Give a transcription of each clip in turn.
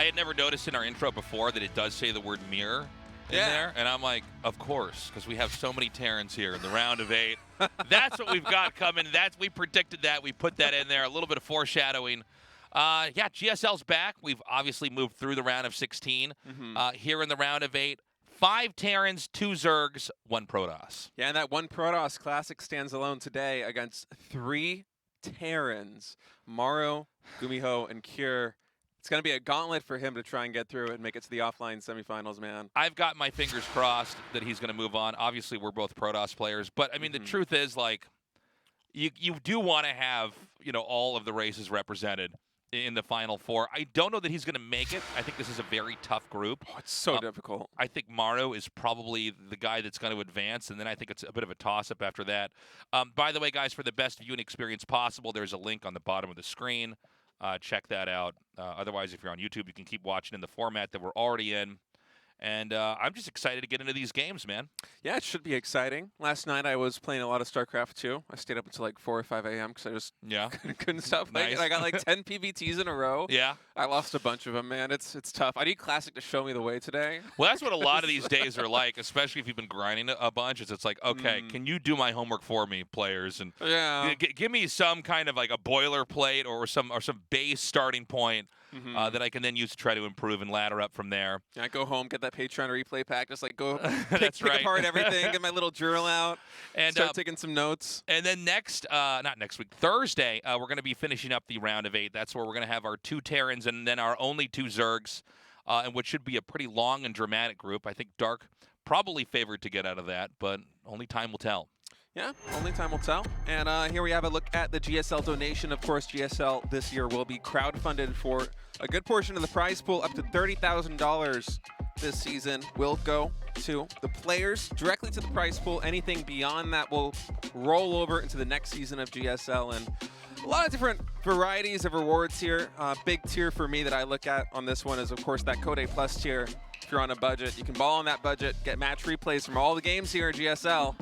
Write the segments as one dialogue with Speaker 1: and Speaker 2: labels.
Speaker 1: had never noticed in our intro before that it does say the word mirror in there, and I'm like, of course, because we have so many Terrans here in the round of 8. That's what we've got coming. We predicted that. We put that in there. A little bit of foreshadowing. Yeah, GSL's back. We've obviously moved through the round of 16. Here in the round of 8, 5 Terrans, 2 Zergs, 1 Protoss.
Speaker 2: Yeah, and that 1 Protoss Classic stands alone today against 3 Terrans, Maru, GuMiho, and Cure. It's going to be a gauntlet for him to try and get through it and make it to the offline semifinals, man.
Speaker 1: I've got my fingers crossed that he's going to move on. Obviously, we're both Protoss players, but I mean, the truth is, like, you do want to have, all of the races represented in the Final Four. I don't know that he's going to make it. I think this is a very tough group.
Speaker 2: Oh, it's so difficult.
Speaker 1: I think Maru is probably the guy that's going to advance, and then I think it's a bit of a toss-up after that. By the way, guys, for the best viewing experience possible, there's a link on the bottom of the screen. Check that out. Otherwise, if you're on YouTube, you can keep watching in the format that we're already in. And I'm just excited to get into these games, man.
Speaker 2: Yeah, it should be exciting. Last night I was playing a lot of StarCraft 2. I stayed up until like 4 or 5 a.m. because I just couldn't stop playing.
Speaker 1: Nice.
Speaker 2: I got like 10 PVTs in a row.
Speaker 1: Yeah.
Speaker 2: I lost a bunch of them, man. It's tough. I need Classic to show me the way today.
Speaker 1: Well, that's what a lot of these days are like, especially if you've been grinding a bunch. It's like, okay, can you do my homework for me, players? And give me some kind of like a boilerplate or some base starting point that I can then use to try to improve and ladder up from there.
Speaker 2: Yeah, I go home, get that Patreon replay pack, just like go pick
Speaker 1: right.
Speaker 2: apart everything, get my little journal out,
Speaker 1: and
Speaker 2: start taking some notes.
Speaker 1: And then not next week, Thursday, we're going to be finishing up the round of 8. That's where we're going to have our 2 Terrans and then our only 2 Zergs, and what should be a pretty long and dramatic group. I think Dark probably favored to get out of that, but only time will tell.
Speaker 2: Yeah, only time will tell. And here we have a look at the GSL donation. Of course, GSL this year will be crowdfunded for a good portion of the prize pool. Up to $30,000 this season will go to the players, directly to the prize pool. Anything beyond that will roll over into the next season of GSL. And a lot of different varieties of rewards here. Big tier for me that I look at on this one is, of course, that Code A Plus tier. If you're on a budget, you can ball on that budget, get match replays from all the games here at GSL.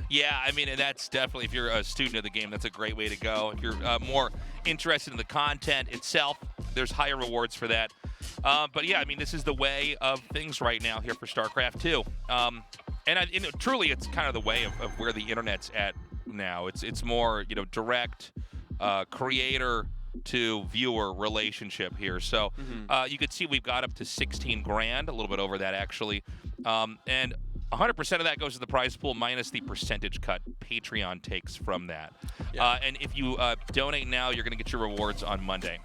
Speaker 1: Yeah, I mean, and that's definitely, if you're a student of the game, that's a great way to go. If you're more interested in the content itself, there's higher rewards for that. But yeah, I mean, this is the way of things right now here for StarCraft 2. And truly, it's kind of the way of where the internet's at now. It's more, direct creator to viewer relationship here. So you could see we've got up to 16 grand, a little bit over that actually. And 100% of that goes to the prize pool minus the percentage cut Patreon takes from that. Yeah. And if you donate now, you're going to get your rewards on Monday.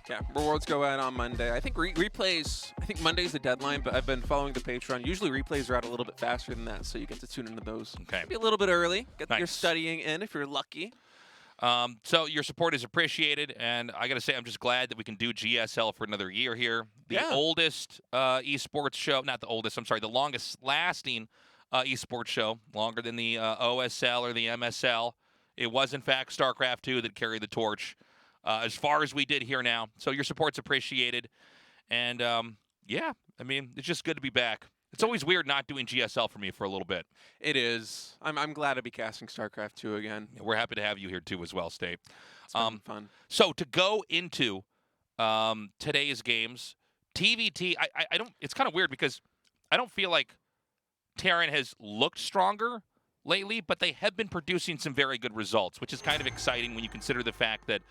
Speaker 2: Yeah, rewards go out on Monday. I think replays, I think Monday's the deadline, but I've been following the Patreon. Usually replays are out a little bit faster than that, so you get to tune into those.
Speaker 1: Okay.
Speaker 2: Maybe a little bit early. Get your studying in if you're lucky.
Speaker 1: So your support is appreciated, and I got to say, I'm just glad that we can do GSL for another year here. The oldest esports show, not the oldest, I'm sorry, the longest lasting esports show, longer than the OSL or the MSL. It was, in fact, StarCraft 2 that carried the torch as far as we did here now. So your support's appreciated. And, yeah, I mean, it's just good to be back. It's always weird not doing GSL for me for a little bit.
Speaker 2: It is. I'm glad to be casting StarCraft 2 again.
Speaker 1: We're happy to have you here, too, as well, State.
Speaker 2: It's been fun.
Speaker 1: So to go into today's games, TVT, I don't. It's kind of weird because I don't feel like Terran has looked stronger lately, but they have been producing some very good results, which is kind of exciting when you consider the fact that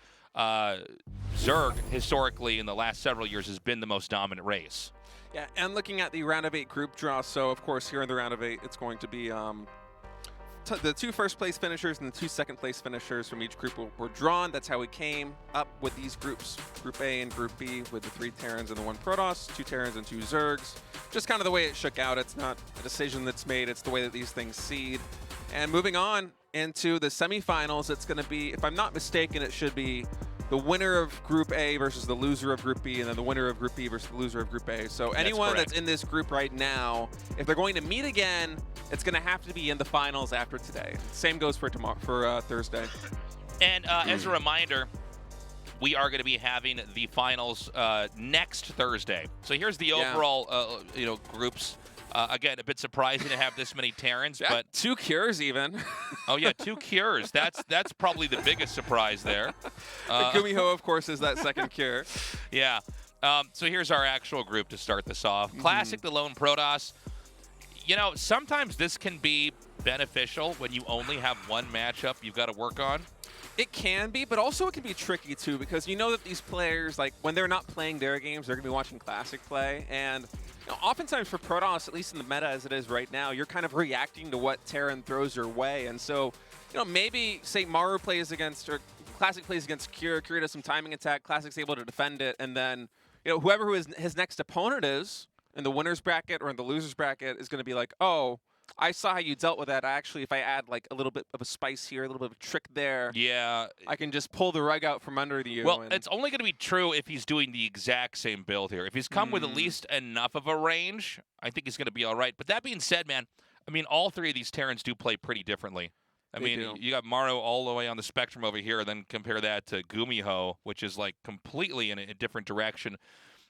Speaker 1: Zerg, historically, in the last several years, has been the most dominant race.
Speaker 2: Yeah, and looking at the round of 8 group draw, so of course here in the round of 8, it's going to be the 2 first-place finishers and the 2 second-place finishers from each group were drawn. That's how we came up with these groups, Group A and Group B, with the 3 Terrans and the 1 Protoss, 2 Terrans and 2 Zergs. Just kind of the way it shook out. It's not a decision that's made. It's the way that these things seed. And moving on into the semifinals, it's going to be, if I'm not mistaken, it should be the winner of Group A versus the loser of Group B, and then the winner of Group B versus the loser of Group A. So anyone that's in this group right now, if they're going to meet again, it's going to have to be in the finals after today. Same goes for tomorrow, for Thursday.
Speaker 1: And as a reminder, we are going to be having the finals next Thursday. So here's the overall, groups. Again, a bit surprising to have this many Terrans, but
Speaker 2: 2 cures even.
Speaker 1: Oh yeah, 2 cures. That's probably the biggest surprise there.
Speaker 2: GuMiho, of course, is that second cure.
Speaker 1: Yeah. So here's our actual group to start this off. Classic, the lone Protoss. You know, sometimes this can be beneficial when you only have one matchup you've got to work on.
Speaker 2: It can be, but also it can be tricky too, because you know that these players, like when they're not playing their games, they're going to be watching Classic play. And you know, oftentimes for Protoss, at least in the meta as it is right now, you're kind of reacting to what Terran throws your way. And so, you know, maybe say Maru plays against, or Classic plays against Cure, Cure does some timing attack, Classic's able to defend it, and then, you know, whoever his next opponent is in the winner's bracket or in the loser's bracket is going to be like, oh, I saw how you dealt with that. Actually, if I add like a little bit of a spice here, a little bit of a trick there,
Speaker 1: yeah,
Speaker 2: I can just pull the rug out from under you.
Speaker 1: Well, it's only going to be true if he's doing the exact same build here. If he's come with at least enough of a range, I think he's going to be all right. But that being said, man, I mean, all three of these Terrans do play pretty differently. I mean, you got Maru all the way on the spectrum over here, and then compare that to GuMiho, which is like completely in a different direction.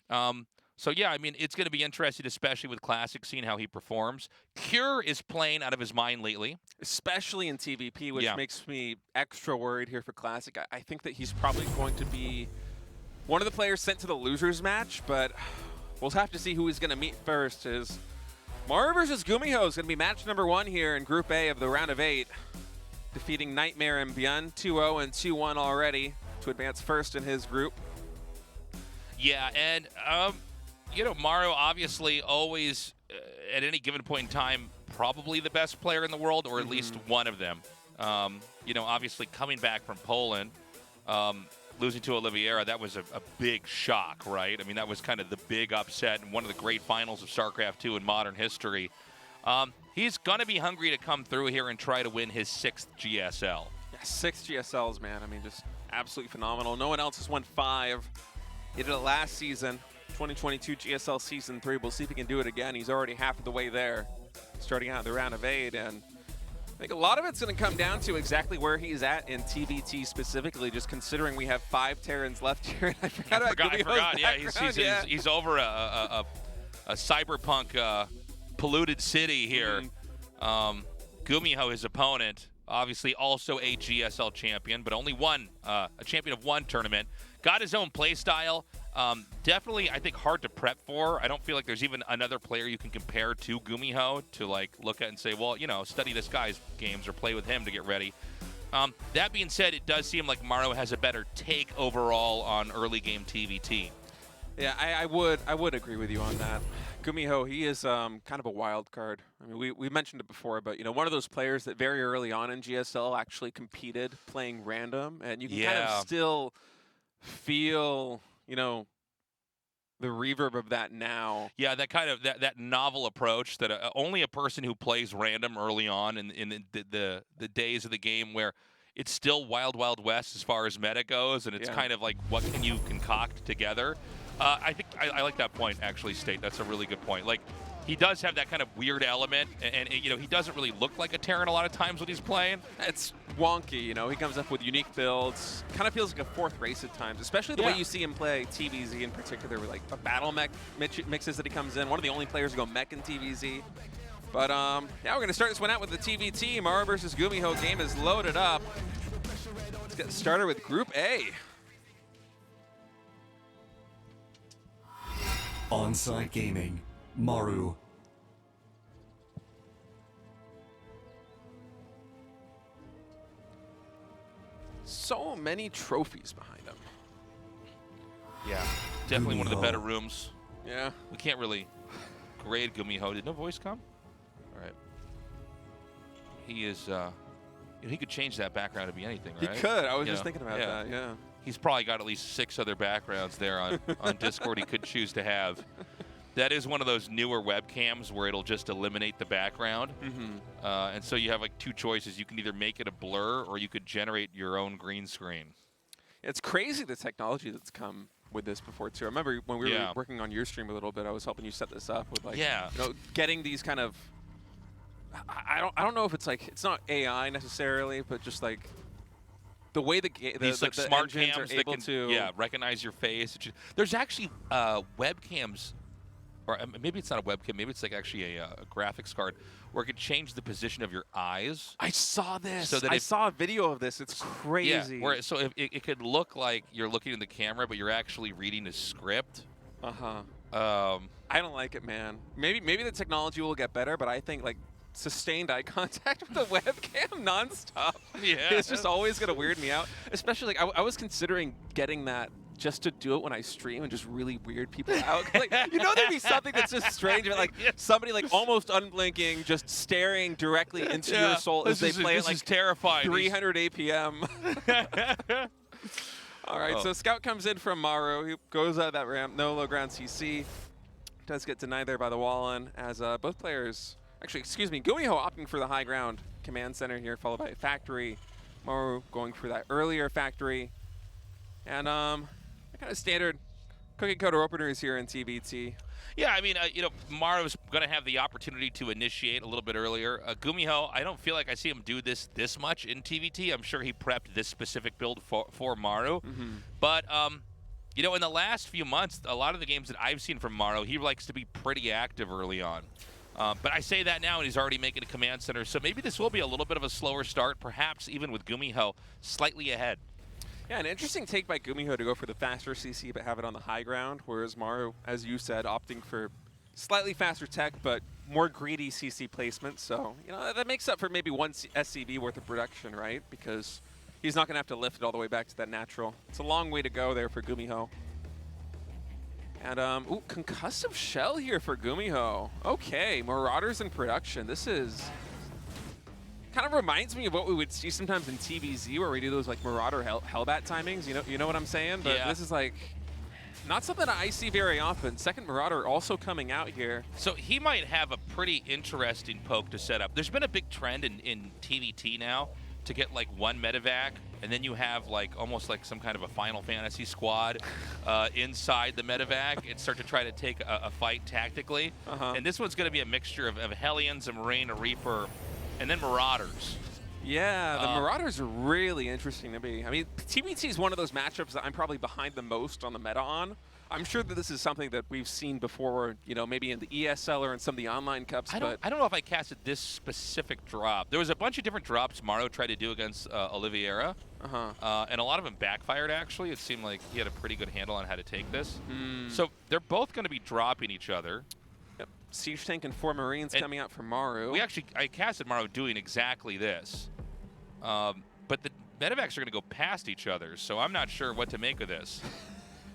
Speaker 1: So, yeah, I mean, it's going to be interesting, especially with Classic, seeing how he performs. Cure is playing out of his mind lately. Especially in TVP, which makes me extra worried here for Classic. I think that he's probably going to be one of the players sent to the losers match, but we'll have to see who he's going to meet first. Is Maru versus GuMiho is going to be match number 1 here in Group A of the round of 8, defeating Nightmare and Beyond 2-0 and 2-1 already to advance first in his group. Yeah, and you know, Maru obviously always, at any given point in time, probably the best player in the world, or at least one of them. You know, obviously coming back from Poland, losing to Oliveira, that was a big shock, right? I mean, that was kind of the big upset and one of the great finals of StarCraft 2 in modern history. He's going to be hungry to come through here and try to win his 6th GSL. Yeah, 6 GSLs, man. I mean, just absolutely phenomenal. No one else has won 5. He did it last season. 2022 GSL Season 3. We'll see if he can do it again. He's already half of the way there, starting out the round of 8. And I think a lot of it's going to come down to exactly where he's at in TVT specifically, just considering we have 5 Terrans left here. I forgot. Yeah, he's over a cyberpunk polluted city here. GuMiho, his opponent, obviously also a GSL champion, but only one, a champion of one tournament. Got his own play style. Definitely, I think, hard to prep for. I don't feel like there's even another player you can compare to GuMiho to like look at and say, well, you know, study this guy's games or play with him to get ready. That being said, it does seem like Maru has a better take overall on early game TVT. Yeah, I would agree with you on that. GuMiho, he is kind of a wild card. I mean, we mentioned it before, but you know, one of those players that very early on in GSL actually competed playing random, and you can kind of still feel, you know, the reverb of that now. Yeah, that kind of that novel approach that only a person who plays random early on in the days of the game where it's still wild west as far as meta goes, and it's kind of like what can you concoct together. I think I like that point, actually, State. That's a really good point. Like, he does have that kind of weird element, and you know, he doesn't really look like a Terran a lot of times when he's playing. It's wonky, you know. He comes up with unique builds. Kind of feels like a 4th race at times, especially the way you see him play TVZ in particular, with like a battle mech mixes that he comes in. One of the only players to go mech in TVZ. But yeah, we're going to start this one out with the TVT. Maru versus GuMiho game is loaded up. Let's get started with Group A.
Speaker 3: On-site gaming, Maru.
Speaker 2: So many trophies behind him.
Speaker 1: Yeah, definitely one of the better rooms.
Speaker 2: Yeah.
Speaker 1: We can't really grade GuMiho. Did no voice come? All right. He is, you know, he could change that background to be anything, right?
Speaker 2: He could. I was just thinking about that, yeah.
Speaker 1: He's probably got at least 6 other backgrounds there on Discord he could choose to have. That is one of those newer webcams where it'll just eliminate the background. And so you have like 2 choices. You can either make it a blur or you could generate your own green screen.
Speaker 2: It's crazy the technology that's come with this before too. I remember when we were working on your stream a little bit, I was helping you set this up with like, you know, getting these kind of, I don't know if it's like, it's not AI necessarily, but just like the way
Speaker 1: these like smart cams
Speaker 2: are able to
Speaker 1: recognize your face. There's actually webcams, or maybe it's not a webcam, maybe it's like actually a graphics card where it could change the position of your eyes.
Speaker 2: I saw this. So that I saw a video of this. It's crazy.
Speaker 1: Yeah, so it could look like you're looking in the camera, but you're actually reading a script.
Speaker 2: I don't like it, man. Maybe the technology will get better, but I think like sustained eye contact with the webcam nonstop.
Speaker 1: Yeah.
Speaker 2: It's just always gonna weird me out. Especially like I was considering getting that just to do it when I stream and just really weird people out. Like, you know, there'd be something that's just strange, but like somebody like almost unblinking, just staring directly into your soul as they play at like
Speaker 1: terrifying.
Speaker 2: 300 APM. All right, so Scout comes in from Maru. He goes out of that ramp. No low ground CC. Does get denied there by the Wallen as both players, actually, excuse me, GuMiho opting for the high ground command center here, followed by Factory. Maru going for that earlier Factory. And kind of standard cookie cutter openers here in TVT.
Speaker 1: Yeah, I mean, you know, Maru's going to have the opportunity to initiate a little bit earlier. GuMiho, I don't feel like I see him do this much in TVT. I'm sure he prepped this specific build for Maru. But, you know, in the last few months, a lot of the games that I've seen from Maru, he likes to be pretty active early on. But I say that now, and he's already making a command center. So maybe this will be a little bit of a slower start, perhaps even with GuMiho slightly ahead.
Speaker 2: Yeah, an interesting take by GuMiho to go for the faster CC but have it on the high ground, whereas Maru, as you said, opting for slightly faster tech but more greedy CC placement. So, you know, that makes up for maybe one SCV worth of production, right? Because he's not going to have to lift it all the way back to that natural. It's a long way to go there for GuMiho. And, ooh, concussive shell here for GuMiho. Okay, Marauders in production. This is... kind of reminds me of what we would see sometimes in TVZ where we do those like Marauder Hellbat timings. You know what I'm saying? But this is like not something I see very often. Second Marauder also coming out here.
Speaker 1: So he might have a pretty interesting poke to set up. There's been a big trend in TVT now to get like one medevac, and then you have like almost like some kind of a Final Fantasy squad inside the medevac and start to try to take a fight tactically. And this one's going to be a mixture of Hellions, a Marine, a Reaper, and then Marauders.
Speaker 2: Yeah, the Marauders are really interesting to me. I mean, TBT is one of those matchups that I'm probably behind the most on the meta on. I'm sure that this is something that we've seen before, you know, maybe in the ESL or in some of the online cups.
Speaker 1: I don't know if I casted this specific drop. There was a bunch of different drops Maru tried to do against Oliveira, and a lot of them backfired, actually. It seemed like he had a pretty good handle on how to take this. So they're both going to be dropping each other.
Speaker 2: Siege Tank and 4 Marines coming out from Maru.
Speaker 1: I casted Maru doing exactly this. But the medevacs are going to go past each other, so I'm not sure what to make of this.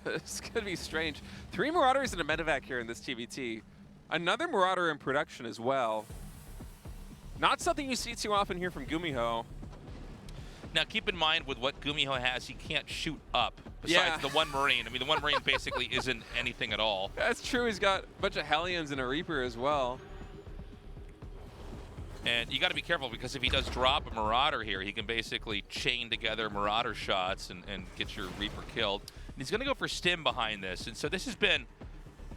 Speaker 2: It's going to be strange. 3 Marauders and a medevac here in this TVT. Another Marauder in production as well. Not something you see too often here from GuMiho.
Speaker 1: Now, keep in mind with what GuMiho has, he can't shoot up besides the one Marine. I mean, the one Marine basically isn't anything at all.
Speaker 2: That's true. He's got a bunch of Hellions and a Reaper as well.
Speaker 1: And you got to be careful because if he does drop a Marauder here, he can basically chain together Marauder shots and get your Reaper killed. And he's going to go for Stim behind this. And so this has been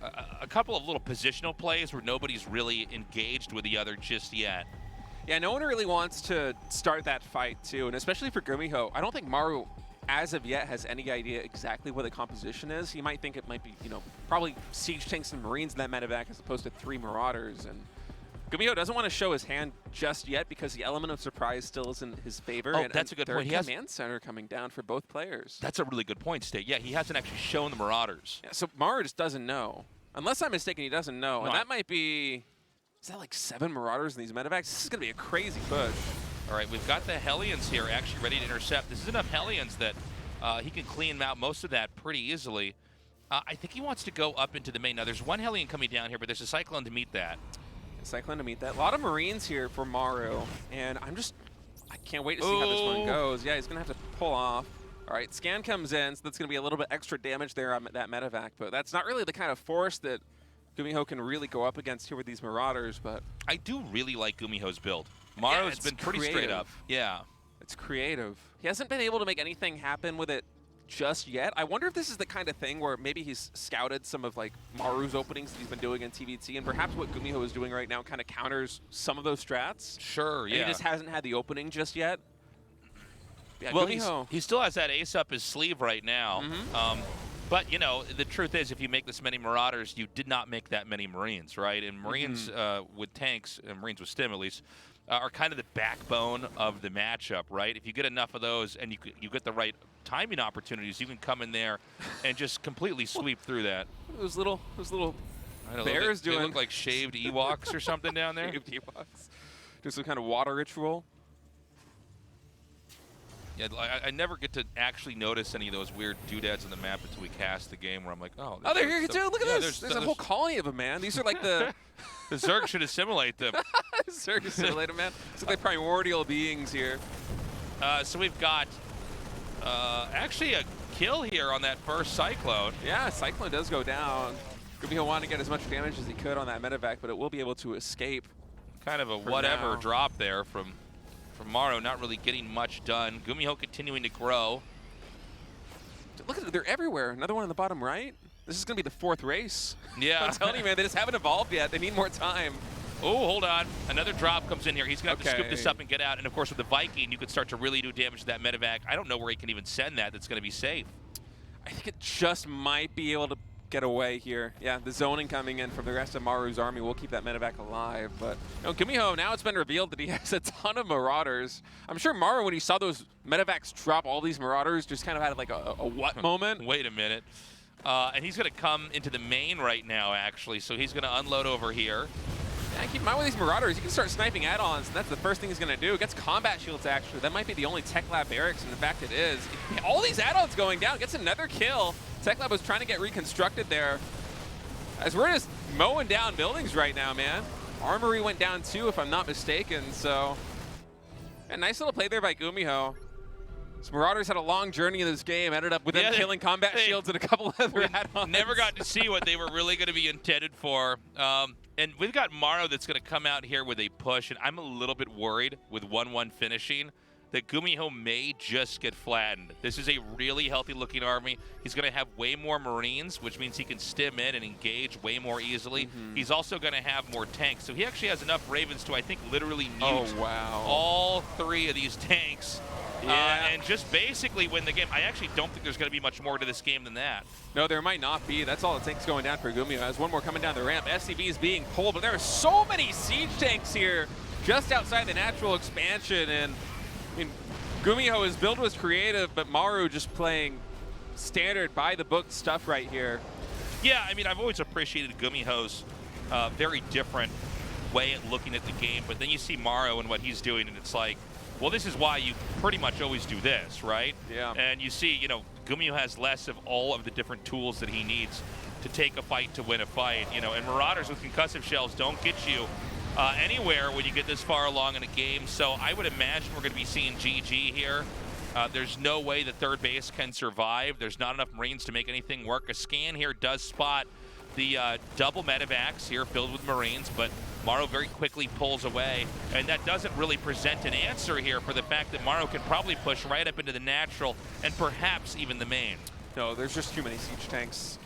Speaker 1: a couple of little positional plays where nobody's really engaged with the other just yet.
Speaker 2: Yeah, no one really wants to start that fight, too. And especially for GuMiho, I don't think Maru, as of yet, has any idea exactly what the composition is. He might think it might be, you know, probably Siege Tanks and Marines in that medevac as opposed to 3 Marauders. And GuMiho doesn't want to show his hand just yet because the element of surprise still is in his favor.
Speaker 1: Oh, that's a good point.
Speaker 2: He has command center coming down for both players.
Speaker 1: That's a really good point, State. Yeah, he hasn't actually shown the Marauders.
Speaker 2: Yeah, so Maru just doesn't know. Unless I'm mistaken, he doesn't know. And that might be... Is that like 7 Marauders in these medevacs? This is going to be a crazy push.
Speaker 1: All right, we've got the Hellions here actually ready to intercept. This is enough Hellions that he can clean out most of that pretty easily. I think he wants to go up into the main. Now, there's one Hellion coming down here, but there's a Cyclone to meet that.
Speaker 2: Cyclone to meet that. A lot of Marines here for Maru, and I can't wait to see how this one goes. Yeah, he's going to have to pull off. All right, Scan comes in, so that's going to be a little bit extra damage there on that medevac, but that's not really the kind of force that GuMiho can really go up against here with these Marauders, but...
Speaker 1: I do really like GuMiho's build. Maru's been pretty straight up. Yeah.
Speaker 2: It's creative. He hasn't been able to make anything happen with it just yet. I wonder if this is the kind of thing where maybe he's scouted some of like Maru's openings that he's been doing in TVT, and perhaps what GuMiho is doing right now kind of counters some of those strats.
Speaker 1: Sure, yeah.
Speaker 2: And he just hasn't had the opening just yet. Yeah,
Speaker 1: well, he still has that ace up his sleeve right now. But, you know, the truth is, if you make this many Marauders, you did not make that many Marines, right? And Marines with tanks, and Marines with Stim at least, are kind of the backbone of the matchup, right? If you get enough of those and you get the right timing opportunities, you can come in there and just completely sweep through that.
Speaker 2: Those little
Speaker 1: I know,
Speaker 2: bears
Speaker 1: they
Speaker 2: doing
Speaker 1: look like shaved Ewoks or something down there.
Speaker 2: Shaved Ewoks. Do some kind of water ritual.
Speaker 1: Yeah, I never get to actually notice any of those weird doodads on the map until we cast the game where I'm like, oh.
Speaker 2: Oh, they're here too. Look at
Speaker 1: yeah,
Speaker 2: this. There's a whole colony of them, man. These are like the
Speaker 1: The Zerg should assimilate them.
Speaker 2: Zerg assimilated, man. It's like the primordial beings here.
Speaker 1: So we've got actually a kill here on that first Cyclone.
Speaker 2: Yeah, Cyclone does go down. GuMiho wanted to get as much damage as he could on that medevac, but it will be able to escape.
Speaker 1: Kind of a whatever drop there from Maru, not really getting much done. GuMiho continuing to grow.
Speaker 2: Look at it, they're everywhere. Another one on the bottom right. This is going to be the 4th race.
Speaker 1: Yeah.
Speaker 2: I'm telling you, man, they just haven't evolved yet. They need more time.
Speaker 1: Oh, hold on. Another drop comes in here. He's going to have to scoop this
Speaker 2: Okay.
Speaker 1: up and get out. And, of course, with the Viking, you could start to really do damage to that medevac. I don't know where he can even send that that's going to be safe.
Speaker 2: I think it just might be able to get away here. Yeah, the zoning coming in from the rest of Maru's army will keep that medevac alive. But GuMiho, now it's been revealed that he has a ton of Marauders. I'm sure Maru, when he saw those medevacs drop all these Marauders, just kind of had like a what moment?
Speaker 1: Wait a minute. And he's going to come into the main right now, actually. So he's going to unload over here.
Speaker 2: Yeah, keep in mind with these Marauders, you can start sniping add-ons, and that's the first thing he's going to do. Gets combat shields, actually. That might be the only Tech Lab barracks, and in fact it is. All these add-ons going down. Gets another kill. Tech Lab was trying to get reconstructed there. As we're just mowing down buildings right now, man. Armory went down too, if I'm not mistaken, so... A nice little play there by GuMiho. So Marauders had a long journey in this game, ended up with them killing combat shields and a couple other add-ons.
Speaker 1: Never got to see what they were really going to be intended for. And we've got Maru that's going to come out here with a push, and I'm a little bit worried with 1-1 finishing that GuMiho may just get flattened. This is a really healthy-looking army. He's going to have way more Marines, which means he can stim in and engage way more easily. He's also going to have more tanks, so he actually has enough Ravens to, I think, literally mute all 3 of these tanks.
Speaker 2: Yeah.
Speaker 1: And just basically win the game. I actually don't think there's going to be much more to this game than that.
Speaker 2: No, there might not be. That's all it takes going down for GuMiho. As one more coming down the ramp, SCV is being pulled, but there are so many siege tanks here just outside the natural expansion. And I mean, GuMiho, his build was creative, but Maru just playing standard by-the-book stuff right here.
Speaker 1: Yeah, I mean, I've always appreciated GuMiho's very different way at looking at the game, but then you see Maru and what he's doing, and it's like, well, this is why you pretty much always do this, right? Yeah. And you see, GuMiho has less of all of the different tools that he needs to take a fight, to win a fight, and Marauders with concussive shells don't get you anywhere when you get this far along in a game. So I would imagine we're going to be seeing GG here. There's no way the third base can survive. There's not enough Marines to make anything work. A scan here does spot the double medevacs here filled with Marines, but Maru very quickly pulls away, and that doesn't really present an answer here for the fact that Maru can probably push right up into the natural and perhaps even the main.
Speaker 2: No, there's just too many siege tanks.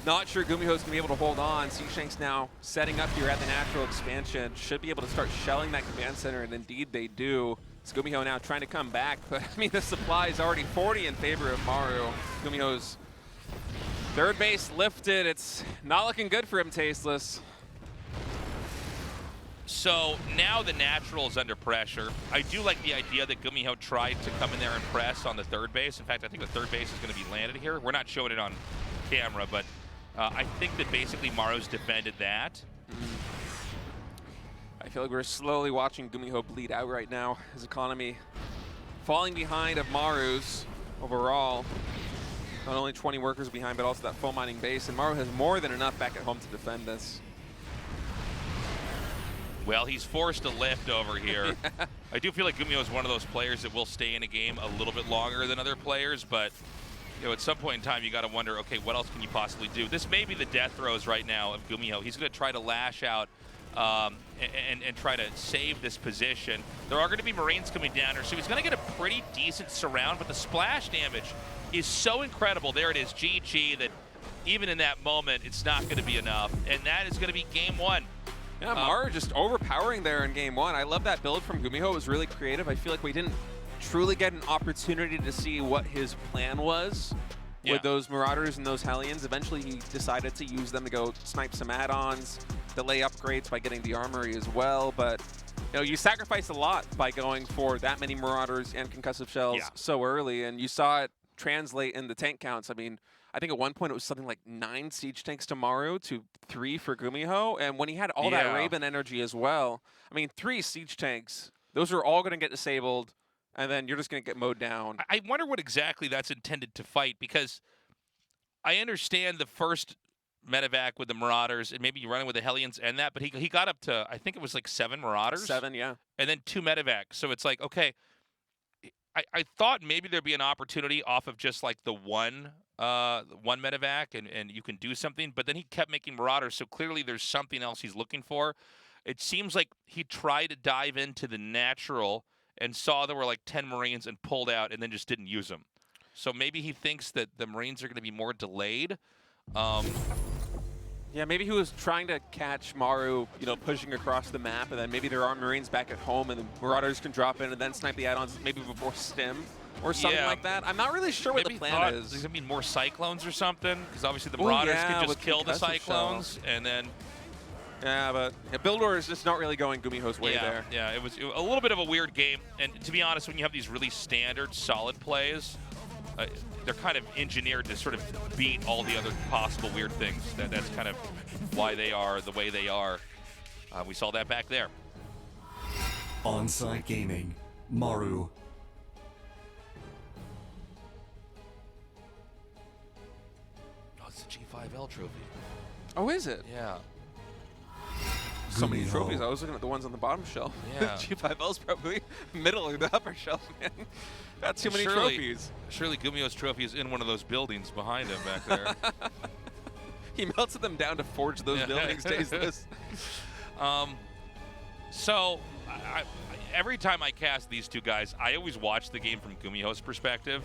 Speaker 2: Not sure GuMiho's going to be able to hold on. Siege tanks now setting up here at the natural expansion. Should be able to start shelling that command center, and indeed they do. It's GuMiho now trying to come back, but I mean, the supply is already 40 in favor of Maru. GuMiho's third base lifted. It's not looking good for him, Tasteless.
Speaker 1: So now the natural is under pressure. I do like the idea that GuMiho tried to come in there and press on the third base. In fact, I think the third base is going to be landed here. We're not showing it on camera, but I think that basically Maru's defended that.
Speaker 2: I feel like we're slowly watching GuMiho bleed out right now. His economy falling behind of Maru's overall. Not only 20 workers behind, but also that full mining base. And Maru has more than enough back at home to defend this.
Speaker 1: Well, he's forced to lift over here. I do feel like GuMiho is one of those players that will stay in a game a little bit longer than other players, but at some point in time, you got to wonder, okay, what else can you possibly do? This may be the death throes right now of GuMiho. He's going to try to lash out and try to save this position. There are going to be Marines coming down here, so he's going to get a pretty decent surround, but the splash damage is so incredible. There it is, GG, that even in that moment, it's not going to be enough, and that is going to be game 1.
Speaker 2: Yeah, Maru just overpowering there in game 1. I love that build from GuMiho. It was really creative. I feel like we didn't truly get an opportunity to see what his plan was with those Marauders and those Hellions. Eventually, he decided to use them to go snipe some add-ons, delay upgrades by getting the armory as well. But you sacrifice a lot by going for that many Marauders and concussive shells so early, and you saw it translate in the tank counts. I mean, I think at one point it was something like 9 siege tanks to Maru to 3 for GuMiho, and when he had all that Raven energy as well, I mean, 3 siege tanks, those are all going to get disabled, and then you're just going to get mowed down.
Speaker 1: I wonder what exactly that's intended to fight, because I understand the first medevac with the Marauders, and maybe you're running with the Hellions and that, but he got up to, I think it was like 7 Marauders.
Speaker 2: 7, yeah.
Speaker 1: And then 2 medevacs. So it's like, okay, I thought maybe there'd be an opportunity off of just like the one medevac and you can do something, but then he kept making Marauders, so clearly there's something else he's looking for. It seems like he tried to dive into the natural and saw there were like 10 Marines and pulled out and then just didn't use them. So maybe he thinks that the Marines are going to be more delayed.
Speaker 2: Yeah, maybe he was trying to catch Maru, pushing across the map, and then maybe there are Marines back at home, and the Marauders can drop in and then snipe the add-ons maybe before stim or something like that. I'm not really sure what the plan is.
Speaker 1: There's going to be more Cyclones or something, because obviously the Marauders can just kill the Cyclones, and then...
Speaker 2: Yeah, but build order is just not really going GuMiho's way there.
Speaker 1: Yeah, it was a little bit of a weird game, and to be honest, when you have these really standard, solid plays, they're kind of engineered to sort of beat all the other possible weird things. That's kind of why they are the way they are. We saw that back there.
Speaker 3: On-site gaming, Maru.
Speaker 1: Oh, it's the G5L trophy.
Speaker 2: Oh, is it?
Speaker 1: Yeah.
Speaker 2: So many
Speaker 3: GuMiho.
Speaker 2: trophies. I was looking at the ones on the bottom shelf.
Speaker 1: Yeah.
Speaker 2: G5L's probably middle or the upper shelf, man. Got too many trophies.
Speaker 1: Surely GuMiho's trophy is in one of those buildings behind him back there.
Speaker 2: He melted them down to forge those buildings, tasteless.
Speaker 1: So, every time I cast these two guys, I always watch the game from GuMiho's perspective.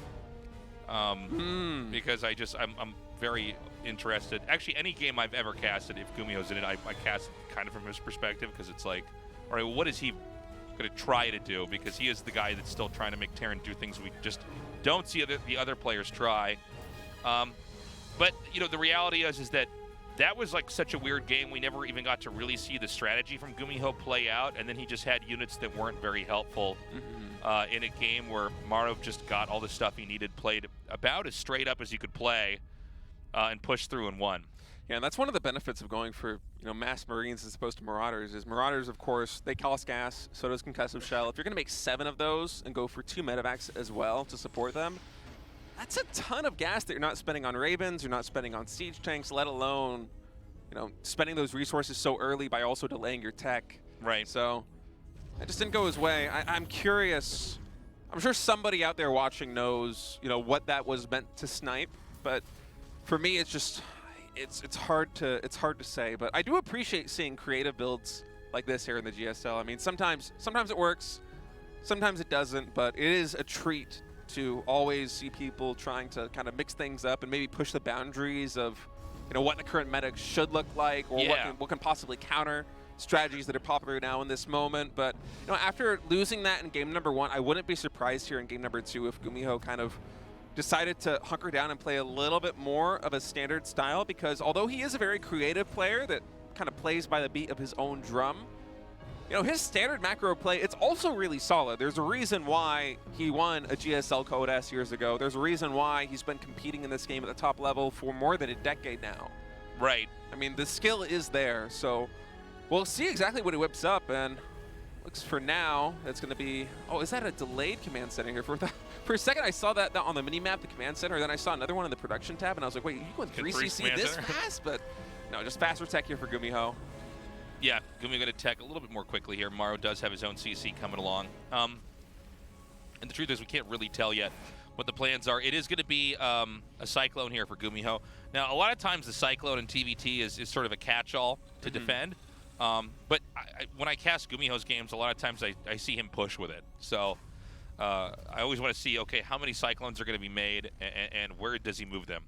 Speaker 1: Because I'm very interested. Actually, any game I've ever casted, if GuMiho's in it, I cast it kind of from his perspective, because it's like, all right, well, what is he going to try to do? Because he is the guy that's still trying to make Terran do things we just don't see the other players try. But, the reality is that was like such a weird game. We never even got to really see the strategy from GuMiho play out, and then he just had units that weren't very helpful in a game where Maru just got all the stuff he needed, played about as straight up as he could play, and pushed through and won.
Speaker 2: Yeah, and that's one of the benefits of going for mass Marines as opposed to Marauders. Is Marauders, of course, they cost gas, so does concussive shell. If you're going to make 7 of those and go for 2 medevacs as well to support them, that's a ton of gas that you're not spending on Ravens, you're not spending on siege tanks, let alone, spending those resources so early by also delaying your tech.
Speaker 1: Right.
Speaker 2: So it just didn't go his way. I'm curious. I'm sure somebody out there watching knows, what that was meant to snipe, but for me, it's just, it's hard to say. But I do appreciate seeing creative builds like this here in the GSL. I mean, sometimes it works, sometimes it doesn't, but it is a treat to always see people trying to kind of mix things up and maybe push the boundaries of, what the current meta should look like, or what can possibly counter strategies that are popular now in this moment. But after losing that in game number 1, I wouldn't be surprised here in game number 2 if GuMiho kind of decided to hunker down and play a little bit more of a standard style, because although he is a very creative player that kind of plays by the beat of his own drum, his standard macro play, it's also really solid. There's a reason why he won a GSL Code S years ago. There's a reason why he's been competing in this game at the top level for more than a decade now.
Speaker 1: Right.
Speaker 2: I mean, the skill is there, so we'll see exactly what he whips up, and looks for now it's going to be, oh, is that a delayed command center here? For a second, I saw that on the mini-map, the command center, then I saw another one in the production tab, and I was like, wait, you going 3CC this fast? But no, just faster tech here for GuMiho.
Speaker 1: Yeah, GuMiho going to tech a little bit more quickly here. Maru does have his own CC coming along. And the truth is, we can't really tell yet what the plans are. It is going to be a Cyclone here for GuMiho. Now, a lot of times the Cyclone in TVT is sort of a catch-all to defend. But when I cast GuMiho's games, a lot of times I see him push with it. So I always want to see, okay, how many Cyclones are going to be made, and where does he move them?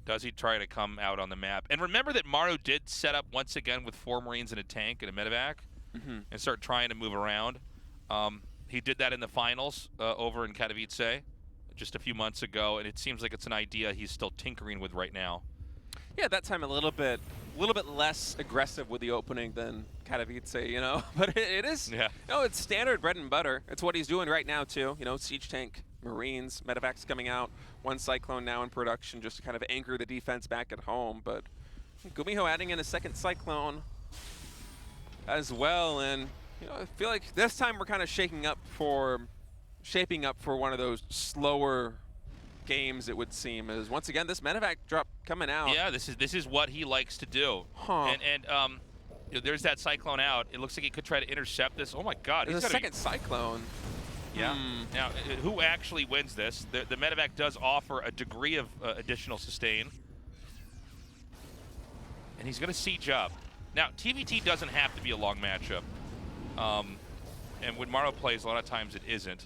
Speaker 1: Does he try to come out on the map? And remember that Maru did set up once again with 4 Marines and a tank and a medevac and start trying to move around. He did that in the finals over in Katowice just a few months ago, and it seems like it's an idea he's still tinkering with right now.
Speaker 2: Yeah, that time a little bit little bit less aggressive with the opening than Katowice, you know? But it is, no, it's standard bread and butter. It's what he's doing right now, too. You know, Siege Tank, Marines, Medevacs coming out, 1 Cyclone now in production just to kind of anchor the defense back at home. But GuMiho adding in a 2nd Cyclone as well. And, you know, I feel like this time we're kind of shaping up for one of those slower games, it would seem. As once again, this Medevac drop coming out.
Speaker 1: Yeah, this is what he likes to do.
Speaker 2: Huh.
Speaker 1: And you know, there's that Cyclone out. It looks like he could try to intercept this. Oh my God!
Speaker 2: There's a 2nd Cyclone.
Speaker 1: Yeah. Now, who actually wins this? The Medevac does offer a degree of additional sustain, and he's going to siege up. Now, TVT doesn't have to be a long matchup, and when Maru plays, a lot of times it isn't.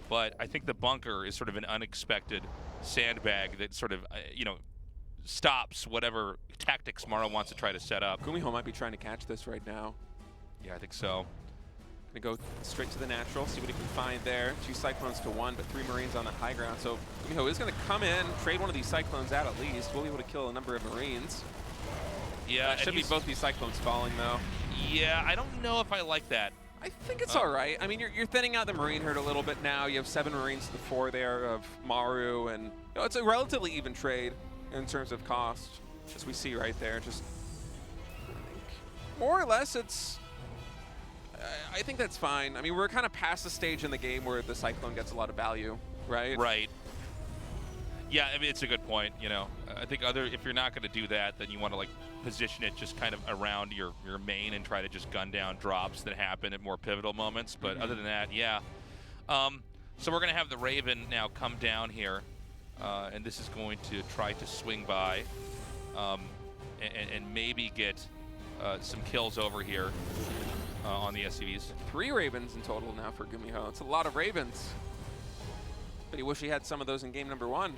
Speaker 1: But I think the bunker is sort of an unexpected sandbag that sort of, you know, stops whatever tactics Maru wants to try to set up.
Speaker 2: GuMiho might be trying to catch this right now.
Speaker 1: Yeah, I think so.
Speaker 2: Gonna go straight to the natural, see what he can find there. 2 Cyclones to 1, but 3 Marines on that high ground. So GuMiho is gonna come in, trade one of these Cyclones out at least. We'll be able to kill a number of Marines.
Speaker 1: Yeah,
Speaker 2: should be both these Cyclones falling though.
Speaker 1: Yeah, I don't know if I like that.
Speaker 2: I think it's all right. I mean, you're thinning out the Marine herd a little bit now. You have 7 Marines to 4 there of Maru, and you know, it's a relatively even trade in terms of cost, as we see right there. Just, I think, more or less, it's. I think that's fine. I mean, we're kind of past the stage in the game where the Cyclone gets a lot of value, right?
Speaker 1: Right. Yeah, I mean, it's a good point. You know, I think if you're not going to do that, then you want to like position it just kind of around your main and try to just gun down drops that happen at more pivotal moments. But other than that, yeah. So we're going to have the Raven now come down here, and this is going to try to swing by and maybe get some kills over here on the SCVs.
Speaker 2: 3 Ravens in total now for GuMiho. It's a lot of Ravens. But he wish he had some of those in game number 1.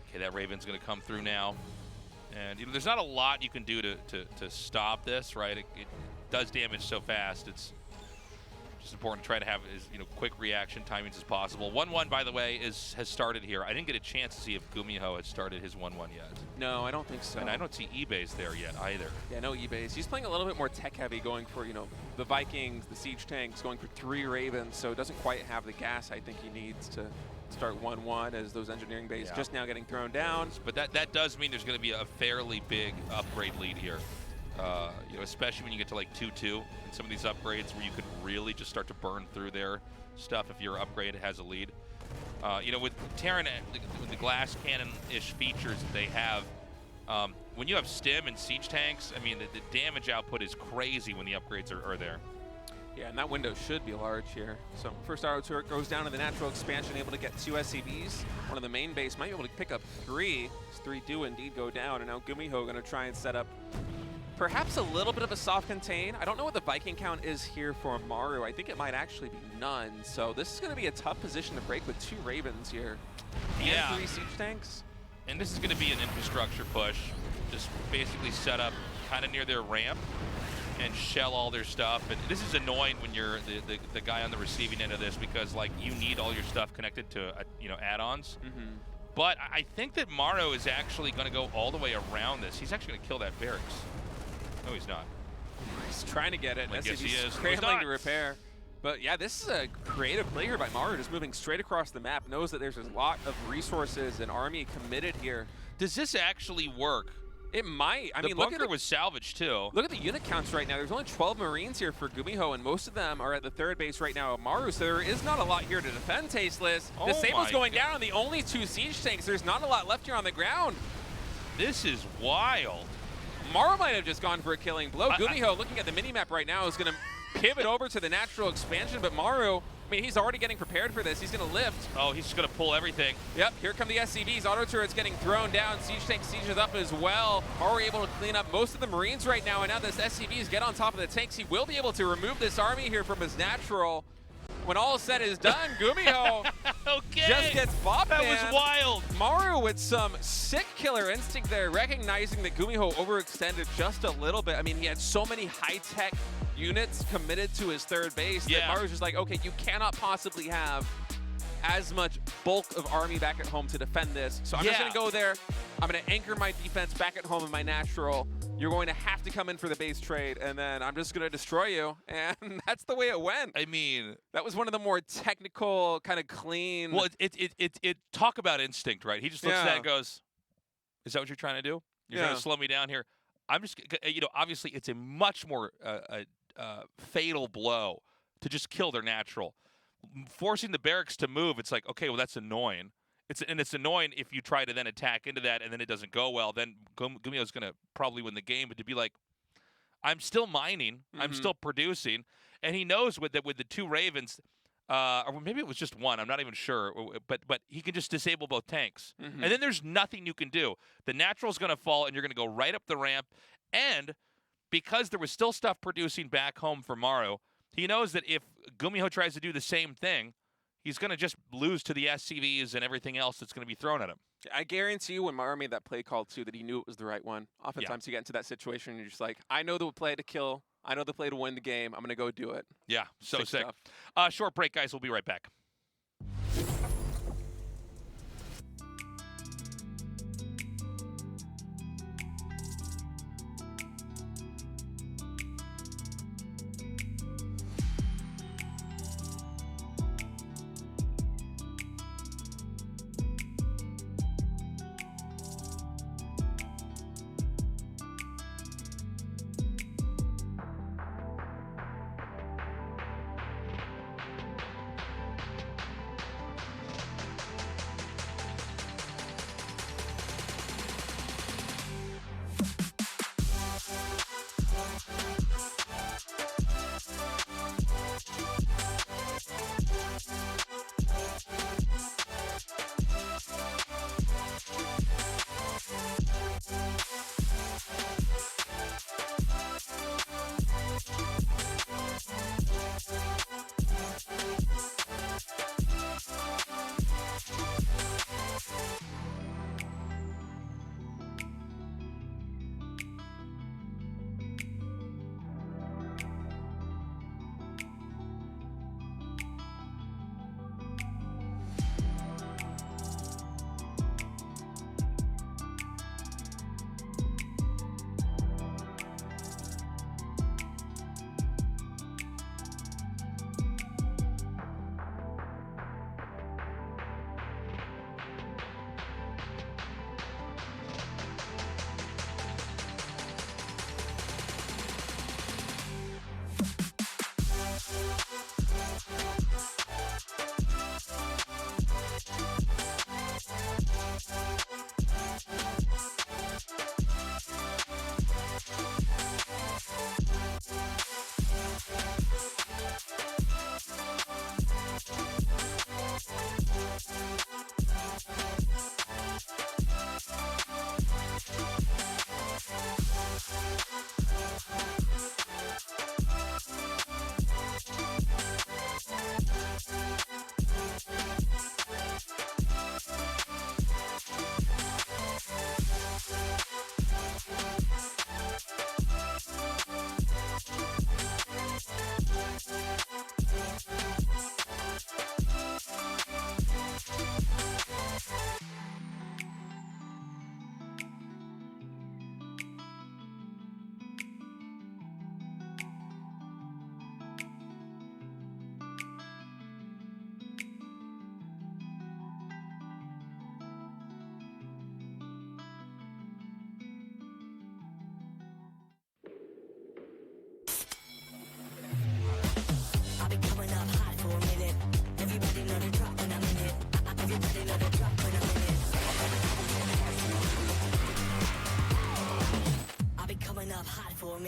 Speaker 1: Okay, that Raven's going to come through now. And you know, there's not a lot you can do to stop this, right? It does damage so fast. It's just important to try to have as quick reaction timings as possible. 1-1, by the way, has started here. I didn't get a chance to see if GuMiho had started his 1-1 yet.
Speaker 2: No, I don't think so.
Speaker 1: And I don't see eBay's there yet either.
Speaker 2: Yeah, no eBay's. He's playing a little bit more tech-heavy, going for the Vikings, the Siege Tanks, going for 3 Ravens, so doesn't quite have the gas I think he needs to start 1-1 as those engineering bays just now getting thrown down.
Speaker 1: But that does mean there's going to be a fairly big upgrade lead here. Especially when you get to like 2-2 and some of these upgrades where you could really just start to burn through their stuff if your upgrade has a lead. With Terran, with the glass cannon-ish features that they have, when you have stim and siege tanks, I mean, the damage output is crazy when the upgrades are there.
Speaker 2: Yeah, and that window should be large here. So first RO turret goes down to the natural expansion, able to get 2 SCVs. One of the main base might be able to pick up 3. 3 do indeed go down, and now GuMiho going to try and set up perhaps a little bit of a soft contain. I don't know what the Viking count is here for Maru. I think it might actually be none. So this is going to be a tough position to break with 2 Ravens here.
Speaker 1: Yeah.
Speaker 2: And 3 siege tanks.
Speaker 1: And this is going to be an infrastructure push. Just basically set up kind of near their ramp and shell all their stuff. And this is annoying when you're the guy on the receiving end of this, because like you need all your stuff connected to add-ons. But I think that Maru is actually going to go all the way around this. He's actually going to kill that barracks. No, he's not.
Speaker 2: He's trying to get it.
Speaker 1: I guess he is.
Speaker 2: Scrambling to repair. But yeah, this is a creative play here by Maru, just moving straight across the map. Knows that there's a lot of resources and army committed here.
Speaker 1: Does this actually work?
Speaker 2: It might. I mean,
Speaker 1: the bunker was salvaged too.
Speaker 2: Look at the unit counts right now. There's only 12 Marines here for GuMiho, and most of them are at the 3rd base right now of Maru, so there is not a lot here to defend Tasteless. The Sable's going down on the only 2 siege tanks. There's not a lot left here on the ground.
Speaker 1: This is wild.
Speaker 2: Maru might have just gone for a killing blow. GuMiho, looking at the mini-map right now, is going to pivot over to the natural expansion, but Maru, I mean, he's already getting prepared for this. He's going to lift.
Speaker 1: Oh, he's just going to pull everything.
Speaker 2: Yep, here come the SCVs. Auto turrets getting thrown down. Siege tank sieges up as well. Maru able to clean up most of the Marines right now, and now this SCVs get on top of the tanks. He will be able to remove this army here from his natural. When all is said is done, GuMiho just gets bopped.
Speaker 1: That was wild.
Speaker 2: Maru with some sick killer instinct there, recognizing that GuMiho overextended just a little bit. I mean, he had so many high-tech units committed to his 3rd base that Maru's just like, okay, you cannot possibly have as much bulk of army back at home to defend this. So I'm just going to go there. I'm going to anchor my defense back at home in my natural. You're going to have to come in for the base trade, and then I'm just going to destroy you. And that's the way it went.
Speaker 1: I mean,
Speaker 2: that was one of the more technical, kind of clean.
Speaker 1: Well, it talk about instinct, right? He just looks at that and goes, "Is that what you're trying to do? You're trying to slow me down here." I'm just, obviously it's a much more fatal blow to just kill their natural. Forcing the barracks to move, it's like, okay, well, that's annoying. It's annoying if you try to then attack into that and then it doesn't go well. Then GuMiho's going to probably win the game. But to be like, I'm still mining, I'm still producing, and he knows that with the 2 Ravens, or maybe it was just 1, I'm not even sure, but he can just disable both tanks. And then there's nothing you can do. The natural's going to fall, and you're going to go right up the ramp. And because there was still stuff producing back home for Maru, he knows that if GuMiho tries to do the same thing, he's going to just lose to the SCVs and everything else that's going to be thrown at him.
Speaker 2: I guarantee you when Maru made that play call, too, that he knew it was the right one. Oftentimes you get into that situation and you're just like, I know the play to kill. I know the play to win the game. I'm going to go do it.
Speaker 1: Yeah, so sick.
Speaker 2: Stuff.
Speaker 1: Short break, guys. We'll be right back.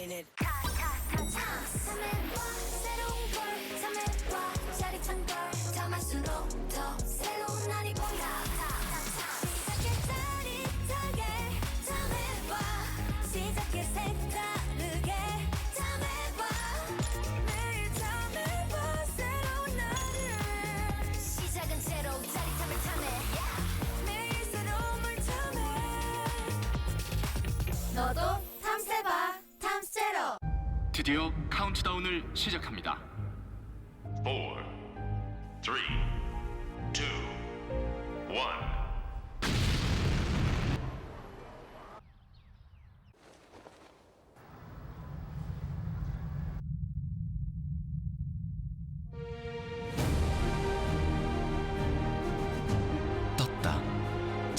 Speaker 4: minute.
Speaker 5: 너도 탐색봐 탐세러.
Speaker 6: 드디어 카운트다운을 시작합니다.
Speaker 7: 4, 3, 2,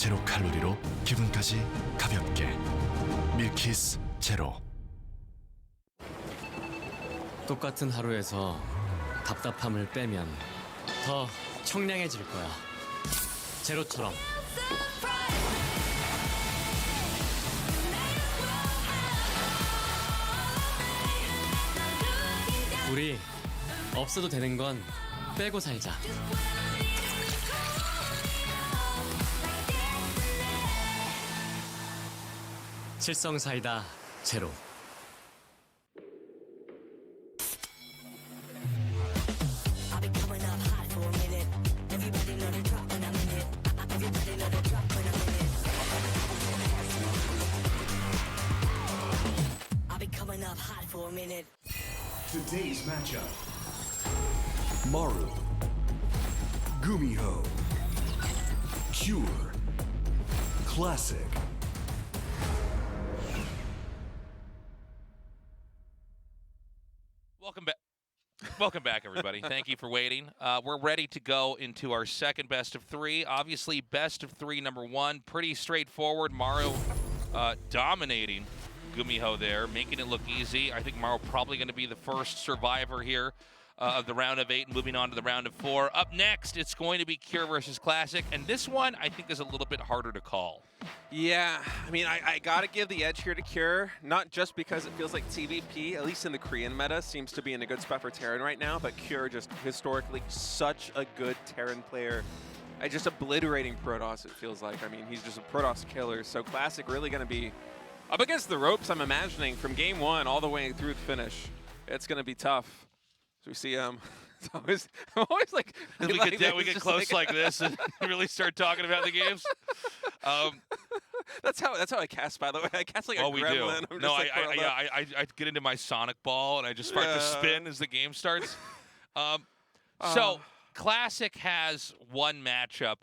Speaker 3: 제로 칼로리로 기분까지 가볍게. 밀키스 제로.
Speaker 4: 똑같은 하루에서 답답함을 빼면 더 청량해질 거야. 제로처럼. 우리 없어도 되는 건 빼고 살자. 칠성 사이다 제로.
Speaker 3: Today's matchup. Maru, GuMiho, Cure, Classic.
Speaker 1: Welcome back, everybody. Thank you for waiting. We're ready to go into our second best of three. Obviously, best of three, number one. Pretty straightforward. Maru dominating GuMiho there, making it look easy. I think Maru probably going to be the first survivor here of the round of 8 and moving on to the round of 4. Up next, it's going to be Cure versus Classic, and this one I think is a little bit harder to call.
Speaker 2: Yeah, I mean, I gotta give the edge here to Cure, not just because it feels like TVP, at least in the Korean meta, seems to be in a good spot for Terran right now, but Cure just historically such a good Terran player. Just obliterating Protoss, it feels like. I mean, he's just a Protoss killer, so Classic really gonna be up against the ropes, I'm imagining, from game 1 all the way through the finish. It's gonna be tough. So we see it's always, I'm always like,
Speaker 1: We get close like this and really start talking about the games.
Speaker 2: That's how I cast, by the way. I cast like a
Speaker 1: we
Speaker 2: gremlin.
Speaker 1: do.
Speaker 2: I'm
Speaker 1: No,
Speaker 2: just, like, curled up.
Speaker 1: I get into my Sonic ball and I just start to spin as the game starts. So Classic has one matchup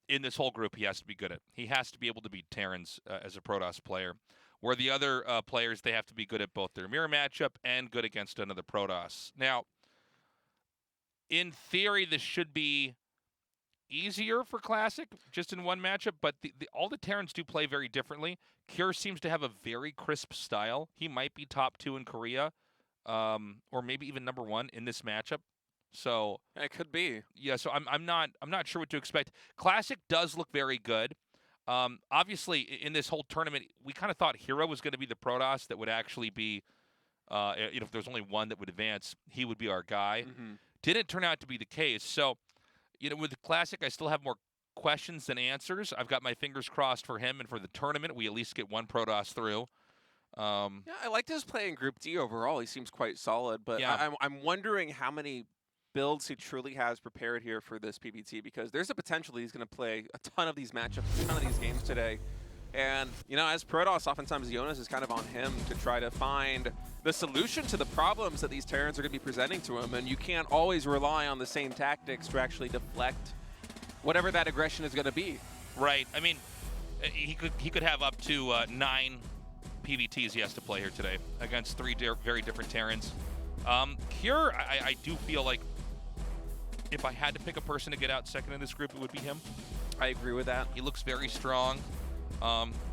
Speaker 1: in this whole group he has to be good at. He has to be able to beat Terrans as a Protoss player. Where the other players, they have to be good at both their mirror matchup and good against another Protoss. Now, in theory, this should be easier for Classic, just in one matchup, but all the Terrans do play very differently. Cure seems to have a very crisp style. He might be top 2 in Korea, or maybe even number 1 in this matchup. So
Speaker 2: it could be.
Speaker 1: Yeah, so I'm not sure what to expect. Classic does look very good. Obviously, in this whole tournament, we kind of thought Hero was going to be the Protoss that would actually be, if there's only one that would advance, he would be our guy.
Speaker 2: Mm-hmm.
Speaker 1: Didn't turn out to be the case. So, with the Classic, I still have more questions than answers. I've got my fingers crossed for him, and for the tournament, we at least get one Protoss through.
Speaker 2: Yeah, I liked his play in Group D overall. He seems quite solid, but
Speaker 1: yeah.
Speaker 2: I'm wondering how many builds he truly has prepared here for this PBT, because there's a potential he's going to play a ton of these matchups, a ton of these games today. And, as Protoss, oftentimes the onus is kind of on him to try to find the solution to the problems that these Terrans are going to be presenting to him, and you can't always rely on the same tactics to actually deflect whatever that aggression is going to be.
Speaker 1: Right. I mean, he could have up to 9 PBTs he has to play here today against 3 very different Terrans. Cure, I do feel like if I had to pick a person to get out second in this group, it would be him.
Speaker 2: I agree with that.
Speaker 1: He looks very strong.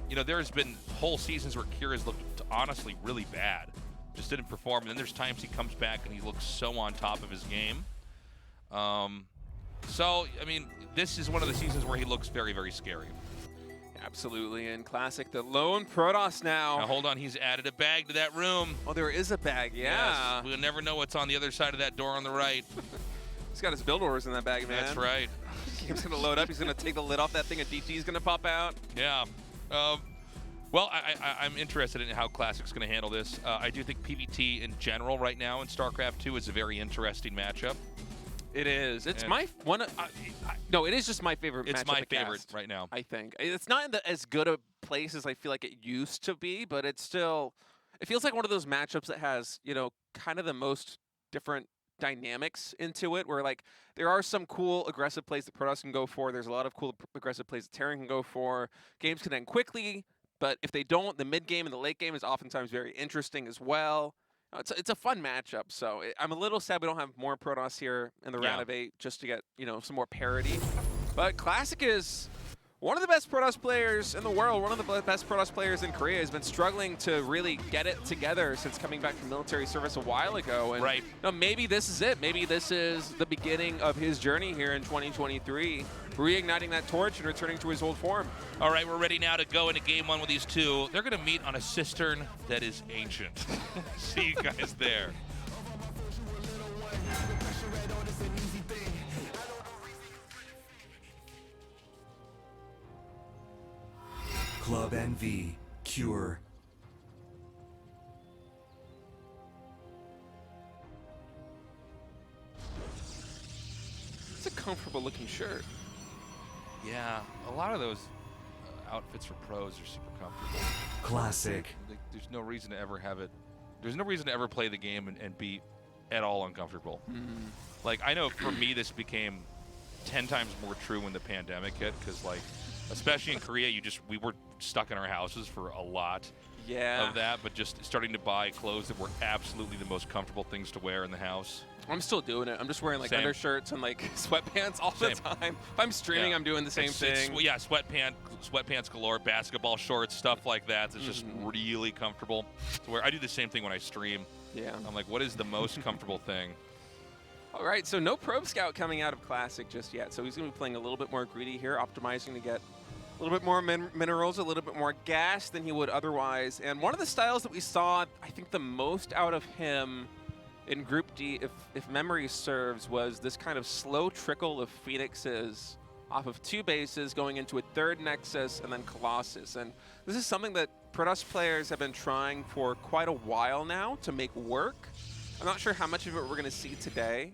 Speaker 1: There's been whole seasons where Cure has looked honestly really bad. Just didn't perform. And then there's times he comes back and he looks so on top of his game. This is one of the seasons where he looks very, very scary.
Speaker 2: Absolutely. And Classic, the lone Protoss now.
Speaker 1: Now, hold on. He's added a bag to that room.
Speaker 2: Oh, there is a bag. Yeah.
Speaker 1: Yes, we'll never know what's on the other side of that door on the right.
Speaker 2: He's got his build orders in that bag, man.
Speaker 1: That's right.
Speaker 2: Game's going to load up. He's going to take the lid off that thing. A DT's going to pop out.
Speaker 1: Yeah. I'm interested in how Classic's going to handle this. I do think PvT in general right now in StarCraft 2 is a very interesting matchup.
Speaker 2: It is. It's my one. No, it is just my favorite.
Speaker 1: It's my favorite
Speaker 2: cast,
Speaker 1: right now.
Speaker 2: I think it's not in as good a place as I feel like it used to be, but it's still. It feels like one of those matchups that has kind of the most different dynamics into it, where like there are some cool aggressive plays that Protoss can go for. There's a lot of cool aggressive plays that Terran can go for. Games can end quickly, but if they don't, the mid game and the late game is oftentimes very interesting as well. It's a fun matchup, so I'm a little sad we don't have more Protoss here in the round of 8 just to get some more parity. But Classic is one of the best Protoss players in the world, one of the best Protoss players in Korea, has been struggling to really get it together since coming back from military service a while ago. And
Speaker 1: Right.
Speaker 2: you know, maybe this is it. Maybe this is the beginning of his journey here in 2023, reigniting that torch and returning to his old form.
Speaker 1: All right, we're ready now to go into game one with these two. They're going to meet on a cistern that is ancient. See you guys there.
Speaker 3: Club NV, Cure.
Speaker 2: It's a comfortable looking shirt.
Speaker 1: Yeah, a lot of those outfits for pros are super comfortable.
Speaker 3: Classic.
Speaker 1: There's no reason to ever have it. There's no reason to ever play the game and be at all uncomfortable. Like, I know for me this became 10 times more true when the pandemic hit, because like, especially in Korea, we were stuck in our houses for a lot of that, but just starting to buy clothes that were absolutely the most comfortable things to wear in the house.
Speaker 2: I'm still doing it. I'm just wearing like
Speaker 1: Same.
Speaker 2: undershirts and like sweatpants all the
Speaker 1: Same.
Speaker 2: time. If I'm streaming,
Speaker 1: Yeah.
Speaker 2: I'm doing the same thing.
Speaker 1: Yeah, sweatpants galore, basketball shorts, stuff like that. It's just really comfortable to wear. I do the same thing when I stream.
Speaker 2: Yeah.
Speaker 1: I'm like, what is the most comfortable thing?
Speaker 2: All right, so no Probe Scout coming out of Classic just yet. So he's going to be playing a little bit more greedy here, optimizing to get a little bit more minerals, a little bit more gas than he would otherwise. And one of the styles that we saw, I think the most out of him in Group D, if memory serves, was this kind of slow trickle of Phoenixes off of two bases going into a third Nexus and then Colossus. And this is something that Protoss players have been trying for quite a while now to make work. I'm not sure how much of it we're going to see today,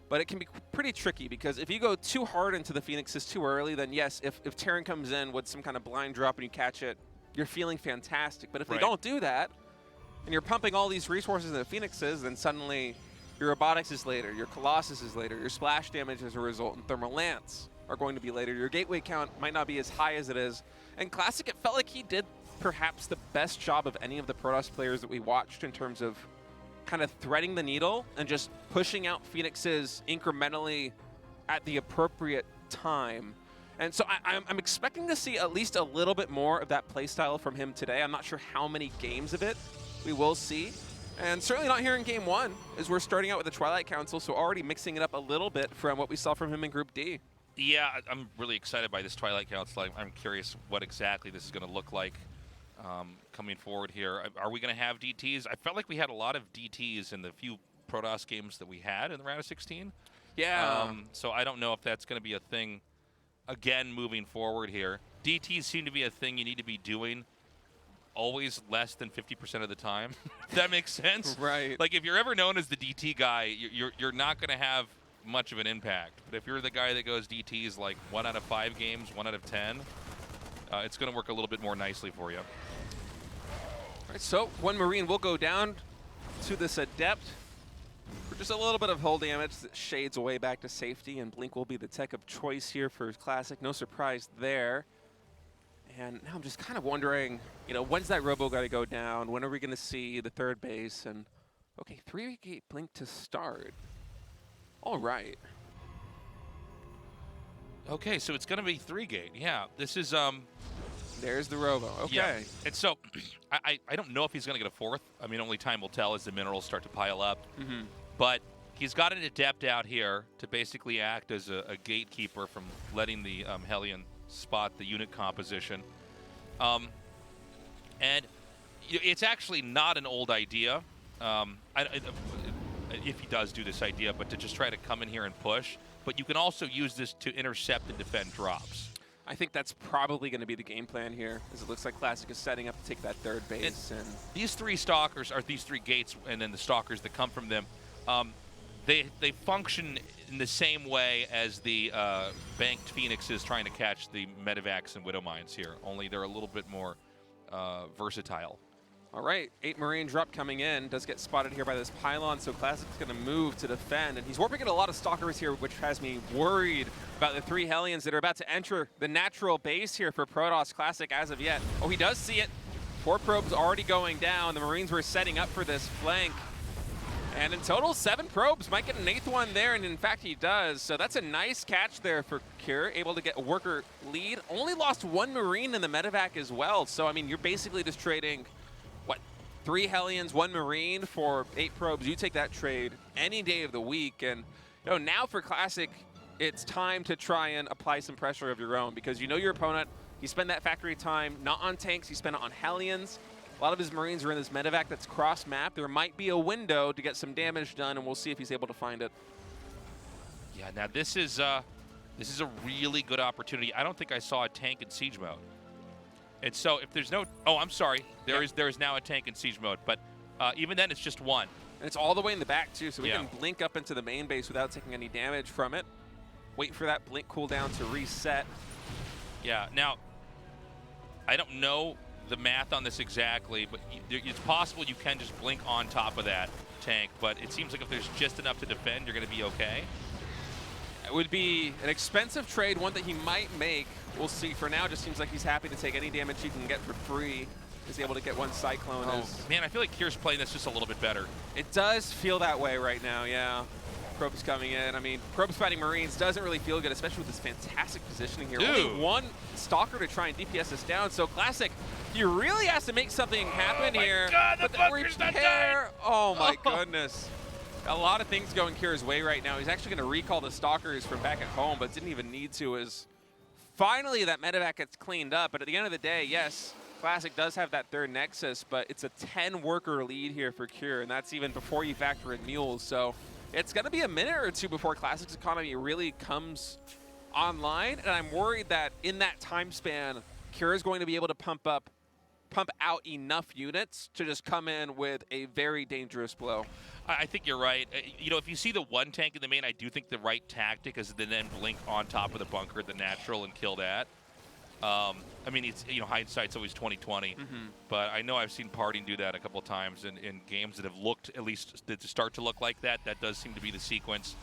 Speaker 2: but it can be pretty tricky because if you go too hard into the Phoenixes too early, then yes, if Terran comes in with some kind of blind drop and you catch it, you're feeling fantastic. But if they don't do that, and you're pumping all these resources into Phoenixes, then suddenly your Robotics is later, your Colossus is later, your splash damage as a result, and Thermal Lance are going to be later. Your Gateway count might not be as high as it is. And Classic, it felt like he did perhaps the best job of any of the Protoss players that we watched in terms of kind of threading the needle and just pushing out Phoenixes incrementally at the appropriate time. And so I'm expecting to see at least a little bit more of that playstyle from him today. I'm not sure how many games of it we will see. And certainly not here in game one, as we're starting out with the Twilight Council, so already mixing it up a little bit from what we saw from him in Group D.
Speaker 1: Yeah, I'm really excited by this Twilight Council. I'm curious what exactly this is going to look like coming forward here. Are we going to have DTs? I felt like we had a lot of DTs in the few Protoss games that we had in the round of 16.
Speaker 2: Yeah.
Speaker 1: So I don't know if that's going to be a thing again moving forward here. DTs seem to be a thing you need to be doing always less than 50% of the time. If that makes sense.
Speaker 2: Right.
Speaker 1: Like if you're ever known as the DT guy, you're not going to have much of an impact. But if you're the guy that goes DTs like 1 out of 5 games, 1 out of 10, it's going to work a little bit more nicely for you.
Speaker 2: All right, so one Marine will go down to this Adept for just a little bit of hull damage that shades away back to safety, and Blink will be the tech of choice here for Classic. No surprise there. And now I'm just kind of wondering, you know, when's that Robo got to go down? When are we going to see the third base? And okay, 3-gate Blink to start. All right.
Speaker 1: Okay, so it's going to be 3-gate. Yeah, this is
Speaker 2: There's the Robo. Okay.
Speaker 1: Yeah. And so I don't know if he's going to get a 4th. I mean, only time will tell as the minerals start to pile up. But he's got an Adept out here to basically act as a gatekeeper from letting the Hellion spot the unit composition. And it's actually not an old idea, if he does do this idea, but to just try to come in here and push. But you can also use this to intercept and defend drops.
Speaker 2: I think that's probably going to be the game plan here, as it looks like Classic is setting up to take that third base. And
Speaker 1: these 3 stalkers, are these 3 gates, and then the stalkers that come from them, they function in the same way as the banked Phoenixes trying to catch the Medivacs and Widow Mines here, only they're a little bit more versatile.
Speaker 2: all right, 8 Marine drop coming in, does get spotted here by this pylon, so Classic's going to move to defend, and he's warping in a lot of stalkers here, which has me worried about the 3 Hellions that are about to enter the natural base here for Protoss. Classic as of yet. Oh, he does see it. 4 probes already going down. The Marines were setting up for this flank. And in total, 7 probes. Might get an 8th one there, and in fact he does. So that's a nice catch there for Cure, able to get a worker lead. Only lost 1 Marine in the medevac as well. So, I mean, you're basically just trading, what, 3 Hellions, 1 Marine for 8 probes. You take that trade any day of the week. And you know, now for Classic, it's time to try and apply some pressure of your own, because you know your opponent, you spend that factory time not on tanks, you spend it on Hellions. A lot of his Marines are in this medevac that's cross-map. There might be a window to get some damage done, and we'll see if he's able to find it.
Speaker 1: Yeah, now this is a really good opportunity. I don't think I saw a tank in siege mode. And so if there's no, oh, I'm sorry, there is now a tank in siege mode, but even then it's just 1.
Speaker 2: And it's all the way in the back too, so we can blink up into the main base without taking any damage from it. Wait for that blink cooldown to reset.
Speaker 1: Yeah, now, I don't know the math on this exactly, but it's possible you can just blink on top of that tank, but it seems like if there's just enough to defend, you're going to be okay.
Speaker 2: It would be an expensive trade, one that he might make. We'll see. For now, just seems like he's happy to take any damage he can get for free. He's able to get 1 Cyclone.
Speaker 1: Man, I feel like Kier's playing this just a little bit better.
Speaker 2: It does feel that way right now, yeah. Probes coming in. I mean, Probes fighting Marines doesn't really feel good, especially with this fantastic positioning here.
Speaker 1: Dude.
Speaker 2: Only 1 Stalker to try and DPS this down. So Classic, he really has to make something happen here.
Speaker 1: God,
Speaker 2: but the repair, oh my goodness. A lot of things going Kier's way right now. He's actually going to recall the Stalkers from back at home, but didn't even need to, as finally that medevac gets cleaned up. But at the end of the day, yes, Classic does have that 3rd Nexus, but it's a 10-worker lead here for Cure, and that's even before you factor in mules. So it's going to be a minute or 2 before Classic's economy really comes online, and I'm worried that in that time span, Cure is going to be able to pump out enough units to just come in with a very dangerous blow.
Speaker 1: I think you're right. You know, if you see the 1 tank in the main, I do think the right tactic is to then blink on top of the bunker, the natural, and kill that. I mean, it's, you know, hindsight's always 20/20, but I know I've seen Parting do that a couple of times in games that have looked, at least to start to look like that. That does seem to be the sequence.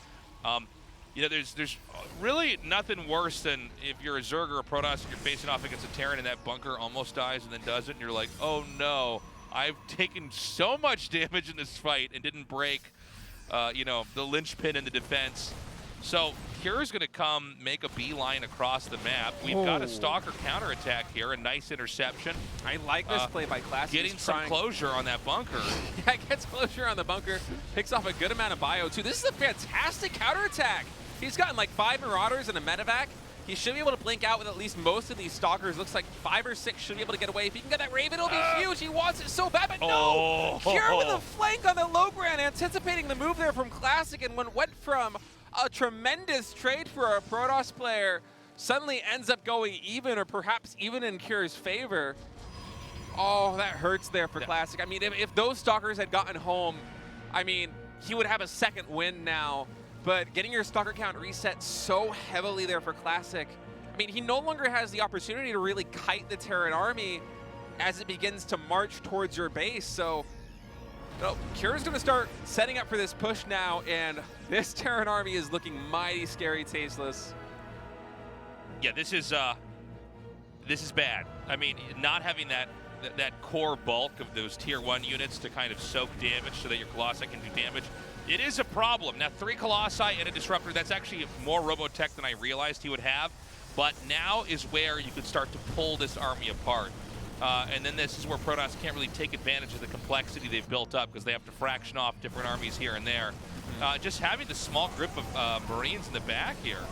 Speaker 1: You know, there's really nothing worse than if you're a Zerg or a Protoss and you're facing off against a Terran and that bunker almost dies and then doesn't, and you're like, oh no, I've taken so much damage in this fight and didn't break, you know, the linchpin in the defense. So Cure's going to come make a beeline across the map. We've got a Stalker counterattack here, a nice interception.
Speaker 2: I like this play by Classic.
Speaker 1: Getting some closure on that bunker.
Speaker 2: Yeah, gets closure on the bunker, picks off a good amount of bio too. This is a fantastic counterattack. He's gotten like 5 Marauders and a medevac. He should be able to blink out with at least most of these Stalkers. Looks like 5 or 6 should be able to get away. If he can get that Raven, it'll be huge. He wants it so bad, but no! Cure with a flank on the low ground, anticipating the move there from Classic, and went from a tremendous trade for a Protoss player, suddenly ends up going even, or perhaps even in Cure's favor. Oh, that hurts there for Classic. I mean, if those Stalkers had gotten home, I mean, he would have a 2nd win now. But getting your Stalker count reset so heavily there for Classic, I mean, he no longer has the opportunity to really kite the Terran army as it begins to march towards your base. So, you know, Cure's going to start setting up for this push now, and this Terran army is looking mighty scary, tasteless.
Speaker 1: Yeah, this is bad. I mean, not having that core bulk of those tier 1 units to kind of soak damage so that your Colossi can do damage, it is a problem. Now, 3 Colossi and a Disruptor, that's actually more Robotech than I realized he would have. But now is where you can start to pull this army apart. And then this is where Protoss can't really take advantage of the complexity they've built up because they have to fraction off different armies here and there. Just having the small group of Marines in the back here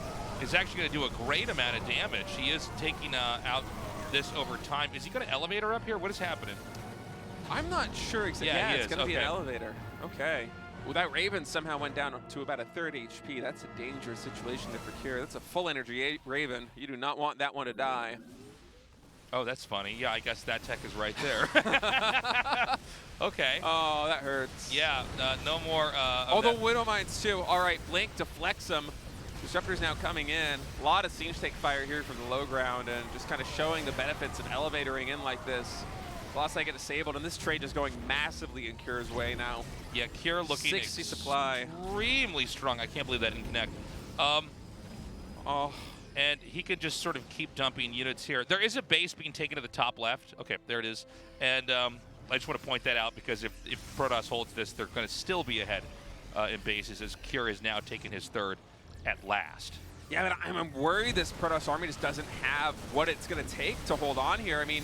Speaker 1: is actually going to do a great amount of damage. He is taking out this over time. Is he going to elevator up here? What is happening?
Speaker 2: I'm not sure exactly. Yeah, it's going to be an elevator. Okay. Well, that Raven somehow went down to about a 3rd HP. That's a dangerous situation there for Cure. That's a full energy Raven. You do not want that one to die.
Speaker 1: Oh, that's funny. Yeah, I guess that tech is right there. Okay.
Speaker 2: Oh, that hurts.
Speaker 1: Yeah, no more.
Speaker 2: Oh, the Widow Mines too. All right, Blink deflects them. Disruptor's now coming in. A lot of Siege Take fire here from the low ground, and just kind of showing the benefits of elevatoring in like this. Colossi get disabled, and this trade is going massively in Cure's way now.
Speaker 1: Yeah, Cure looking
Speaker 2: 60 supply.
Speaker 1: Extremely strong. I can't believe that didn't connect. And he can just sort of keep dumping units here. There is a base being taken to the top left. Okay, there it is. And I just want to point that out because if Protoss holds this, they're going to still be ahead in bases as Cure is now taking his third at last.
Speaker 2: Yeah, but I'm worried this Protoss army just doesn't have what it's going to take to hold on here. I mean,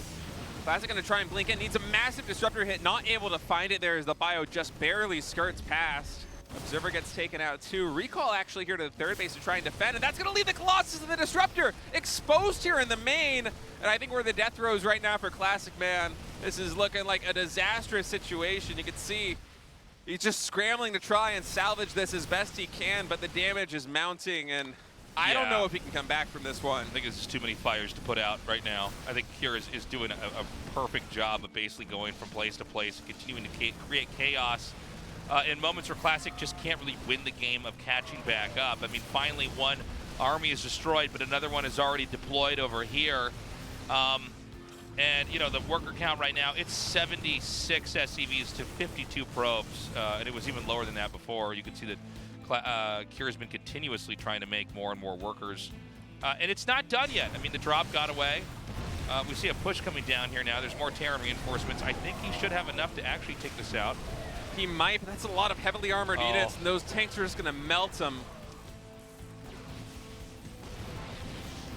Speaker 2: Classic going to try and blink in, needs a massive disruptor hit, not able to find it there as the bio just barely skirts past. Observer gets taken out too. Recall actually here to the third base to try and defend, and that's going to leave the Colossus and the Disruptor exposed here in the main. And I think we're the death throes right now for Classic, man. This is looking like a disastrous situation. You can see he's just scrambling to try and salvage this as best he can, but the damage is mounting, and I don't know if he can come back from this one.
Speaker 1: I think it's just too many fires to put out right now. I think Cure is doing a perfect job of basically going from place to place and continuing to create chaos in moments where Classic just can't really win the game of catching back up. I mean, finally one army is destroyed, but another one is already deployed over here. And, you know, the worker count right now, it's 76 SCVs to 52 probes, and it was even lower than that before. You can see that Cure has been continuously trying to make more and more workers. And it's not done yet. I mean, the drop got away. We see a push coming down here now. There's more Terran reinforcements. I think he should have enough to actually take this out.
Speaker 2: He might, but that's a lot of heavily armored units, and those tanks are just going to melt him.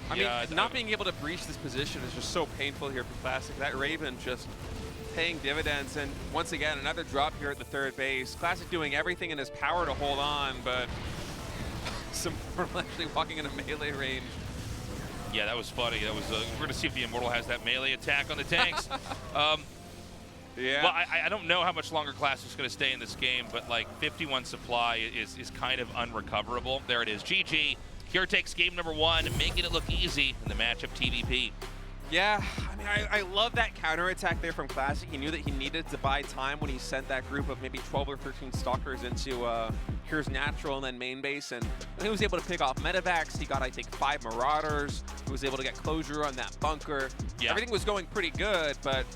Speaker 2: I mean, not being able to breach this position is just so painful here for Classic. That Raven just paying dividends, and once again, another drop here at the third base. Classic doing everything in his power to hold on, but some Immortal actually walking into melee range.
Speaker 1: Yeah, that was funny. That was we're going to see if the Immortal has that melee attack on the tanks.
Speaker 2: Yeah.
Speaker 1: Well, I don't know how much longer Classic is going to stay in this game, but like 51 supply is kind of unrecoverable. There it is. GG. Cure takes game number 1, making it look easy in the matchup TVP.
Speaker 2: Yeah, I mean, I love that counterattack there from Classic. He knew that he needed to buy time when he sent that group of maybe 12 or 13 Stalkers into Cure's natural and then main base, and he was able to pick off medevacs. He got, I think, 5 Marauders. He was able to get closure on that bunker. Yeah. Everything was going pretty good, but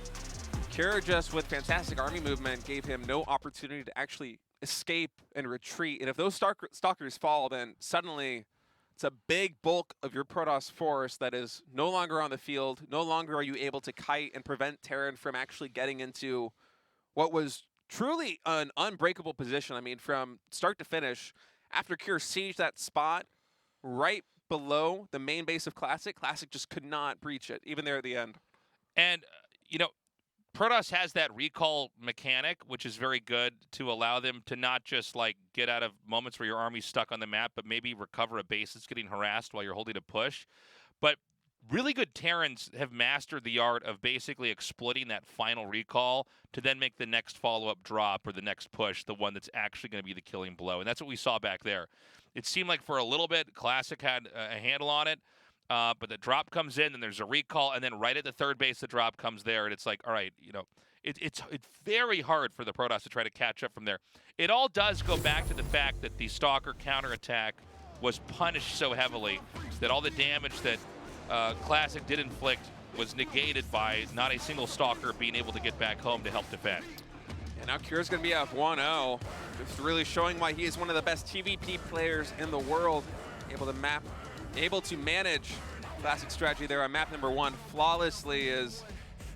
Speaker 2: Cure just with fantastic army movement gave him no opportunity to actually escape and retreat. And if those Stalkers fall, then suddenly it's a big bulk of your Protoss force that is no longer on the field. No longer are you able to kite and prevent Terran from actually getting into what was truly an unbreakable position. I mean, from start to finish, after Cure sieged that spot right below the main base of Classic, Classic just could not breach it, even there at the end.
Speaker 1: And, you know, Protoss has that recall mechanic, which is very good to allow them to not just like get out of moments where your army's stuck on the map, but maybe recover a base that's getting harassed while you're holding a push. But really good Terrans have mastered the art of basically exploiting that final recall to then make the next follow-up drop or the next push the one that's actually going to be the killing blow. And that's what we saw back there. It seemed like for a little bit, Classic had a handle on it. But the drop comes in, and there's a recall, and then right at the third base, the drop comes there, and it's like, all right, you know, it's very hard for the Protoss to try to catch up from there. It all does go back to the fact that the Stalker counterattack was punished so heavily that all the damage that Classic did inflict was negated by not a single Stalker being able to get back home to help defend.
Speaker 2: And now Cure's going to be up 1-0. It's really showing why he is one of the best TVP players in the world, able to manage Classic strategy there on map number 1 flawlessly as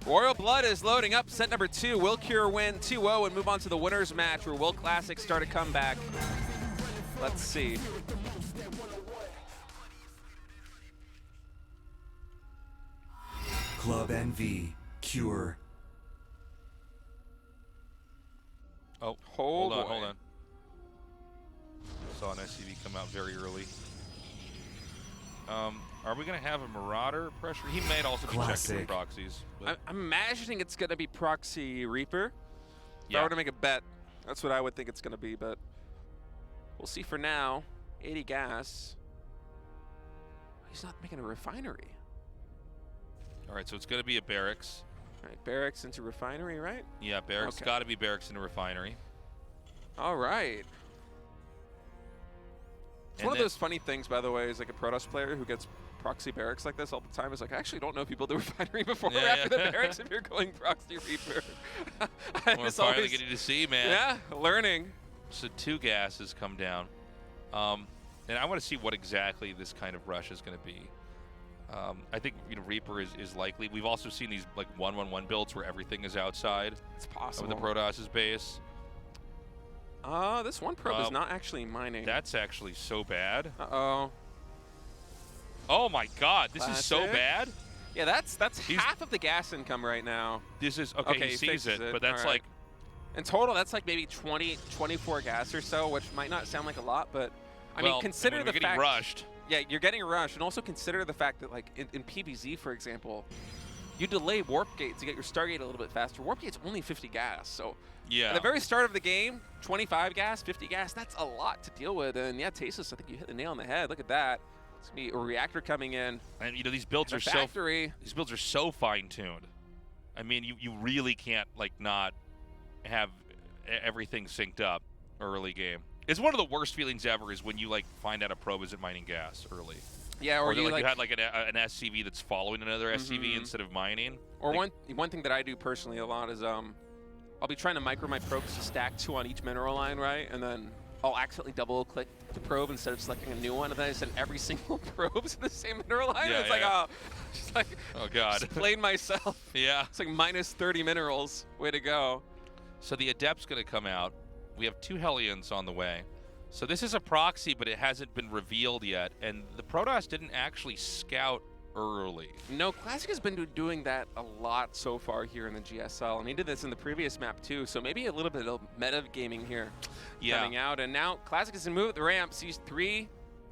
Speaker 2: Royal Blood is loading up set number 2. Will Cure win 2-0 and move on to the winner's match, or will Classic start a comeback? Let's see.
Speaker 3: Club NV, Cure.
Speaker 1: Oh, hold on. Saw an SCV come out very early. Are we going to have a Marauder pressure? He may also be checking for proxies.
Speaker 2: I'm imagining it's going to be Proxy Reaper. If I were to make a bet, that's what I would think it's going to be, but we'll see for now. 80 gas. He's not making a refinery.
Speaker 1: All right, so it's going to be a barracks.
Speaker 2: All right, barracks into refinery, right?
Speaker 1: Yeah, barracks.
Speaker 2: Okay.
Speaker 1: Got to be barracks into refinery.
Speaker 2: All right. It's one of those funny things, by the way, is like a Protoss player who gets proxy barracks like this all the time is like, I actually don't know if you build the refinery before or after the barracks if you're going proxy Reaper.
Speaker 1: We're finally getting to see, man.
Speaker 2: Yeah, learning.
Speaker 1: So 2 gases come down. And I want to see what exactly this kind of rush is going to be. I think Reaper is likely. We've also seen these like 1-1-1 builds where everything is outside
Speaker 2: It's
Speaker 1: of
Speaker 2: possible.
Speaker 1: the Protoss' base.
Speaker 2: This one probe is not actually mining.
Speaker 1: That's actually so bad.
Speaker 2: Uh-oh.
Speaker 1: Oh my God, this is so
Speaker 2: Classic.
Speaker 1: bad.
Speaker 2: Yeah, that's half of the gas income right now.
Speaker 1: This is okay. He sees
Speaker 2: fixes
Speaker 1: it, but that's
Speaker 2: All right.
Speaker 1: like
Speaker 2: In total, that's like maybe 20, 24 gas or so, which might not sound like a lot, but I mean, consider
Speaker 1: we're
Speaker 2: the
Speaker 1: getting
Speaker 2: fact.
Speaker 1: rushed.
Speaker 2: Yeah, you're getting rushed, and also consider the fact that, like, in PvZ, for example, you delay Warp Gate to get your Stargate a little bit faster. Warp Gate's only 50 gas, so
Speaker 1: Yeah.
Speaker 2: at the very start of the game, 25 gas, 50 gas, that's a lot to deal with. And yeah, Tasis, I think you hit the nail on the head. Look at that. It's gonna be a reactor coming in.
Speaker 1: And these builds
Speaker 2: The
Speaker 1: are
Speaker 2: factory.
Speaker 1: these builds are so fine-tuned. I mean, you really can't like not have everything synced up early game. It's one of the worst feelings ever is when you like find out a probe isn't mining gas early.
Speaker 2: Yeah, or
Speaker 1: you
Speaker 2: you
Speaker 1: had like an SCV that's following another SCV instead of mining.
Speaker 2: Or
Speaker 1: like,
Speaker 2: one thing that I do personally a lot is I'll be trying to micro my probes to stack 2 on each mineral line, right? And then I'll accidentally double click the probe instead of selecting a new one, and then I send every single probe's in the same mineral line.
Speaker 1: Yeah,
Speaker 2: It's like,
Speaker 1: yeah.
Speaker 2: just like,
Speaker 1: Oh God.
Speaker 2: just played myself.
Speaker 1: Yeah.
Speaker 2: It's like minus 30 minerals. Way to go.
Speaker 1: So the Adept's going to come out. We have 2 Hellions on the way. So this is a proxy, but it hasn't been revealed yet. And the Protoss didn't actually scout early.
Speaker 2: No, Classic has been doing that a lot so far here in the GSL, and he did this in the previous map too. So maybe a little bit of meta gaming here coming out. And now Classic is going to move the ramp, sees 3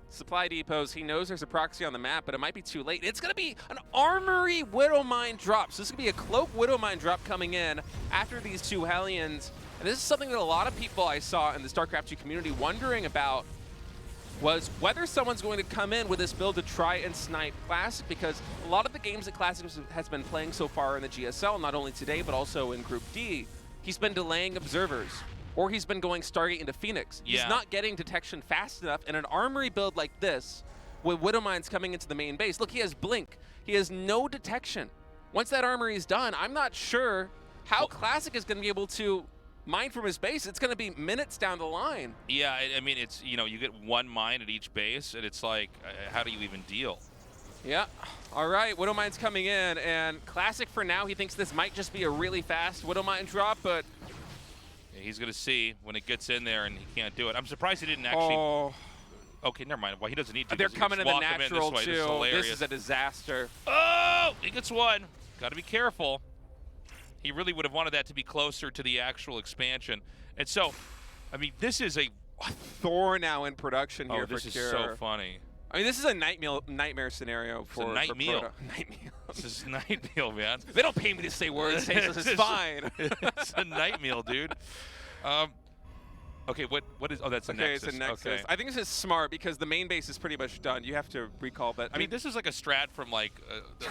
Speaker 2: supply depots. He knows there's a proxy on the map, but it might be too late. It's going to be an Armory Widowmine drop. So this is going to be a Cloak Widowmine drop coming in after these 2 Hellions. And this is something that a lot of people I saw in the StarCraft 2 community wondering about, was whether someone's going to come in with this build to try and snipe Classic, because a lot of the games that Classic has been playing so far in the GSL, not only today, but also in Group D, he's been delaying observers, or he's been going Stargate into Phoenix.
Speaker 1: Yeah.
Speaker 2: He's not getting detection fast enough, and an Armory build like this, with Widowmines coming into the main base, look, he has Blink. He has no detection. Once that Armory is done, I'm not sure how Classic is going to be able to mine from his base. It's going to be minutes down the line.
Speaker 1: Yeah, I mean, it's, you get 1 mine at each base, and it's like, how do you even deal?
Speaker 2: Yeah. All right, Widowmine's coming in, and Classic for now, he thinks this might just be a really fast Widowmine drop, but
Speaker 1: Yeah, he's going to see when it gets in there, and he can't do it. I'm surprised he didn't actually...
Speaker 2: oh,
Speaker 1: Okay, never mind. Well, he doesn't need to.
Speaker 2: they're
Speaker 1: 'cause he can
Speaker 2: coming in
Speaker 1: just
Speaker 2: the
Speaker 1: walk him
Speaker 2: natural
Speaker 1: this way. This is
Speaker 2: too.
Speaker 1: hilarious.
Speaker 2: This is a disaster.
Speaker 1: Oh, he gets 1. Got to be careful. He really would have wanted that to be closer to the actual expansion. And so, I mean, this is a...
Speaker 2: Thor now in production here for
Speaker 1: this is
Speaker 2: Cure.
Speaker 1: so funny.
Speaker 2: I mean, this is a nightmare scenario for
Speaker 1: night meal.
Speaker 2: Night meal.
Speaker 1: This is night meal, man.
Speaker 2: They don't pay me to say words. It's fine.
Speaker 1: It's a night meal, dude. Okay, what is... Oh, that's a
Speaker 2: Okay,
Speaker 1: Nexus.
Speaker 2: it's a Nexus.
Speaker 1: Okay.
Speaker 2: I think this is smart because the main base is pretty much done. You have to recall that.
Speaker 1: I mean, this is like a strat from like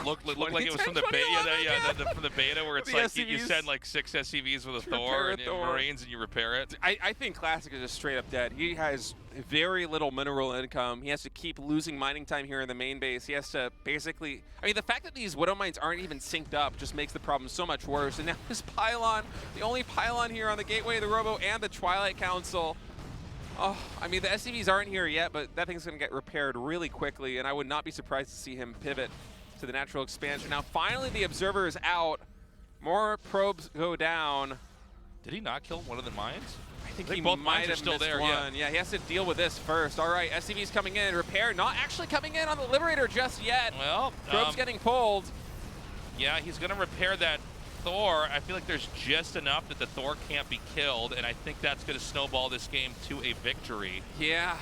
Speaker 1: looked like it was from the
Speaker 2: 2010,
Speaker 1: beta, from the beta where it's
Speaker 2: The
Speaker 1: like you
Speaker 2: SCVs.
Speaker 1: send like 6 SCVs with a
Speaker 2: To
Speaker 1: Thor
Speaker 2: repair a
Speaker 1: and
Speaker 2: Thor.
Speaker 1: Marines and you repair it.
Speaker 2: I think Classic is just straight up dead. He has very little mineral income. He has to keep losing mining time here in the main base. He has to basically... I mean, the fact that these Widow Mines aren't even synced up just makes the problem so much worse. And now this pylon, the only pylon here on the Gateway, the Robo, and the Twilight Council. Oh, I mean, the SCVs aren't here yet, but that thing's going to get repaired really quickly, and I would not be surprised to see him pivot to the natural expansion. Now, finally, the Observer is out. More probes go down.
Speaker 1: Did he not kill one of the mines?
Speaker 2: I think
Speaker 1: I
Speaker 2: he
Speaker 1: think both
Speaker 2: might
Speaker 1: mines are
Speaker 2: have
Speaker 1: still
Speaker 2: missed
Speaker 1: there,
Speaker 2: one. Yeah, he has to deal with this first. All right, SCV's coming in. Repair not actually coming in on the Liberator just yet.
Speaker 1: Well,
Speaker 2: Probe's getting pulled.
Speaker 1: yeah, he's going to repair that Thor. I feel like there's just enough that the Thor can't be killed, and I think that's going to snowball this game to a victory.
Speaker 2: Yeah,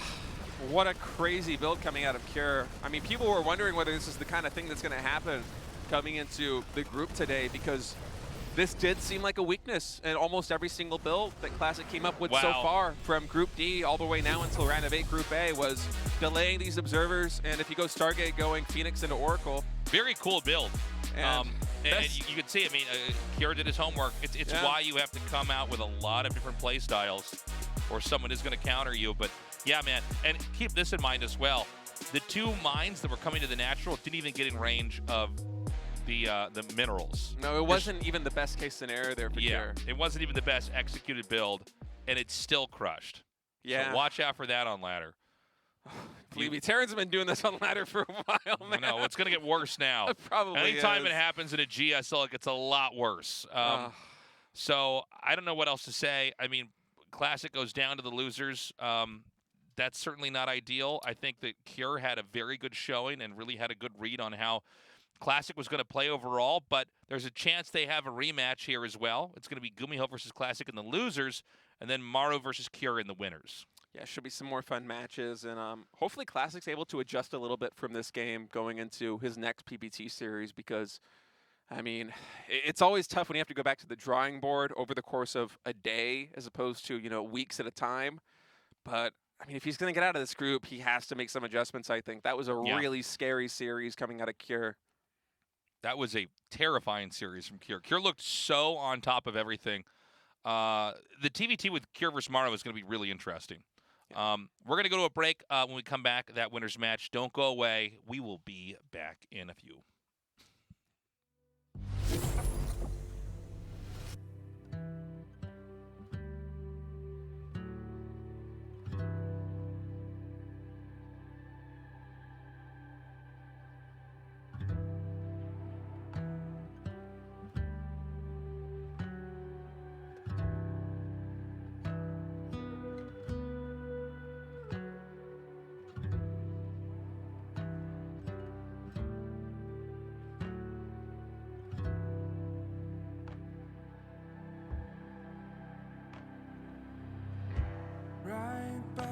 Speaker 2: what a crazy build coming out of Cure. I mean, people were wondering whether this is the kind of thing that's going to happen coming into the group today, because this did seem like a weakness in almost every single build that Classic came up with so
Speaker 1: Wow.
Speaker 2: far, from Group D all the way now until round of 8 Group A, was delaying these observers, and if you go Stargate, going Phoenix into Oracle.
Speaker 1: Very cool build.
Speaker 2: And
Speaker 1: And you can see, I mean, Kira did his homework. It's
Speaker 2: Yeah.
Speaker 1: why you have to come out with a lot of different play styles, or someone is going to counter you. But yeah, man, and keep this in mind as well. The 2 mines that were coming to the natural didn't even get in range of the minerals.
Speaker 2: No, it wasn't even the best case scenario there for
Speaker 1: Yeah,
Speaker 2: Cure.
Speaker 1: it wasn't even the best executed build, and it's still crushed.
Speaker 2: Yeah.
Speaker 1: So watch out for that on ladder.
Speaker 2: Believe me, Terran's been doing this on ladder for a while, man.
Speaker 1: No, it's going to get worse now.
Speaker 2: It probably
Speaker 1: Anytime
Speaker 2: is.
Speaker 1: it happens in a GSL, it gets a lot worse. So I don't know what else to say. I mean, Classic goes down to the losers. That's certainly not ideal. I think that Cure had a very good showing and really had a good read on how Classic was going to play overall, but there's a chance they have a rematch here as well. It's going to be GuMiho versus Classic in the losers, and then Maru versus Cure in the winners.
Speaker 2: Yeah, should be some more fun matches, and hopefully Classic's able to adjust a little bit from this game going into his next PPT series, because, I mean, it's always tough when you have to go back to the drawing board over the course of a day as opposed to, you know, weeks at a time. But, I mean, if he's going to get out of this group, he has to make some adjustments, I think. That was a really scary series coming out of Cure.
Speaker 1: That was a terrifying series from Cure. Cure looked so on top of everything. The TVT with Cure versus Maru is going to be really interesting. We're going to go to a break. When we come back, that winner's match. Don't go away. We will be back in a few.
Speaker 6: Right back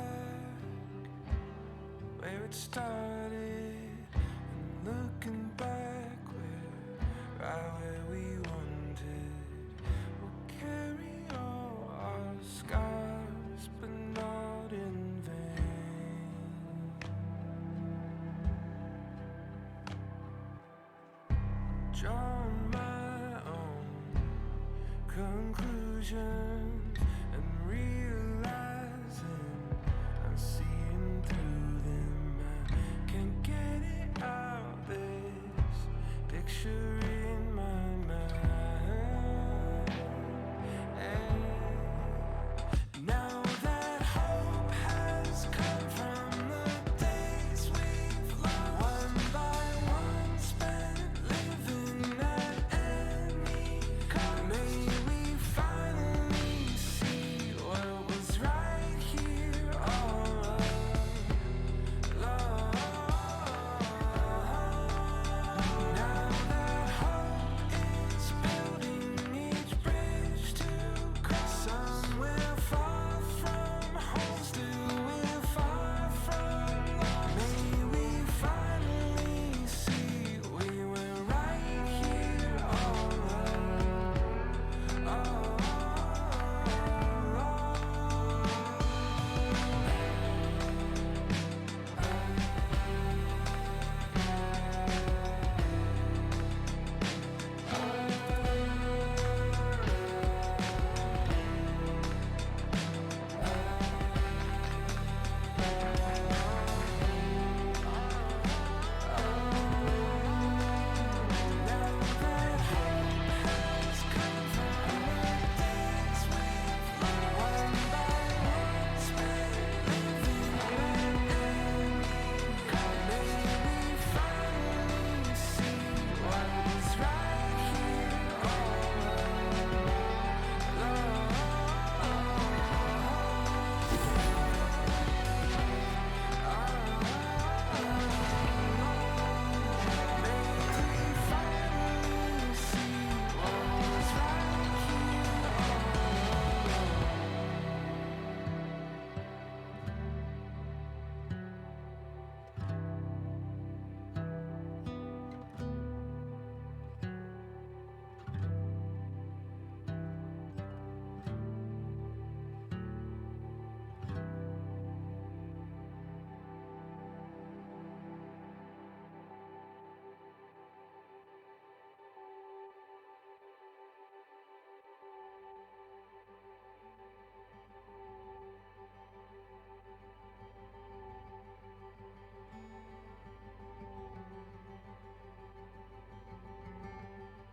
Speaker 6: where it started, and looking backward, right where we wanted. We'll carry all our scars, but not in vain. Draw my own conclusions and realizing I'm seeing through them. I can't get it out, this picture in my mind. And now that hope has come from the days we've lost, one by one spent living at any cost. May we finally see what was right here all along. Now that hope is building each bridge to cross, somewhere far from home, still we're far from lost. May we finally see we were right here all along.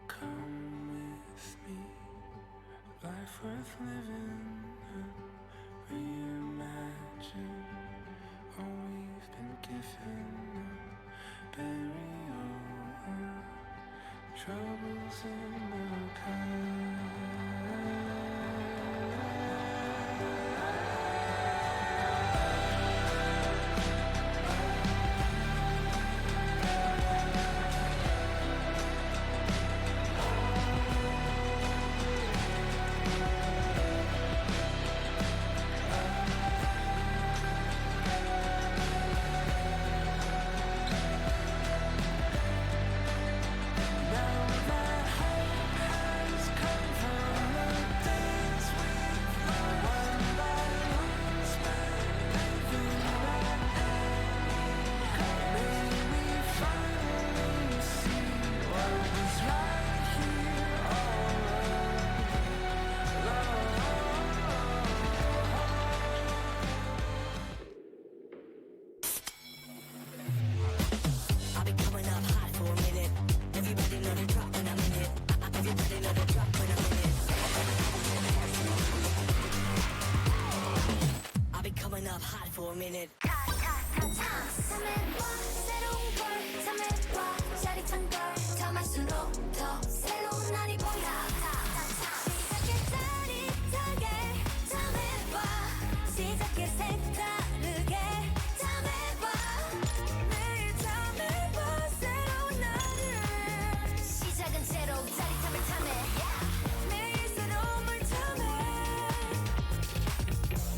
Speaker 6: Come with me, life worth living, reimagine all we troubles in the car.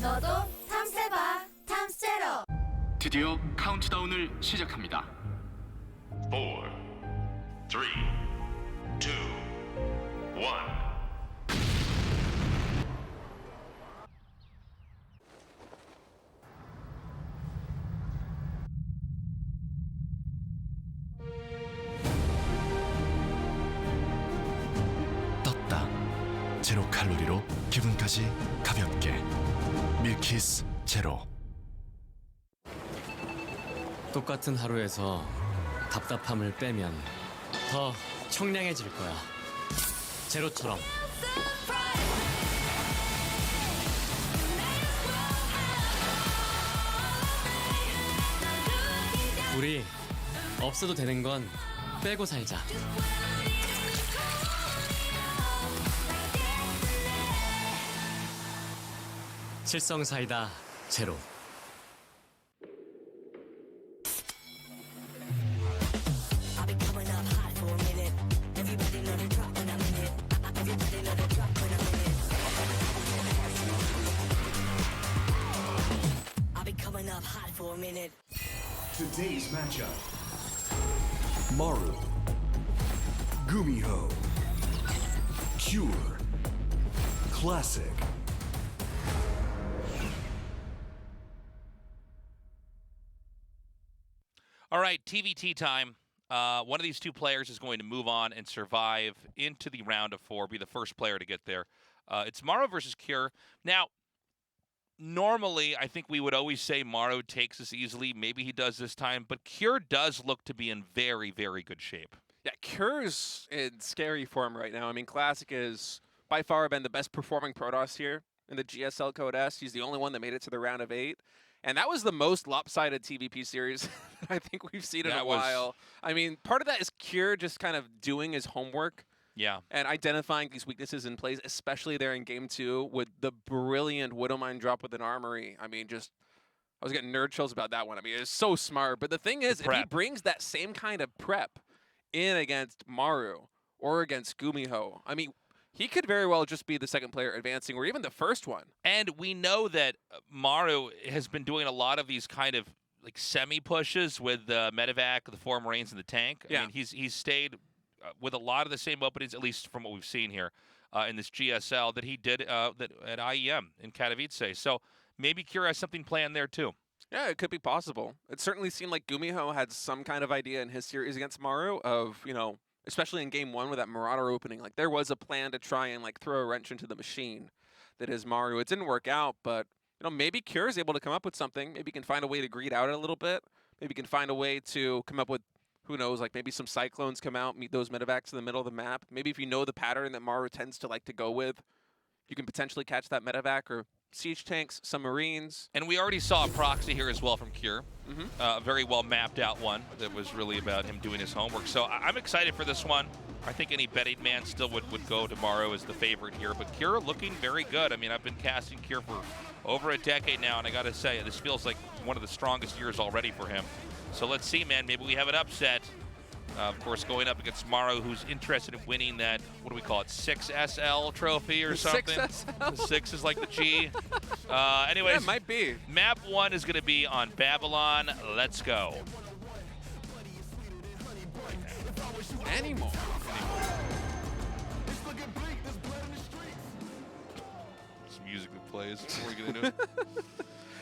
Speaker 5: 너도 탐세봐 탐세로.
Speaker 7: 드디어 카운트다운을 시작합니다.
Speaker 8: 4, 3, 2, 1.
Speaker 3: 떴다. 제로 칼로리로 기분까지 가볍게. 밀키스 제로.
Speaker 4: 똑같은 하루에서 답답함을 빼면 더 청량해질 거야. 제로처럼. 우리 없어도 되는 건 빼고 살자. 칠성사이다 제로.
Speaker 3: Today's matchup. Maru, GuMiho, Cure, Classic.
Speaker 1: All right, TVT time. One of these two players is going to move on and survive into the round of 4, be the first player to get there. It's Maru versus Cure. Now, normally, I think we would always say Maru takes this easily. Maybe he does this time, but Cure does look to be in very, very good shape.
Speaker 2: Yeah, Cure's in scary form right now. I mean, Classic is by far been the best performing Protoss here in the GSL Code S. He's the only one that made it to the round of 8. And that was the most lopsided TVP series I think we've seen in a while. I mean, part of that is Cure just kind of doing his homework.
Speaker 1: Yeah.
Speaker 2: And identifying these weaknesses in plays, especially there in Game 2 with the brilliant Widowmine drop with an Armory. I mean, just, I was getting nerd chills about that one. I mean, it's so smart. But the thing is, if he brings that same kind of prep in against Maru or against GuMiho, I mean, he could very well just be the second player advancing, or even the first one.
Speaker 1: And we know that Maru has been doing a lot of these kind of like semi-pushes with the medevac, the 4 Marines, and the tank.
Speaker 2: Yeah.
Speaker 1: I mean, he's stayed with a lot of the same openings, at least from what we've seen here in this GSL, that he did that at IEM in Katowice. So maybe Cure has something planned there too.
Speaker 2: Yeah, it could be possible. It certainly seemed like GuMiho had some kind of idea in his series against Maru of, you know, especially in Game 1 with that Marauder opening. Like, there was a plan to try and, like, throw a wrench into the machine that is Maru. It didn't work out, but, you know, maybe Cure is able to come up with something. Maybe he can find a way to greed out it a little bit. Maybe he can find a way to come up with, who knows, like maybe some Cyclones come out, meet those medevacs in the middle of the map. Maybe if you know the pattern that Maru tends to like to go with, you can potentially catch that medevac or siege tanks, some Marines.
Speaker 1: And we already saw a proxy here as well from Cure. A very well mapped out one that was really about him doing his homework. So I'm excited for this one. I think any betting man still would go to Maru as the favorite here, but Kira looking very good. I mean, I've been casting Kira for over a decade now, and I got to say, this feels like one of the strongest years already for him. So let's see, man. Maybe we have an upset. Of course, going up against Maru, who's interested in winning that, what do we call it, 6SL trophy or something?
Speaker 2: 6SL?
Speaker 1: The 6 is like the G. Anyways,
Speaker 2: Yeah, it might be.
Speaker 1: map 1 is going to be on Babylon. Let's go.
Speaker 2: Anymore.
Speaker 1: Some music that plays. What are we going to do?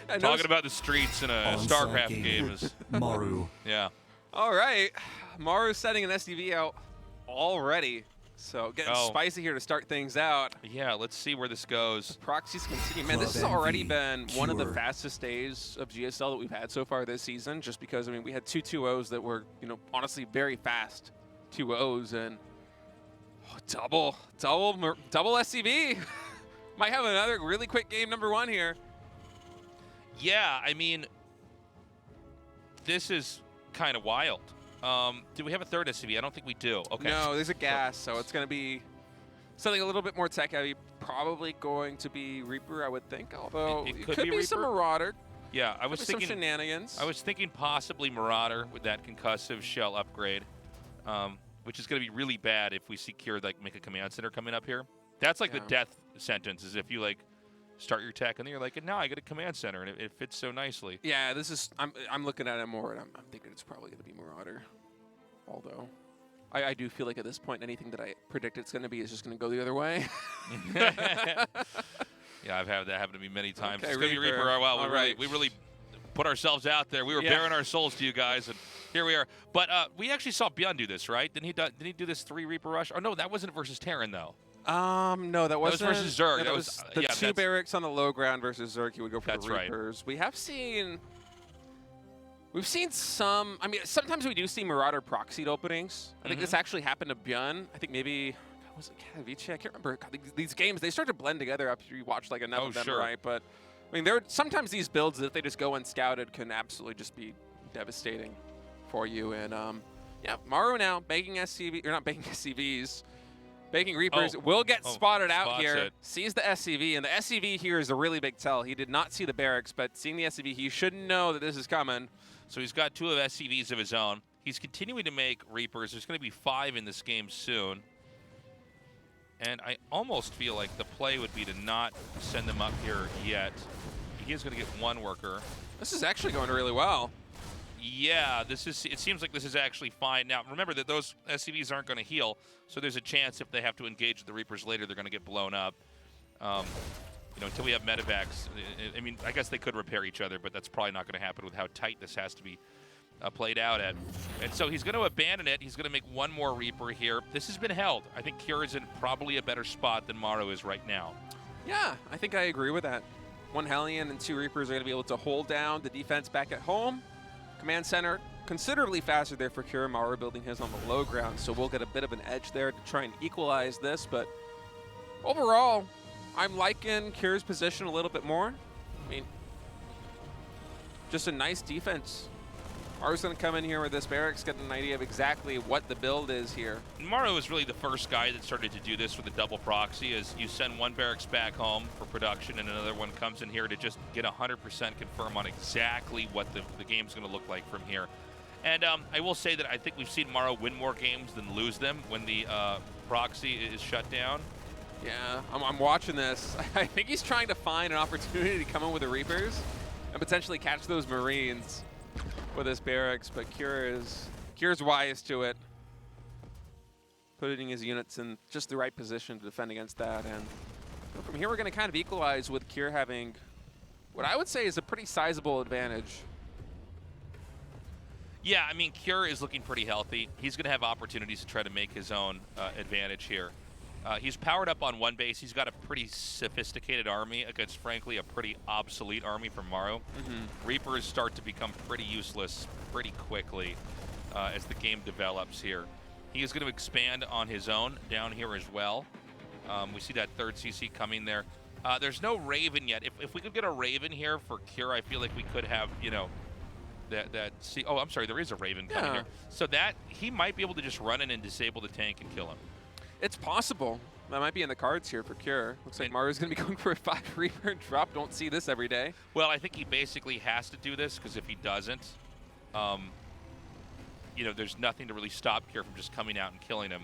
Speaker 2: I know
Speaker 1: Talking about the streets in a StarCraft game is,
Speaker 3: Maru.
Speaker 1: yeah.
Speaker 2: All right, Maru's setting an SDV out already, so getting
Speaker 1: Oh.
Speaker 2: spicy here to start things out.
Speaker 1: Yeah, let's see where this goes.
Speaker 2: Proxies continue. Man, this has
Speaker 3: Club
Speaker 2: already
Speaker 3: Envy,
Speaker 2: been one of the
Speaker 3: Cure.
Speaker 2: fastest days of GSL that we've had so far this season, just because, I mean, we had 2 2-0s that were, you know, honestly very fast 2-0s, and double SCV. Might have another really quick game number 1 here.
Speaker 1: Yeah, I mean, this is kind of wild. Do we have a third SCV? I don't think we do. Okay.
Speaker 2: No, there's a gas, so it's going to be something a little bit more tech heavy. Probably going to be Reaper, I would think. Although
Speaker 1: It
Speaker 2: it
Speaker 1: could
Speaker 2: could
Speaker 1: be
Speaker 2: be some
Speaker 1: Reaper.
Speaker 2: Marauder.
Speaker 1: Yeah, I was
Speaker 2: Could be some
Speaker 1: thinking.
Speaker 2: shenanigans.
Speaker 1: I was thinking possibly Marauder with that concussive shell upgrade, which is going to be really bad if we see Kira like make a command center coming up here. That's like the
Speaker 2: Yeah.
Speaker 1: death sentence, is if you like start your tech and then you're like, now I get a command center, and it fits so nicely.
Speaker 2: Yeah, this is. I'm looking at it more, and I'm thinking it's probably going to be Marauder. Although, I do feel like at this point, anything that I predict it's going to be is just going to go the other way.
Speaker 1: Yeah, I've had that happen to me many times.
Speaker 2: Okay,
Speaker 1: It's going to be
Speaker 2: Reaper.
Speaker 1: Reaper. Oh, wow,
Speaker 2: All
Speaker 1: we
Speaker 2: right.
Speaker 1: really put ourselves out there. We were
Speaker 2: Yeah.
Speaker 1: bearing our souls to you guys, and here we are. But we actually saw Beyond do this, right? Didn't he do this 3 Reaper rush? Oh, no, that wasn't versus Terran, though.
Speaker 2: No, that
Speaker 1: was
Speaker 2: wasn't.
Speaker 1: versus Zerg.
Speaker 2: That
Speaker 1: That
Speaker 2: was
Speaker 1: was-
Speaker 2: the
Speaker 1: yeah,
Speaker 2: 2
Speaker 1: that's-
Speaker 2: barracks on the low ground versus Zerg. You would go for
Speaker 1: That's
Speaker 2: the
Speaker 1: right.
Speaker 2: Reapers. We have seen. We've seen some. I mean, sometimes we do see Marauder proxied openings. I think this actually happened to Björn. I think maybe. Was it Katowice? I can't remember. God, these games, they start to blend together after you watch like enough
Speaker 1: Oh,
Speaker 2: of them,
Speaker 1: sure.
Speaker 2: right? But I mean, sometimes these builds, if they just go unscouted, can absolutely just be devastating for you. And yeah, Maru now baking SCV, or not baking SCVs, baking Reapers,
Speaker 1: Oh.
Speaker 2: will get
Speaker 1: Oh,
Speaker 2: spotted out
Speaker 1: spots
Speaker 2: here.
Speaker 1: it.
Speaker 2: Sees the SCV, and the SCV here is a really big tell. He did not see the barracks, but seeing the SCV, he should know that this is coming.
Speaker 1: So he's got 2 of SCVs of his own. He's continuing to make Reapers. There's going to be 5 in this game soon. And I almost feel like the play would be to not send them up here yet. He is going to get 1 worker.
Speaker 2: This is actually going really well.
Speaker 1: Yeah, it seems like this is actually fine. Now, remember that those SCVs aren't going to heal, so there's a chance if they have to engage the Reapers later, they're going to get blown up. You know, until we have medevacs, I mean, I guess they could repair each other, but that's probably not going to happen with how tight this has to be played out at. And so he's going to abandon it. He's going to make 1 more Reaper here. This has been held. I think Kira's in probably a better spot than Maru is right now.
Speaker 2: Yeah, I think I agree with that. 1 Hellion and 2 Reapers are going to be able to hold down the defense back at home. Command center considerably faster there for Kira. Maru building his on the low ground, so we'll get a bit of an edge there to try and equalize this. But overall, I'm liking Kira's position a little bit more. I mean, just a nice defense. Maru's going to come in here with this barracks, get an idea of exactly what the build is here.
Speaker 1: Maru was really the first guy that started to do this with a double proxy, as you send 1 barracks back home for production and another one comes in here to just get 100% confirm on exactly what the game's going to look like from here. And I will say that I think we've seen Maru win more games than lose them when the proxy is shut down.
Speaker 2: Yeah, I'm watching this. I think he's trying to find an opportunity to come in with the Reapers and potentially catch those Marines with his barracks, but Kira's wise to it, putting his units in just the right position to defend against that. And from here, we're going to kind of equalize with Kira having what I would say is a pretty sizable advantage.
Speaker 1: Yeah, I mean, Cure is looking pretty healthy. He's going to have opportunities to try to make his own advantage here. He's powered up on 1 base. He's got a pretty sophisticated army against, frankly, a pretty obsolete army from Maru. Reapers start to become pretty useless pretty quickly as the game develops here. He is going to expand on his own down here as well. We see that 3rd CC coming there. There's no Raven yet. If we could get a Raven here for Cure, I feel like we could have, you know, Oh, I'm sorry, there is a Raven coming
Speaker 2: Yeah.
Speaker 1: here. So that he might be able to just run in and disable the tank and kill him.
Speaker 2: It's possible. That might be in the cards here for Cure. Looks like Maru's going to be going for a 5 Reaper drop. Don't see this every day.
Speaker 1: Well, I think he basically has to do this because if he doesn't, you know, there's nothing to really stop Cure from just coming out and killing him.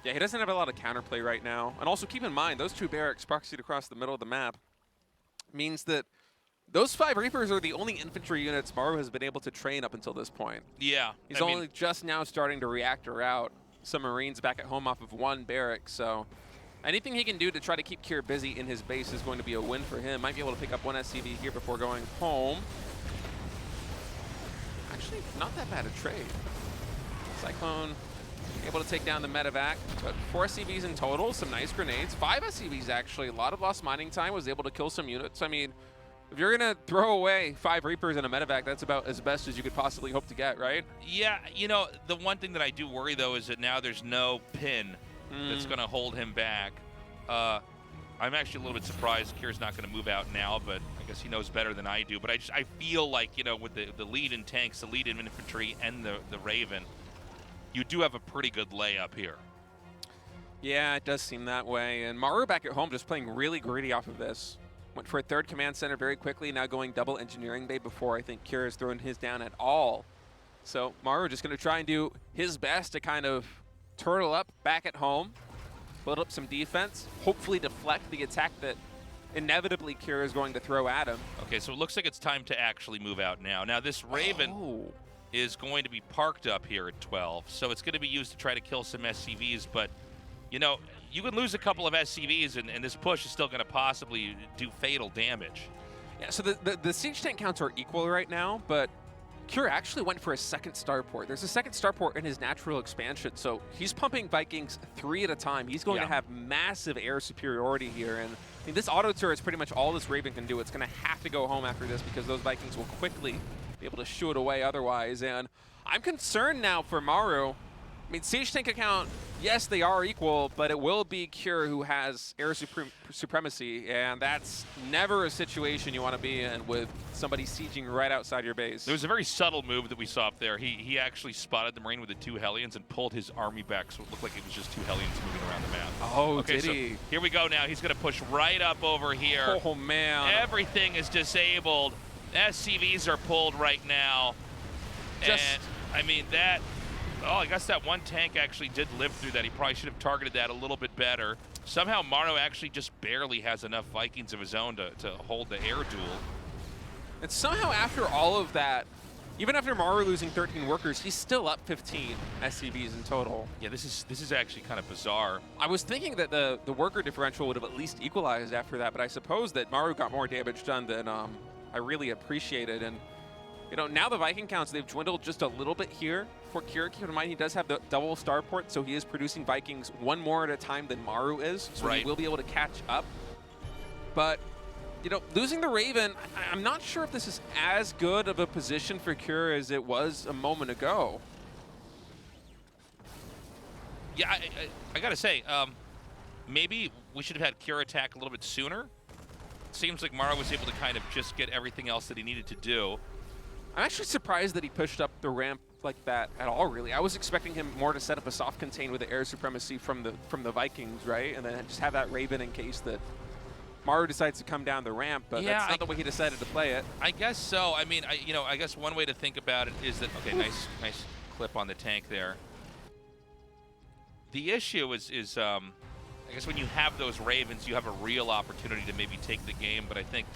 Speaker 2: Yeah, he doesn't have a lot of counterplay right now. And also keep in mind, those 2 barracks proxied across the middle of the map means that those 5 Reapers are the only infantry units Maru has been able to train up until this point.
Speaker 1: Yeah.
Speaker 2: He's only just now starting to reactor out some Marines back at home off of 1 barrack, so anything he can do to try to keep Cure busy in his base is going to be a win for him. Might be able to pick up 1 SCV here before going home. Actually, not that bad a trade. Cyclone able to take down the medevac, but 4 SCVs in total, some nice grenades. 5 SCVs actually, a lot of lost mining time, was able to kill some units. I mean, if you're gonna throw away 5 Reapers and a medevac, that's about as best as you could possibly hope to get, right?
Speaker 1: Yeah, you know, the one thing that I do worry though is that now there's no pin that's gonna hold him back. I'm actually a little bit surprised Cure's not gonna move out now, but I guess he knows better than I do. But I feel like, you know, with the lead in tanks, the lead in infantry, and the Raven, you do have a pretty good layup here.
Speaker 2: Yeah, it does seem that way. And Maru back at home just playing really greedy off of this. Went for a 3rd command center very quickly, now going double engineering bay before I think Cure has thrown his down at all. So Maru just going to try and do his best to kind of turtle up back at home, build up some defense, hopefully deflect the attack that inevitably Cure is going to throw at him.
Speaker 1: Okay, so it looks like it's time to actually move out now. Now this Raven is going to be parked up here at 12, so it's going to be used to try to kill some SCVs, but you know, you can lose a couple of SCVs and this push is still going to possibly do fatal damage.
Speaker 2: Yeah, so the siege tank counts are equal right now, but Cure actually went for a 2nd starport. There's a 2nd starport in his natural expansion, so he's pumping Vikings 3 at a time. He's going to have massive air superiority here, and I mean, this auto turret is pretty much all this Raven can do. It's going to have to go home after this because those Vikings will quickly be able to shoo it away otherwise, and I'm concerned now for Maru. I mean, siege tank account, yes, they are equal, but it will be Cure who has air supremacy, and that's never a situation you want to be in with somebody sieging right outside your base.
Speaker 1: There was a very subtle move that we saw up there. He actually spotted the Marine with the 2 Hellions and pulled his army back, so it looked like it was just 2 Hellions moving around the map.
Speaker 2: Oh,
Speaker 1: okay,
Speaker 2: did he?
Speaker 1: Here we go now. He's going to push right up over here.
Speaker 2: Oh, man.
Speaker 1: Everything is disabled. SCVs are pulled right now. And, I mean, that... Oh, I guess that 1 tank actually did live through that. He probably should have targeted that a little bit better. Somehow Maru actually just barely has enough Vikings of his own to hold the air duel.
Speaker 2: And somehow after all of that, even after Maru losing 13 workers, he's still up 15 SCVs in total.
Speaker 1: Yeah, this is actually kind of bizarre.
Speaker 2: I was thinking that the worker differential would have at least equalized after that, but I suppose that Maru got more damage done than I really appreciated. And you know, now the Viking counts, they've dwindled just a little bit here for Cure. Keep in mind, he does have the double starport, so he is producing Vikings 1 more at a time than Maru is, so he will be able to catch up. But, you know, losing the Raven, I'm not sure if this is as good of a position for Cure as it was a moment ago.
Speaker 1: Yeah, I gotta say, maybe we should have had Cure attack a little bit sooner. It seems like Maru was able to kind of just get everything else that he needed to do.
Speaker 2: I'm actually surprised that he pushed up the ramp like that at all, really. I was expecting him more to set up a soft contain with the air supremacy from the Vikings, right? And then just have that Raven in case that Maru decides to come down the ramp, but that's not the way he decided to play it.
Speaker 1: I guess so. I mean, you know, I guess one way to think about it is that, okay, nice clip on the tank there. The issue is I guess when you have those Ravens, you have a real opportunity to maybe take the game, but I think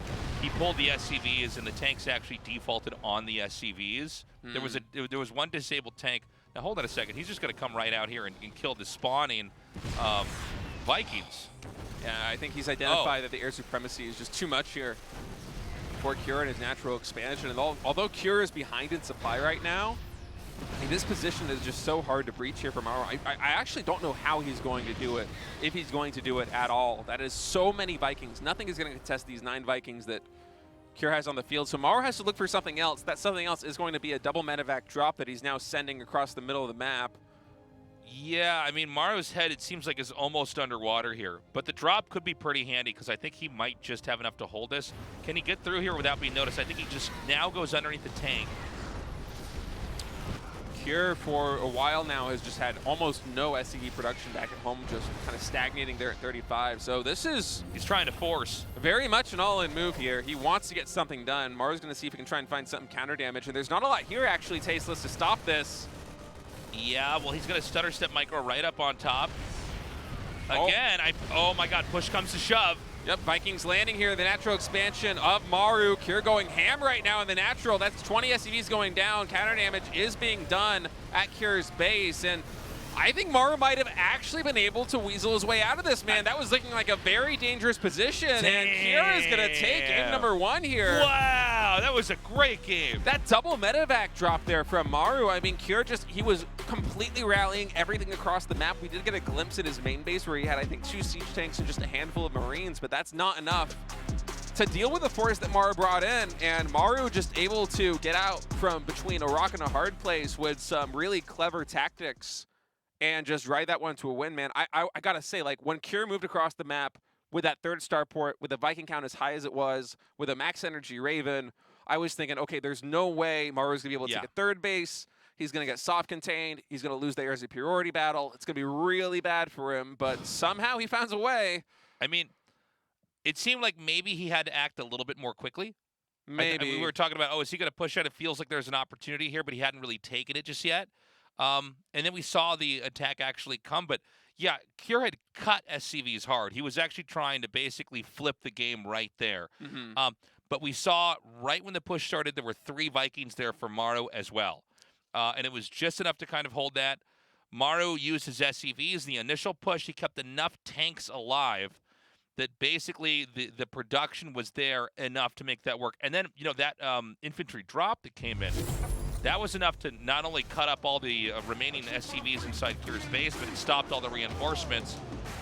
Speaker 1: he pulled the SCVs and the tanks actually defaulted on the SCVs. There was 1 disabled tank. Now hold on a second, he's just going to come right out here and kill the spawning Vikings.
Speaker 2: Yeah, I think he's identified that the air supremacy is just too much here for Cure in his natural expansion. And although Cure is behind in supply right now, I mean, this position is just so hard to breach here for Maru. I actually don't know how he's going to do it, if he's going to do it at all. That is so many Vikings. Nothing is going to contest these 9 Vikings that Cure has on the field. So Maru has to look for something else. That something else is going to be a double medevac drop that he's now sending across the middle of the map.
Speaker 1: Yeah, I mean, Maru's head, it seems like, is almost underwater here. But the drop could be pretty handy because I think he might just have enough to hold this. Can he get through here without being noticed? I think he just now goes underneath the tank.
Speaker 2: Cure for a while now has just had almost no SCV production back at home, just kind of stagnating there at 35. So this is
Speaker 1: He's trying to force.
Speaker 2: very much an all-in move here. He wants to get something done. Maru's going to see if he can try and find something counter damage, and there's not a lot here actually, Tasteless, to stop this.
Speaker 1: Yeah, well, he's going to stutter step micro right up on top. Again, oh my god, push comes to shove.
Speaker 2: Yep, Vikings landing here, the natural expansion of Maru. Cure going ham right now in the natural. That's 20 SCVs going down. Counter damage is being done at Cure's base, and I think Maru might have actually been able to weasel his way out of this, man. That was looking like a very dangerous position, and Cure is going to take game number 1 here.
Speaker 1: Wow, that was a great game.
Speaker 2: That double medevac drop there from Maru, I mean, Cure he was completely rallying everything across the map. We did get a glimpse at his main base where he had, I think, 2 siege tanks and just a handful of Marines, but that's not enough to deal with the force that Maru brought in, and Maru just able to get out from between a rock and a hard place with some really clever tactics and just ride that one to a win, man. I gotta say, like, when Cure moved across the map with that 3rd starport, with a Viking count as high as it was, with a max energy Raven, I was thinking, okay, there's no way Maru's gonna be able to take a 3rd base. He's gonna get soft contained. He's gonna lose the air superiority battle. It's gonna be really bad for him, but somehow he finds a way.
Speaker 1: I mean, it seemed like maybe he had to act a little bit more quickly.
Speaker 2: Maybe.
Speaker 1: I mean, we were talking about, is he going to push out? It feels like there's an opportunity here, but he hadn't really taken it just yet. And then we saw the attack actually come. But yeah, Cure had cut SCVs hard. He was actually trying to basically flip the game right there. But we saw right when the push started, there were 3 Vikings there for Maru as well. And it was just enough to kind of hold that. Maru used his SCVs in the initial push. He kept enough tanks alive that basically the production was there enough to make that work. And then, that infantry drop that came in, that was enough to not only cut up all the remaining SCVs inside Cure's base, but it stopped all the reinforcements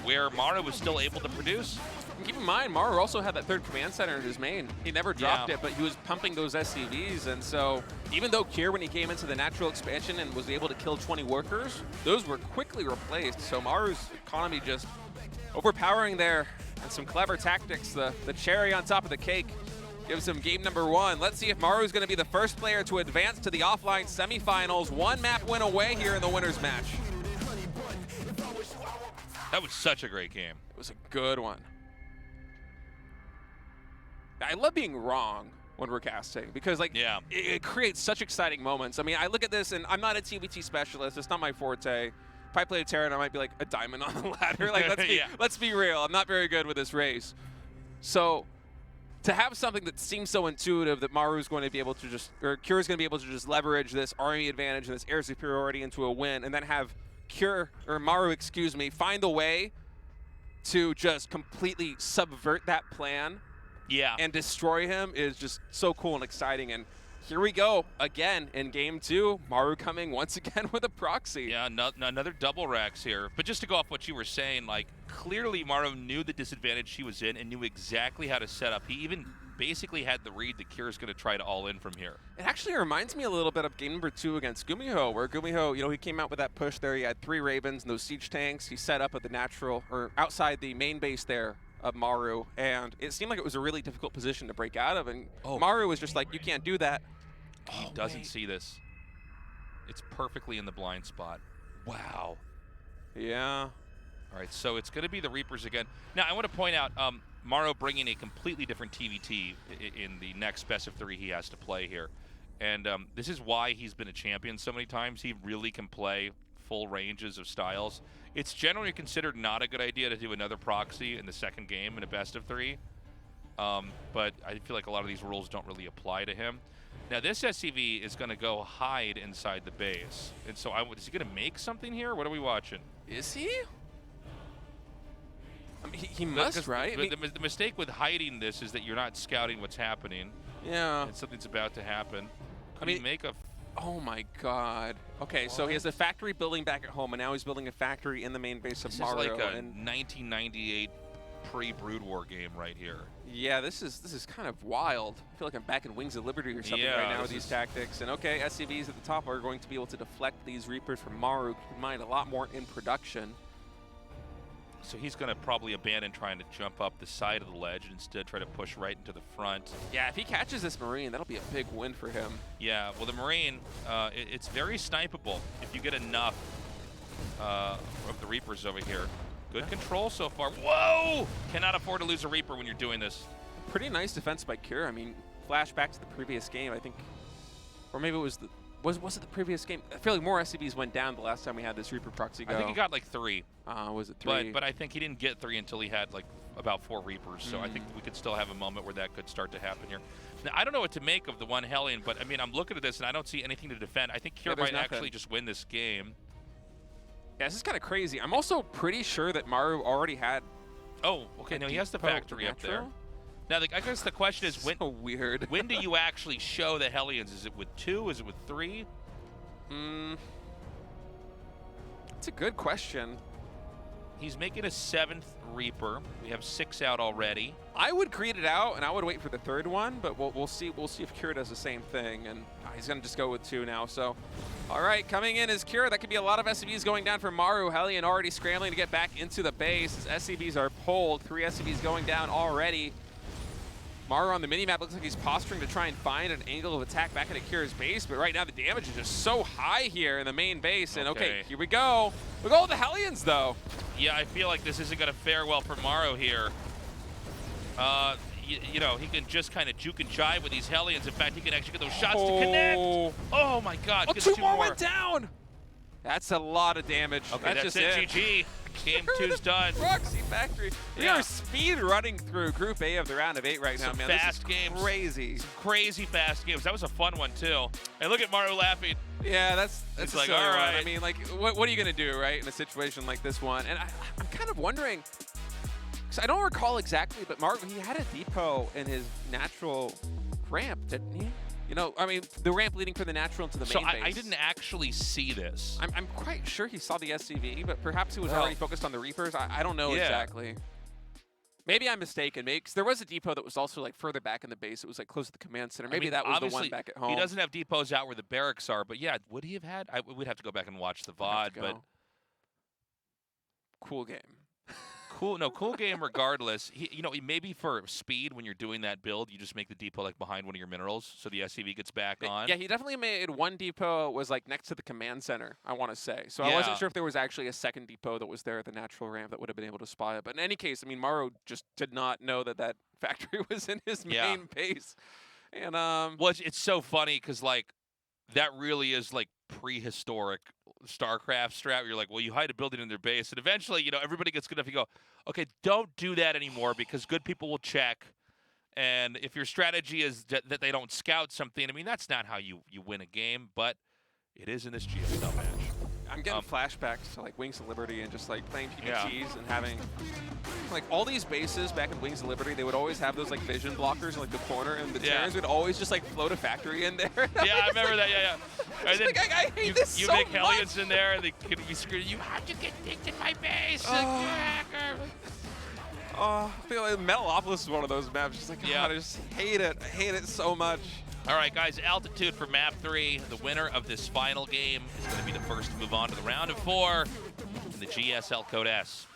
Speaker 1: where Maru was still able to produce.
Speaker 2: And keep in mind, Maru also had that 3rd command center in his main. He never dropped it, but he was pumping those SCVs. And so even though Cure, when he came into the natural expansion and was able to kill 20 workers, those were quickly replaced. So Maru's economy just overpowering there. And some clever tactics, the cherry on top of the cake, gives him game number 1. Let's see if Maru's going to be the first player to advance to the offline semifinals. 1 map win away here in the winners match.
Speaker 1: That was such a great game.
Speaker 2: It was a good one. I love being wrong when we're casting because, like, it creates such exciting moments. I mean, I look at this, and I'm not a TVT specialist. It's not my forte. If I play a Terran, I might be like a diamond on the ladder. Like, let's be real. I'm not very good with this race. So to have something that seems so intuitive that Maru's going to be able to Cure's going to be able to just leverage this army advantage and this air superiority into a win, and then have Maru, find a way to just completely subvert that plan and destroy him is just so cool and exciting. And here we go again in game 2. Maru coming once again with a proxy.
Speaker 1: Yeah, another double racks here. But just to go off what you were saying, like, clearly Maru knew the disadvantage he was in and knew exactly how to set up. He even basically had the read that Cure's going to try to all in from here.
Speaker 2: It actually reminds me a little bit of game number 2 against GuMiho, where GuMiho, he came out with that push there. He had 3 Ravens and those siege tanks. He set up at the natural, or outside the main base there of Maru, and it seemed like it was a really difficult position to break out of, and Maru was just like, you can't do that.
Speaker 1: He doesn't see this. It's perfectly in the blind spot. Wow.
Speaker 2: Yeah.
Speaker 1: All right, so it's going to be the Reapers again. Now, I want to point out Maru bringing a completely different TVT in the next best of 3 he has to play here. And this is why he's been a champion so many times. He really can play full ranges of styles. It's generally considered not a good idea to do another proxy in the second game in a best of 3. But I feel like a lot of these rules don't really apply to him. Now, this SCV is going to go hide inside the base. And so is he going to make something here? What are we watching?
Speaker 2: Is he? I mean, he must, right?
Speaker 1: The mistake with hiding this is that you're not scouting what's happening.
Speaker 2: Yeah.
Speaker 1: And something's about to happen. Could he make a...
Speaker 2: Oh, my God. Okay, so he has a factory building back at home, and now he's building a factory in the main base of Maru.
Speaker 1: This is like a 1998 pre-Brood War game right here.
Speaker 2: Yeah, this is kind of wild. I feel like I'm back in Wings of Liberty or something right now with these tactics. And okay, SCVs at the top are going to be able to deflect these Reapers from Maru. Keep in mind, a lot more in production.
Speaker 1: So he's going to probably abandon trying to jump up the side of the ledge and instead try to push right into the front.
Speaker 2: Yeah, if he catches this Marine, that'll be a big win for him.
Speaker 1: Yeah, well, the Marine, it's very snipeable if you get enough of the Reapers over here. Good control so far. Whoa! Cannot afford to lose a Reaper when you're doing this.
Speaker 2: Pretty nice defense by Cure. I mean, flashback to the previous game, I think, or maybe it was the was it the previous game? I feel like more SCVs went down the last time we had this Reaper proxy go.
Speaker 1: I think he got like 3.
Speaker 2: Was it 3?
Speaker 1: But I think he didn't get 3 until he had like about 4 Reapers. So I think we could still have a moment where that could start to happen here. Now, I don't know what to make of the one Hellion, but I mean, I'm looking at this and I don't see anything to defend. I think Cure might actually just win this game.
Speaker 2: Yeah, this is kind of crazy. I'm also pretty sure that Maru already had.
Speaker 1: Oh, okay. No, he has the factory up there. Now, I guess the question is, when?
Speaker 2: So weird.
Speaker 1: When do you actually show the Hellions? Is it with 2? Is it with 3?
Speaker 2: That's a good question.
Speaker 1: He's making a 7th Reaper. We have 6 out already.
Speaker 2: I would greed it out, and I would wait for the 3rd one, but we'll see. We'll see if Cure does the same thing, and he's gonna just go with 2 now. So, all right, coming in is Cure. That could be a lot of SCVs going down for Maru. Hellion already scrambling to get back into the base as SCVs are pulled. 3 SCVs going down already. Maru on the minimap looks like he's posturing to try and find an angle of attack back into Cure's base, but right now the damage is just so high here in the main base. And okay, here we go. We go with the Hellions though.
Speaker 1: Yeah, I feel like this isn't going to fare well for Maru here. You know, he can just kind of juke and jive with these Hellions. In fact, he can actually get those shots to connect. Oh my God.
Speaker 2: Oh, 2 more went down. That's a lot of damage.
Speaker 1: Okay, that's
Speaker 2: just
Speaker 1: it. GG. Game 2's done.
Speaker 2: Proxy Factory. We are speed running through Group A of the round of 8 right now, man.
Speaker 1: Fast games.
Speaker 2: Crazy.
Speaker 1: Some crazy fast games. That was a fun one too. And look at Maru laughing.
Speaker 2: Yeah, that's
Speaker 1: like, all right.
Speaker 2: I mean, like, what are you gonna do, right, in a situation like this one? And I'm kind of wondering, because I don't recall exactly, but Maru, he had a depot in his natural ramp, didn't he? You know, I mean, the ramp leading from the natural into the main base.
Speaker 1: I didn't actually see this.
Speaker 2: I'm quite sure he saw the SCV, but perhaps he was already focused on the Reapers. I don't know exactly. Maybe I'm mistaken. Maybe because there was a depot that was also like further back in the base. It was like close to the command center. Maybe that was the one back at home.
Speaker 1: He doesn't have depots out where the barracks are, but yeah, would he have had? We'd have to go back and watch the VOD, but
Speaker 2: cool game.
Speaker 1: Cool game regardless. You know, maybe for speed when you're doing that build, you just make the depot like behind one of your minerals so the SCV gets back on.
Speaker 2: Yeah, he definitely made one depot was like next to the command center, I want to say. So I wasn't sure if there was actually a second depot that was there at the natural ramp that would have been able to spy it. But in any case, I mean, Maru just did not know that that factory was in his main base. And
Speaker 1: well, it's so funny because like that really is like prehistoric StarCraft strat. You're like, well, you hide a building in their base, and eventually, you know, everybody gets good enough. You go, okay, don't do that anymore because good people will check. And if your strategy is that they don't scout something, I mean, that's not how you win a game, but it is in this GSL match.
Speaker 2: I'm getting flashbacks to like Wings of Liberty and just like playing PvPs and having like all these bases back in Wings of Liberty. They would always have those like vision blockers in like the corner, and the Terrans would always just like float a factory in there.
Speaker 1: Yeah, I remember that. Yeah. And then
Speaker 2: like, I hate this so
Speaker 1: make
Speaker 2: much.
Speaker 1: Hellions in there, and they could be screaming, "You have to get kicked in my base!"
Speaker 2: I feel like Metalopolis is one of those maps. Just like, God, I just hate it. I hate it so much.
Speaker 1: All right, guys, altitude for map 3. The winner of this final game is going to be the first to move on to the round of 4 in the GSL Code S.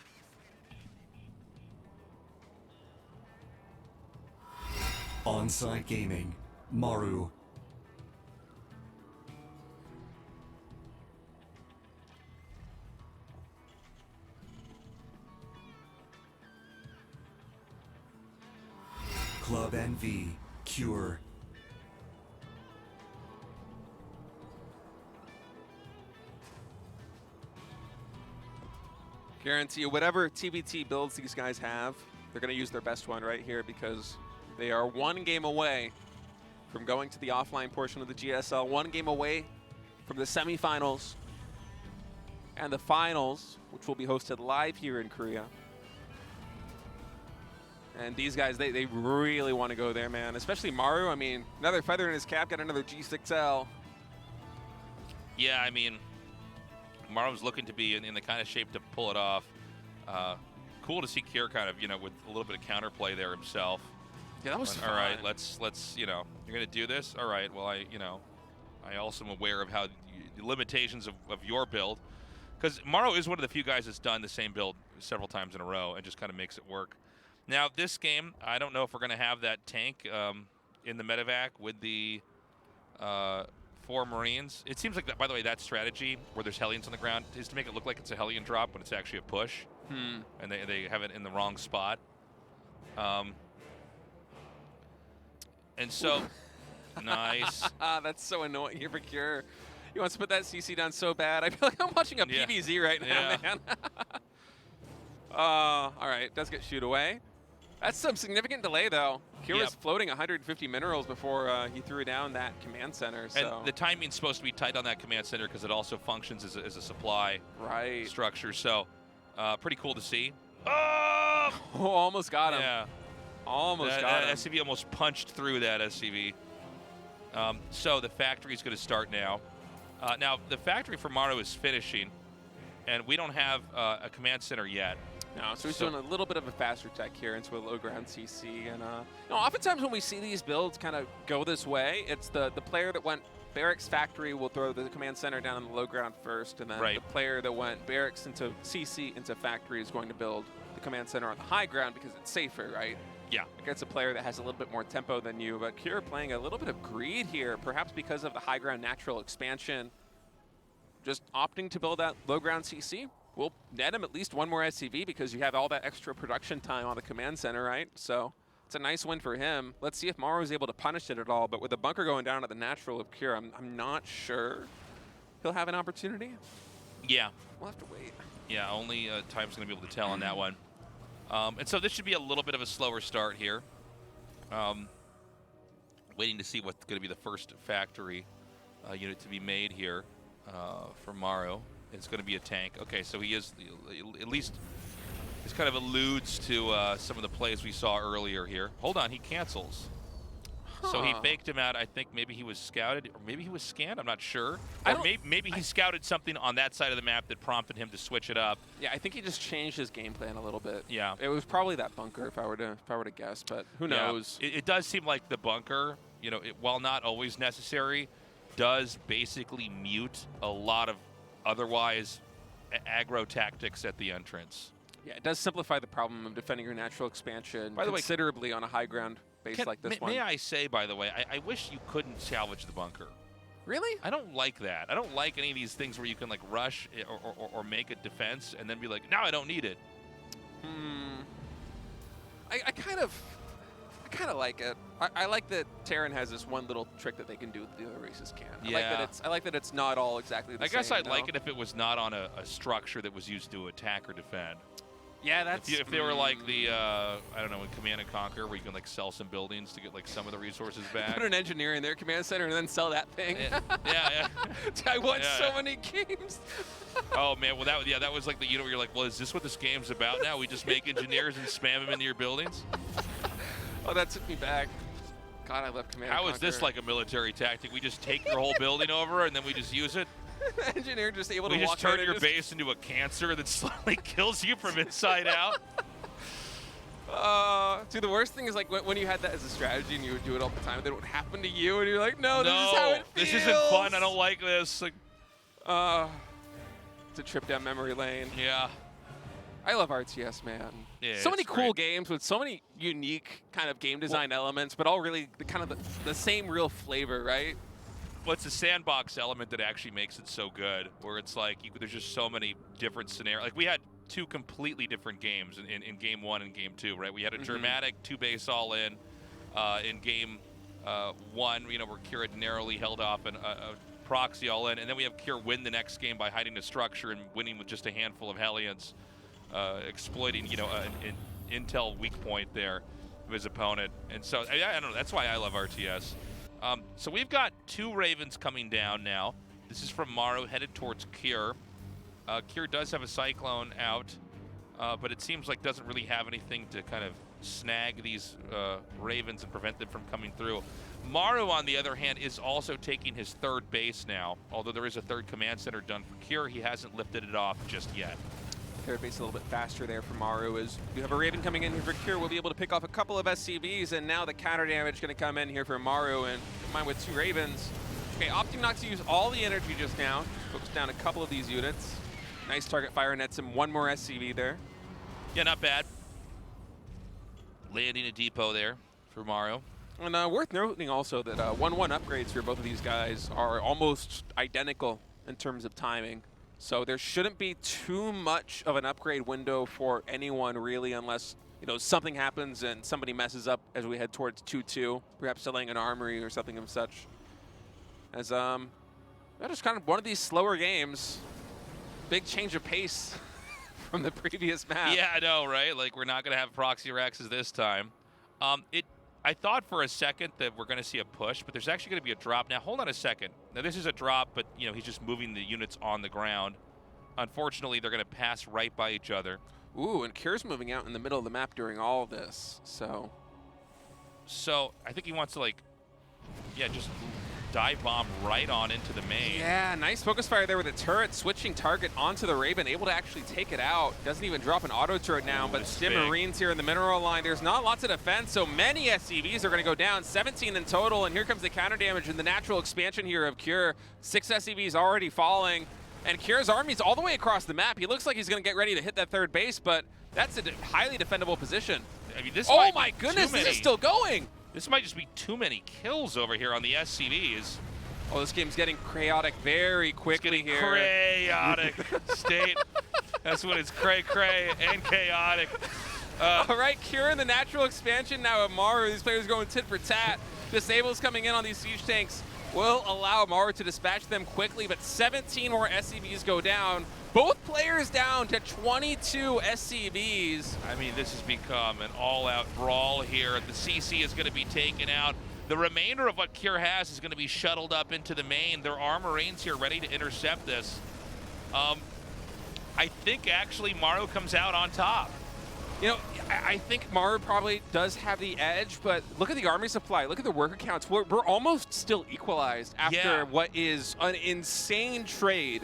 Speaker 3: On-site gaming, Maru. Club NV, Cure.
Speaker 2: Guarantee you, whatever TBT builds these guys have, they're going to use their best one right here because they are one game away from going to the offline portion of the GSL, one game away from the semifinals and the finals, which will be hosted live here in Korea. And these guys, they really want to go there, man. Especially Maru. I mean, another feather in his cap, got another G6L.
Speaker 1: Yeah, I mean, Maru's looking to be in the kind of shape to pull it off. Cool to see Cure kind of, you know, with a little bit of counterplay there himself.
Speaker 2: Yeah, that was fun.
Speaker 1: All right, let's you know, you're going to do this? All right, well, I also am aware of how the limitations of your build. Because Maru is one of the few guys that's done the same build several times in a row and just kind of makes it work. Now, this game, I don't know if we're going to have that tank in the medevac with the 4 Marines. It seems like, that, by the way, that strategy where there's Hellions on the ground is to make it look like it's a Hellion drop, but it's actually a push. And they have it in the wrong spot. And so, nice.
Speaker 2: That's so annoying here for Cure. He wants to put that CC down so bad. I feel like I'm watching a PvZ right now, man. All right, does get shoot away. That's some significant delay, though. Cure was floating 150 minerals before he threw down that command center. So.
Speaker 1: And the timing's supposed to be tight on that command center because it also functions as a supply structure. So, pretty cool to see. Oh!
Speaker 2: Almost got him.
Speaker 1: Yeah.
Speaker 2: Almost got him.
Speaker 1: That SCV almost punched through that SCV. So the factory's going to start now. Now, the factory for Maru is finishing, and we don't have a command center yet.
Speaker 2: No, so he's doing a little bit of a faster tech here into a low ground CC. And oftentimes when we see these builds kind of go this way, it's the player that went Barracks Factory will throw the command center down on the low ground first, and then the player that went Barracks into CC into Factory is going to build the command center on the high ground because it's safer, right?
Speaker 1: Yeah.
Speaker 2: Against a player that has a little bit more tempo than you, but Cure playing a little bit of greed here, perhaps because of the high ground natural expansion. Just opting to build that low ground CC will net him at least one more SCV because you have all that extra production time on the command center, right? So it's a nice win for him. Let's see if Maru is able to punish it at all, but with the bunker going down at the natural of Cure, I'm not sure he'll have an opportunity.
Speaker 1: Yeah.
Speaker 2: We'll have to wait.
Speaker 1: Yeah, only time's going to be able to tell on that one. And so this should be a little bit of a slower start here. Waiting to see what's going to be the first factory unit to be made here for Maru. It's going to be a tank. Okay, so he is, at least, this kind of alludes to some of the plays we saw earlier here. Hold on, he cancels. So he faked him out. I think maybe he was scouted, or maybe he was scanned. I'm not sure. Or maybe he scouted something on that side of the map that prompted him to switch it up.
Speaker 2: Yeah, I think he just changed his game plan a little bit.
Speaker 1: Yeah,
Speaker 2: it was probably that bunker if I were to guess, but who knows?
Speaker 1: It does seem like the bunker, you know, while not always necessary, does basically mute a lot of otherwise aggro tactics at the entrance.
Speaker 2: Yeah, it does simplify the problem of defending your natural expansion
Speaker 1: by the
Speaker 2: considerably on a high ground base like this one.
Speaker 1: May I say, by the way, I wish you couldn't salvage the bunker.
Speaker 2: Really?
Speaker 1: I don't like that. I don't like any of these things where you can like rush or make a defense and then be like, now I don't need it.
Speaker 2: I kind of like it. I like that Terran has this one little trick that they can do that the other races can't. I like that it's not all exactly the same.
Speaker 1: I guess I'd like it if it was not on a structure that was used to attack or defend.
Speaker 2: Yeah, that's...
Speaker 1: If they were like the, I don't know, in Command & Conquer, where you can like sell some buildings to get like some of the resources back.
Speaker 2: Put an engineer in their command center and then sell that thing.
Speaker 1: Yeah.
Speaker 2: I won so many games.
Speaker 1: Oh man, well that was like the unit where you're like, well, is this what this game's about now? We just make engineers and spam them into your buildings?
Speaker 2: Oh, that took me back. God, I left Command & Conquer.
Speaker 1: How is this like a military tactic? We just take your whole building over and then we just use it?
Speaker 2: Engineer just able to
Speaker 1: walk
Speaker 2: walk
Speaker 1: out. We just turn your base into a cancer that slowly kills you from inside out.
Speaker 2: Dude, the worst thing is like when you had that as a strategy and you would do it all the time, then it would happen to you, and you're like, no, this is how it feels.
Speaker 1: This isn't fun. I don't like this. Like,
Speaker 2: it's a trip down memory lane.
Speaker 1: Yeah.
Speaker 2: I love RTS, man.
Speaker 1: Yeah,
Speaker 2: so many cool games with so many unique kind of game design elements, but all really the same real flavor, right?
Speaker 1: Well, it's the sandbox element that actually makes it so good, where it's like there's just so many different scenarios. Like we had two completely different games in game 1 and game 2, right? We had a dramatic 2-base all-in game 1, you know, where Cure had narrowly held off a proxy all-in, and then we have Cure win the next game by hiding a structure and winning with just a handful of Hellions, exploiting, you know, an intel weak point there of his opponent. And so, I don't know, that's why I love RTS. So we've got 2 Ravens coming down now. This is from Maru headed towards Cure. Cure does have a Cyclone out, but it seems like doesn't really have anything to kind of snag these Ravens and prevent them from coming through. Maru, on the other hand, is also taking his 3rd base now. Although there is a 3rd command center done for Cure, he hasn't lifted it off just yet.
Speaker 2: 3rd base a little bit faster there for Maru. As you have a Raven coming in here for Cure, we'll be able to pick off a couple of SCVs, and now the counter damage going to come in here for Maru, and combined with 2 Ravens. Okay, opting not to use all the energy just now. Focus down a couple of these units. Nice target fire, nets him one more SCV there.
Speaker 1: Yeah, not bad. Landing a depot there for Maru.
Speaker 2: And worth noting also that 1-1 upgrades for both of these guys are almost identical in terms of timing. So there shouldn't be too much of an upgrade window for anyone really, unless something happens and somebody messes up as we head towards 2-2, perhaps selling an armory or something of such. As that is kind of one of these slower games. Big change of pace from the previous map.
Speaker 1: Yeah, I know, right? Like, we're not going to have proxy Rexes this time. I thought for a second that we're going to see a push, but there's actually going to be a drop. Now, hold on a second. Now, this is a drop, but, he's just moving the units on the ground. Unfortunately, they're going to pass right by each other.
Speaker 2: Ooh, and Kier's moving out in the middle of the map during all of this, so
Speaker 1: I think he wants to, just dive bomb right on into the main.
Speaker 2: Yeah, nice focus fire there with the turret, switching target onto the Raven, able to actually take it out. Doesn't even drop an auto turret now, but Stim Marines here in the mineral line. There's not lots of defense, so many SCVs are going to go down, 17 in total, and here comes the counter damage and the natural expansion here of Kier. 6 SCVs already falling, and Kier's army's all the way across the map. He looks like he's going to get ready to hit that third base, but that's a highly defendable position.
Speaker 1: I mean, this
Speaker 2: oh my goodness, this is still going!
Speaker 1: This might just be too many kills over here on the SCVs.
Speaker 2: Oh, this game's getting chaotic very quickly here.
Speaker 1: Chaotic state. That's what it's cray and chaotic.
Speaker 2: All right, Kier in the natural expansion now of Maru. These players going tit for tat. Disables coming in on these siege tanks will allow Maru to dispatch them quickly, but 17 more SCVs go down. Both players down to 22 SCVs.
Speaker 1: I mean, this has become an all-out brawl here. The CC is going to be taken out. The remainder of what Kier has is going to be shuttled up into the main. There are Marines here ready to intercept this. I think actually Maru comes out on top.
Speaker 2: I think Maru probably does have the edge, but look at the army supply. Look at the worker counts. We're almost still equalized after what is an insane trade.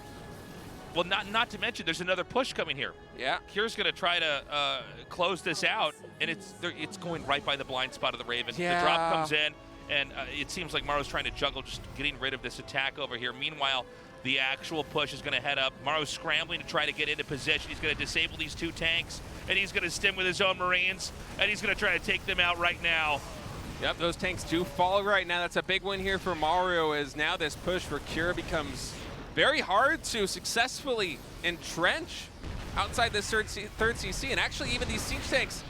Speaker 1: Well, not to mention there's another push coming here.
Speaker 2: Yeah.
Speaker 1: Kier's going to try to close this out, and it's going right by the blind spot of the Raven.
Speaker 2: Yeah.
Speaker 1: The drop comes in, and it seems like Maru's trying to juggle just getting rid of this attack over here. Meanwhile, the actual push is going to head up. Maru's scrambling to try to get into position. He's going to disable these 2 tanks, and he's going to stim with his own Marines, and he's going to try to take them out right now.
Speaker 2: Yep, those tanks do fall right now. That's a big win here for Maru, as now this push for Kier becomes very hard to successfully entrench outside this third CC, and actually even these siege tanks,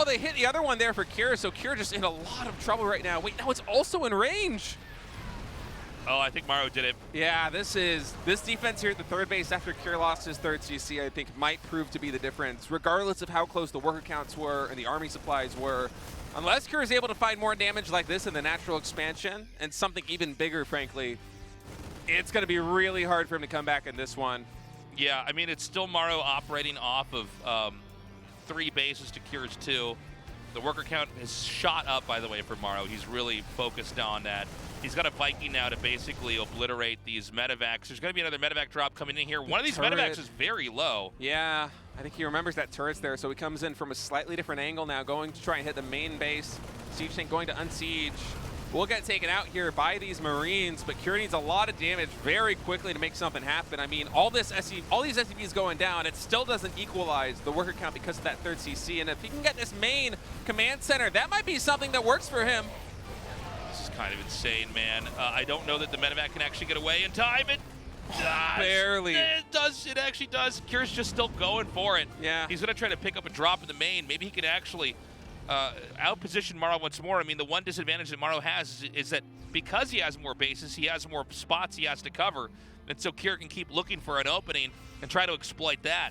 Speaker 2: they hit the other one there for Kier, so Kier just in a lot of trouble right now. Wait, now it's also in range.
Speaker 1: Oh, I think Maru did it.
Speaker 2: Yeah, this defense here at the third base after Kier lost his third CC, I think might prove to be the difference, regardless of how close the worker counts were and the army supplies were. Unless Kier is able to find more damage like this in the natural expansion, and something even bigger, frankly, it's going to be really hard for him to come back in this one.
Speaker 1: Yeah, I mean, it's still Maru operating off of 3 bases to Kier's 2. The worker count has shot up, by the way, for Maru. He's really focused on that. He's got a Viking now to basically obliterate these medevacs. There's going to be another medevac drop coming in here. One of these medevacs is very low.
Speaker 2: Yeah, I think he remembers that turret's there, so he comes in from a slightly different angle now, going to try and hit the main base. Siege tank going to unsiege. Will get taken out here by these Marines, but Kier needs a lot of damage very quickly to make something happen. I mean, all these SCVs going down, it still doesn't equalize the worker count because of that third CC. And if he can get this main command center, that might be something that works for him.
Speaker 1: This is kind of insane, man. I don't know that the medevac can actually get away in time. It does.
Speaker 2: Barely.
Speaker 1: It does. It actually does. Kier's just still going for it.
Speaker 2: Yeah.
Speaker 1: He's going to try to pick up a drop in the main. Maybe he can actually outposition Maru once more. I mean, the one disadvantage that Maru has is that because he has more bases, he has more spots he has to cover, and so Kier can keep looking for an opening and try to exploit that.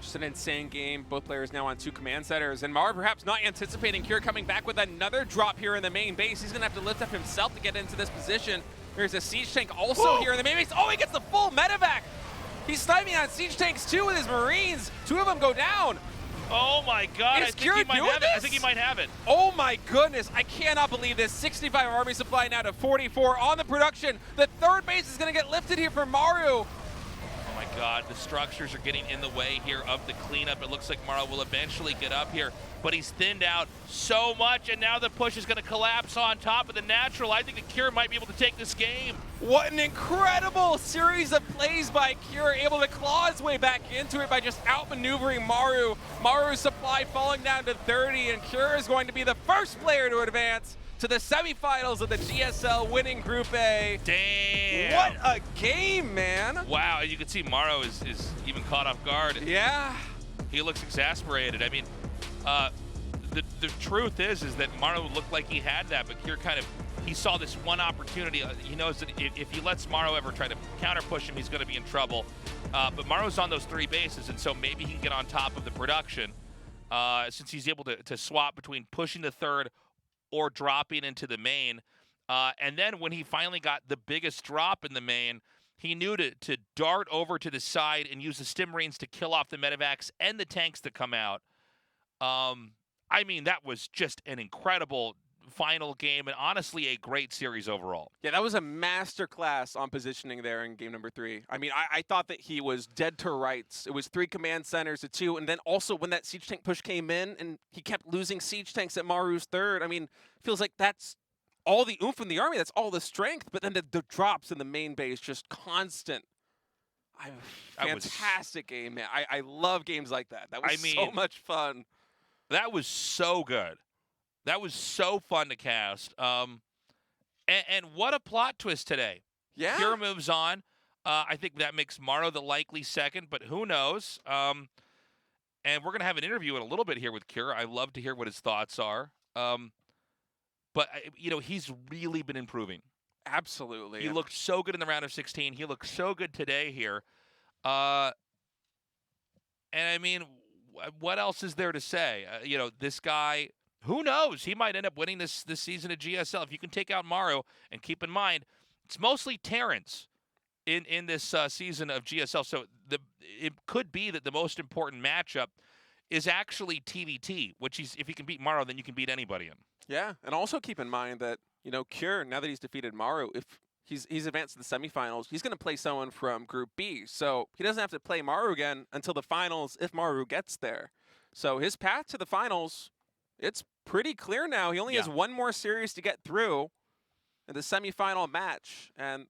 Speaker 2: Just an insane game. Both players now on 2 command centers, and Maru perhaps not anticipating Kier coming back with another drop here in the main base. He's going to have to lift up himself to get into this position. There's a siege tank also here in the main base. Oh, he gets the full medevac. He's sniping on siege tanks too with his Marines. 2 of them go down.
Speaker 1: Oh my God!
Speaker 2: Is Kier doing this?
Speaker 1: I think he might have it.
Speaker 2: Oh my goodness! I cannot believe this. 65 army supply now to 44 on the production. The third base is going to get lifted here for Maru.
Speaker 1: Oh my God, the structures are getting in the way here of the cleanup. It looks like Maru will eventually get up here, but he's thinned out so much, and now the push is going to collapse on top of the natural. I think the Cure might be able to take this game.
Speaker 2: What an incredible series of plays by Cure, able to claw his way back into it by just outmaneuvering Maru. Maru's supply falling down to 30, and Cure is going to be the first player to advance to the semifinals of the GSL, winning Group A.
Speaker 1: Damn.
Speaker 2: What a game, man.
Speaker 1: Wow, you can see Maru is even caught off guard.
Speaker 2: Yeah.
Speaker 1: He looks exasperated. I mean, the truth is that Maru looked like he had that, but Cure he saw this one opportunity. He knows that if he lets Maru ever try to counter push him, he's going to be in trouble. But Maru's on those 3 bases, and so maybe he can get on top of the production since he's able to swap between pushing the third or dropping into the main. And then when he finally got the biggest drop in the main, he knew to dart over to the side and use the stim marines to kill off the medevacs and the tanks that come out. I mean, that was just an incredible final game, and honestly a great series overall.
Speaker 2: Yeah, that was a masterclass on positioning there in game number 3. I mean, I thought that he was dead to rights. It was 3 command centers to 2, and then also when that siege tank push came in and he kept losing siege tanks at Maru's third, I mean, feels like that's all the oomph in the army, that's all the strength, but then the drops in the main base, just constant. Fantastic game, man. I love games like that. That was so much fun.
Speaker 1: That was so good. That was so fun to cast. And what a plot twist today.
Speaker 2: Yeah.
Speaker 1: Cure moves on. I think that makes Maru the likely second, but who knows? And we're going to have an interview in a little bit here with Cure. I love to hear what his thoughts are. But, he's really been improving.
Speaker 2: Absolutely.
Speaker 1: He looked so good in the round of 16. He looked so good today here. And, I mean, what else is there to say? This guy, who knows? He might end up winning this season of GSL. If you can take out Maru, and keep in mind, it's mostly Terrans in this season of GSL. So it could be that the most important matchup is actually TVT, which is if you can beat Maru, then you can beat anybody in.
Speaker 2: Yeah, and also keep in mind that, Cure, now that he's defeated Maru, if he's advanced to the semifinals, he's going to play someone from Group B. So he doesn't have to play Maru again until the finals if Maru gets there. So his path to the finals, it's pretty clear now. He only has 1 more series to get through in the semifinal match, and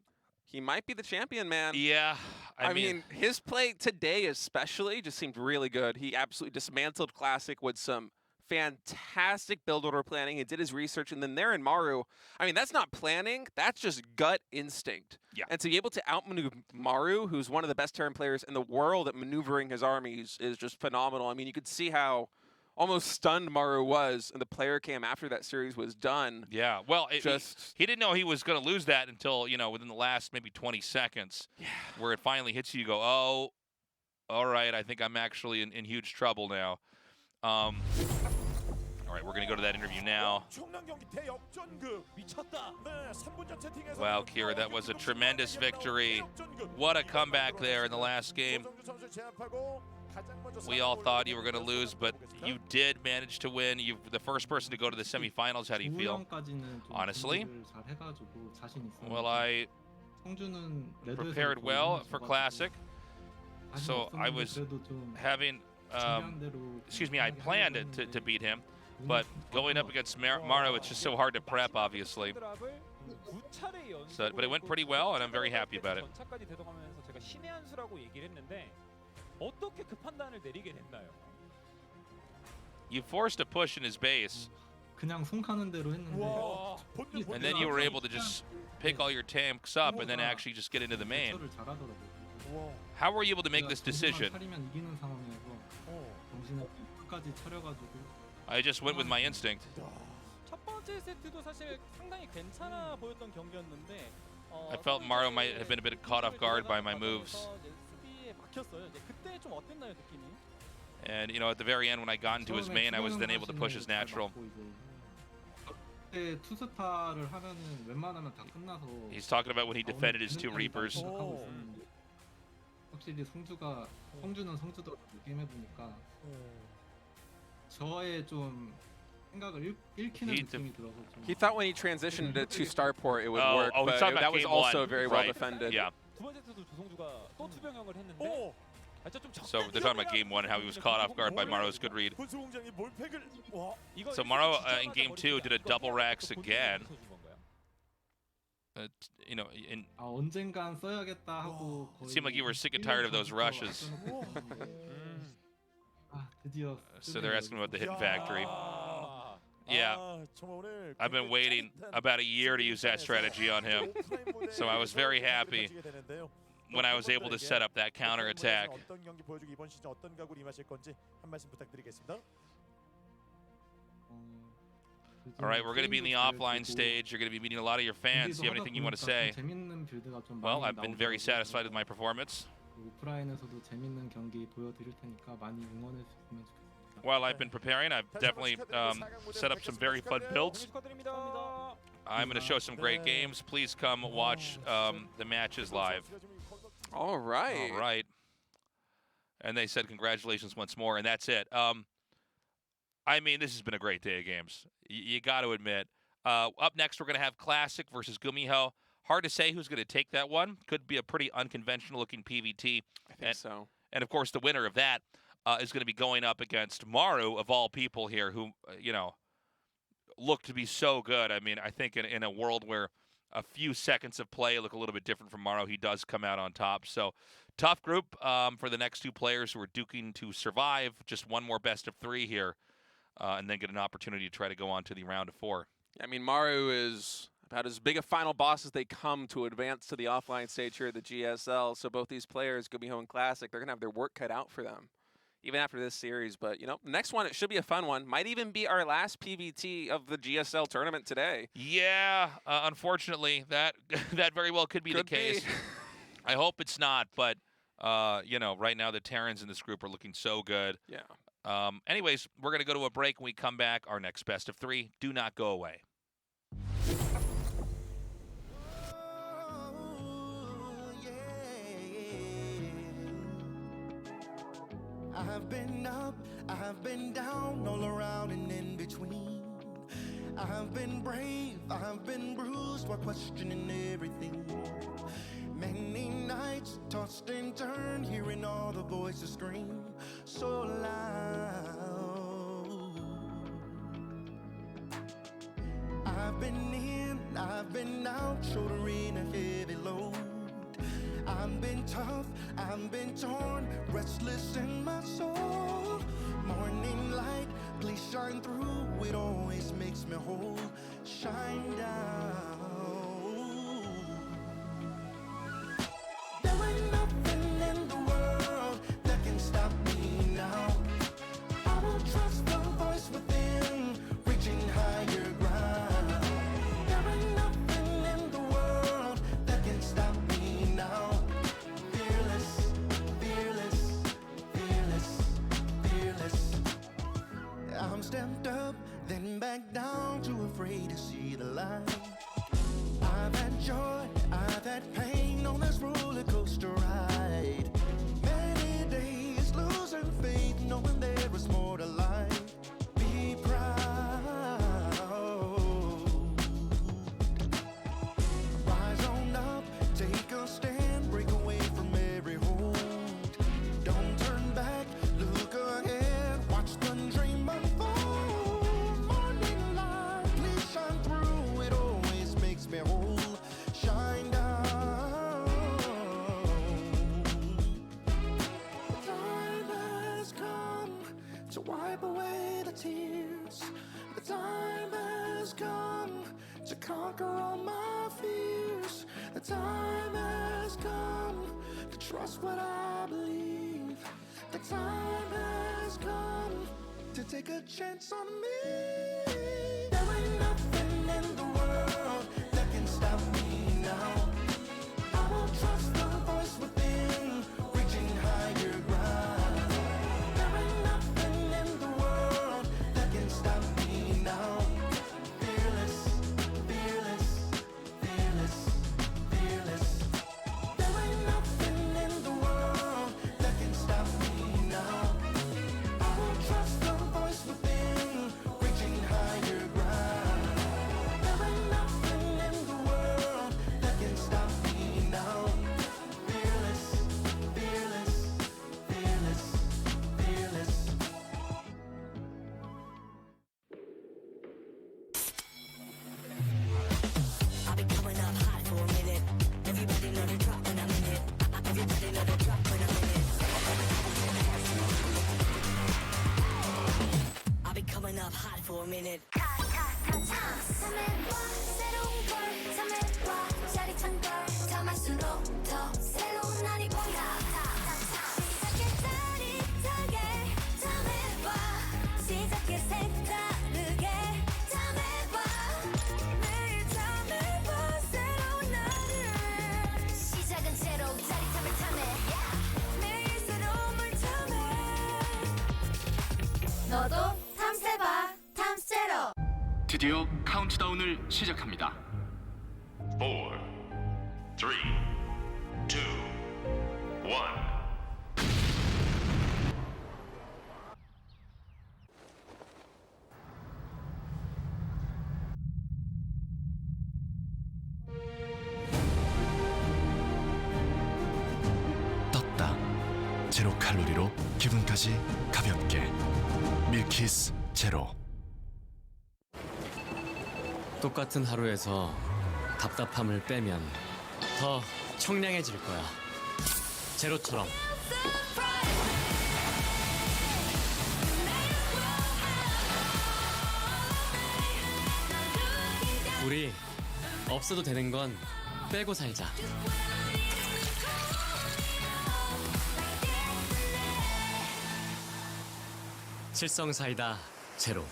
Speaker 2: he might be the champion, man.
Speaker 1: Yeah.
Speaker 2: I mean, his play today especially just seemed really good. He absolutely dismantled Classic with some fantastic build order planning. He did his research, and then there in Maru, I mean, that's not planning. That's just gut instinct.
Speaker 1: Yeah.
Speaker 2: And to be able to outmaneuver Maru, who's one of the best Terran players in the world at maneuvering his armies, is just phenomenal. I mean, you could see how almost stunned Maru was, and the player cam after that series was done.
Speaker 1: Yeah, well, he didn't know he was going to lose that until, within the last maybe 20 seconds, where it finally hits you, go, oh, all right, I think I'm actually in huge trouble now. All right, we're going to go to that interview now. Wow, Kira, that was a tremendous victory. What a comeback there in the last game. We all thought you were going to lose, but you did manage to win. You're the first person to go to the semifinals. How do you feel? Honestly? Well, I prepared well for Classic. So I was having, I planned to beat him. But going up against Maru, it's just so hard to prep, obviously. So, but it went pretty well, and I'm very happy about it. You forced a push in his base, and then you were able to just pick all your tanks up and then actually just get into the main. How were you able to make this decision? I just went with my instinct. I felt Maru might have been a bit caught off guard by my moves. And, at the very end when I got into his main, I was then able to push his natural. He's talking about when he defended his 2 Reapers.
Speaker 2: He thought when he transitioned to 2 starport it would work, but that was also very well defended.
Speaker 1: Yeah.
Speaker 9: 두 번째 세트도 조성주가 또 투병형을 했는데
Speaker 1: So they're talking about game 1 and how he was caught off guard by Maru's good read. So Maru in game 2 did a double racks again. You know,
Speaker 10: 언젠간 써야겠다 하고
Speaker 1: it seemed like you were sick and tired of those rushes.
Speaker 10: 드디어.
Speaker 1: So they're asking about the hit factory. Yeah, I've been waiting about a year to use that strategy on him. So I was very happy when I was able to set up that counter attack. All right, we're going to be in the offline stage. You're going to be meeting a lot of your fans. Do you have anything you want to say? Well, I've been very satisfied with my performance.
Speaker 10: 오프라인에서도 재밌는 경기 보여드릴 테니까 많이 응원해 주셨으면 좋겠습니다.
Speaker 1: While I've been preparing, I've definitely set up some very fun builds. I'm going to show some great games. Please come watch the matches live.
Speaker 2: All right.
Speaker 1: All right. And they said congratulations once more, and that's it. I mean, this has been a great day of games. You got to admit. Up next, we're going to have Classic versus GuMiho. Hard to say who's going to take that one. Could be a pretty unconventional-looking PVT.
Speaker 2: I think so.
Speaker 1: And, of course, the winner of that is going to be going up against Maru, of all people here, who, you know, look to be so good. I mean, I think in a world where a few seconds of play look a little bit different from Maru, he does come out on top. So, tough group for the next two players who are duking to survive. Just one more best of 3 here, and then get an opportunity to try to go on to the round of 4.
Speaker 2: I mean, Maru is about as big a final boss as they come to advance to the offline stage here at the GSL. So both these players, GuMiho and Classic, they're going to have their work cut out for them, even after this series. But, you know, the next one, it should be a fun one. Might even be our last PVT of the GSL tournament today.
Speaker 1: Yeah, unfortunately, that very well could be the case. I hope it's not, but, you know, right now the Terrans in this group are looking so good.
Speaker 2: Yeah.
Speaker 1: Anyways, we're going to go to a break. When we come back, our next best of 3. Do not go away.
Speaker 11: I've been up, I've been down, all around and in between. I've been brave, I've been bruised while questioning everything. Many nights tossed and turned, hearing all the voices scream so loud. I've been in, I've been out, shouldering a heavy load. I've been tough, I've been torn, restless in my soul. Morning light, please shine through, it always makes me whole. Shine down. There ain't nothing in the world that can stop me now. I will trust the voice within, reaching higher ground. There ain't nothing in the world that can stop me now. I'm stepped up, then back down, too afraid to see the light. I've had joy, I've had pain on this roller coaster ride. Many days losing faith, knowing there is more to life. Be proud. Rise on up, take a stand, break away from every hold. Don't turn back, look ahead, watch the dream unfold. Morning light, please shine through, it always makes me whole. Shine down. The time has come to wipe away the tears. The time has come to conquer all my fears. The time has come to trust what I believe. The time has come to take a chance on me. There ain't nothing in the world that can stop me now. I will trust the voice within, reaching higher ground. There ain't nothing in the world that can stop me now. Fearless, fearless, fearless, fearless. There ain't nothing in the world that can stop me now. I will trust the voice within, reaching higher.
Speaker 5: up hot for a minute. 참해봐 새로운 걸 참해봐 짜릿한 걸 담을수록 더 새로운 날이 보인다. 시작해 짜릿하게 참해봐 시작해 색다르게 참해봐 매일 참해봐 새로운 날을 시작은 새로 짜릿함을 탐해 매일 새로움을 탐해 너도 탐세봐 탐세로.
Speaker 7: 드디어 카운트다운을 시작합니다.
Speaker 8: 4, 3, 2, 1.
Speaker 12: 떴다. 제로 칼로리로 기분까지 가볍게. 밀키스 제로.
Speaker 4: 똑같은 하루에서 답답함을 빼면 더 청량해질 거야. 제로처럼. 우리 없어도 되는 건 빼고 살자. 칠성 사이다 제로.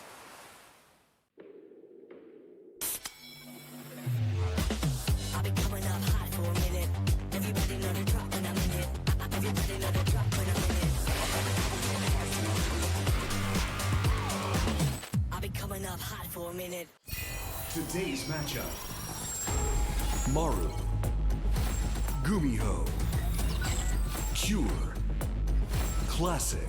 Speaker 3: Today's matchup. Maru, GuMiho, Cure, Classic.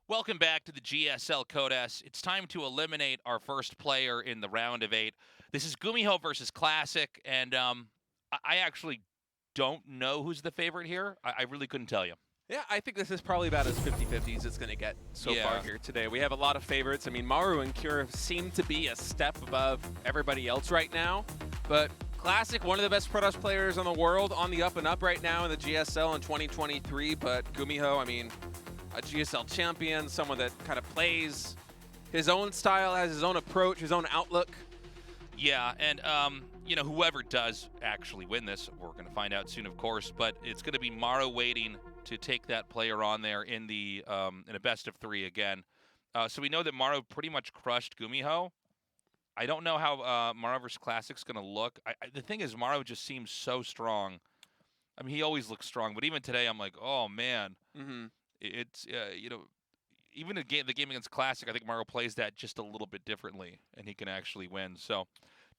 Speaker 1: Welcome back to the GSL Code S. It's time to eliminate our first player in the round of 8. This is GuMiho versus Classic, and I actually don't know who's the favorite here. I really couldn't tell you.
Speaker 2: Yeah, I think this is probably about as 50-50 as it's going to get so far here today. We have a lot of favorites. I mean, Maru and Cure seem to be a step above everybody else right now. But Classic, one of the best Protoss players in the world, on the up and up right now in the GSL in 2023. But GuMiho, I mean, a GSL champion, someone that kind of plays his own style, has his own approach, his own outlook.
Speaker 1: Yeah, and you know, whoever does actually win this, we're going to find out soon, of course. But it's going to be Maru waiting to take that player on there in the in a best of 3 again. So we know that Maru pretty much crushed GuMiho. I don't know how Maru vs. Classic's going to look. The thing is, Maru just seems so strong. I mean, he always looks strong, but even today, I'm like, oh man, it's you know, even the game against Classic, I think Maru plays that just a little bit differently, and he can actually win. So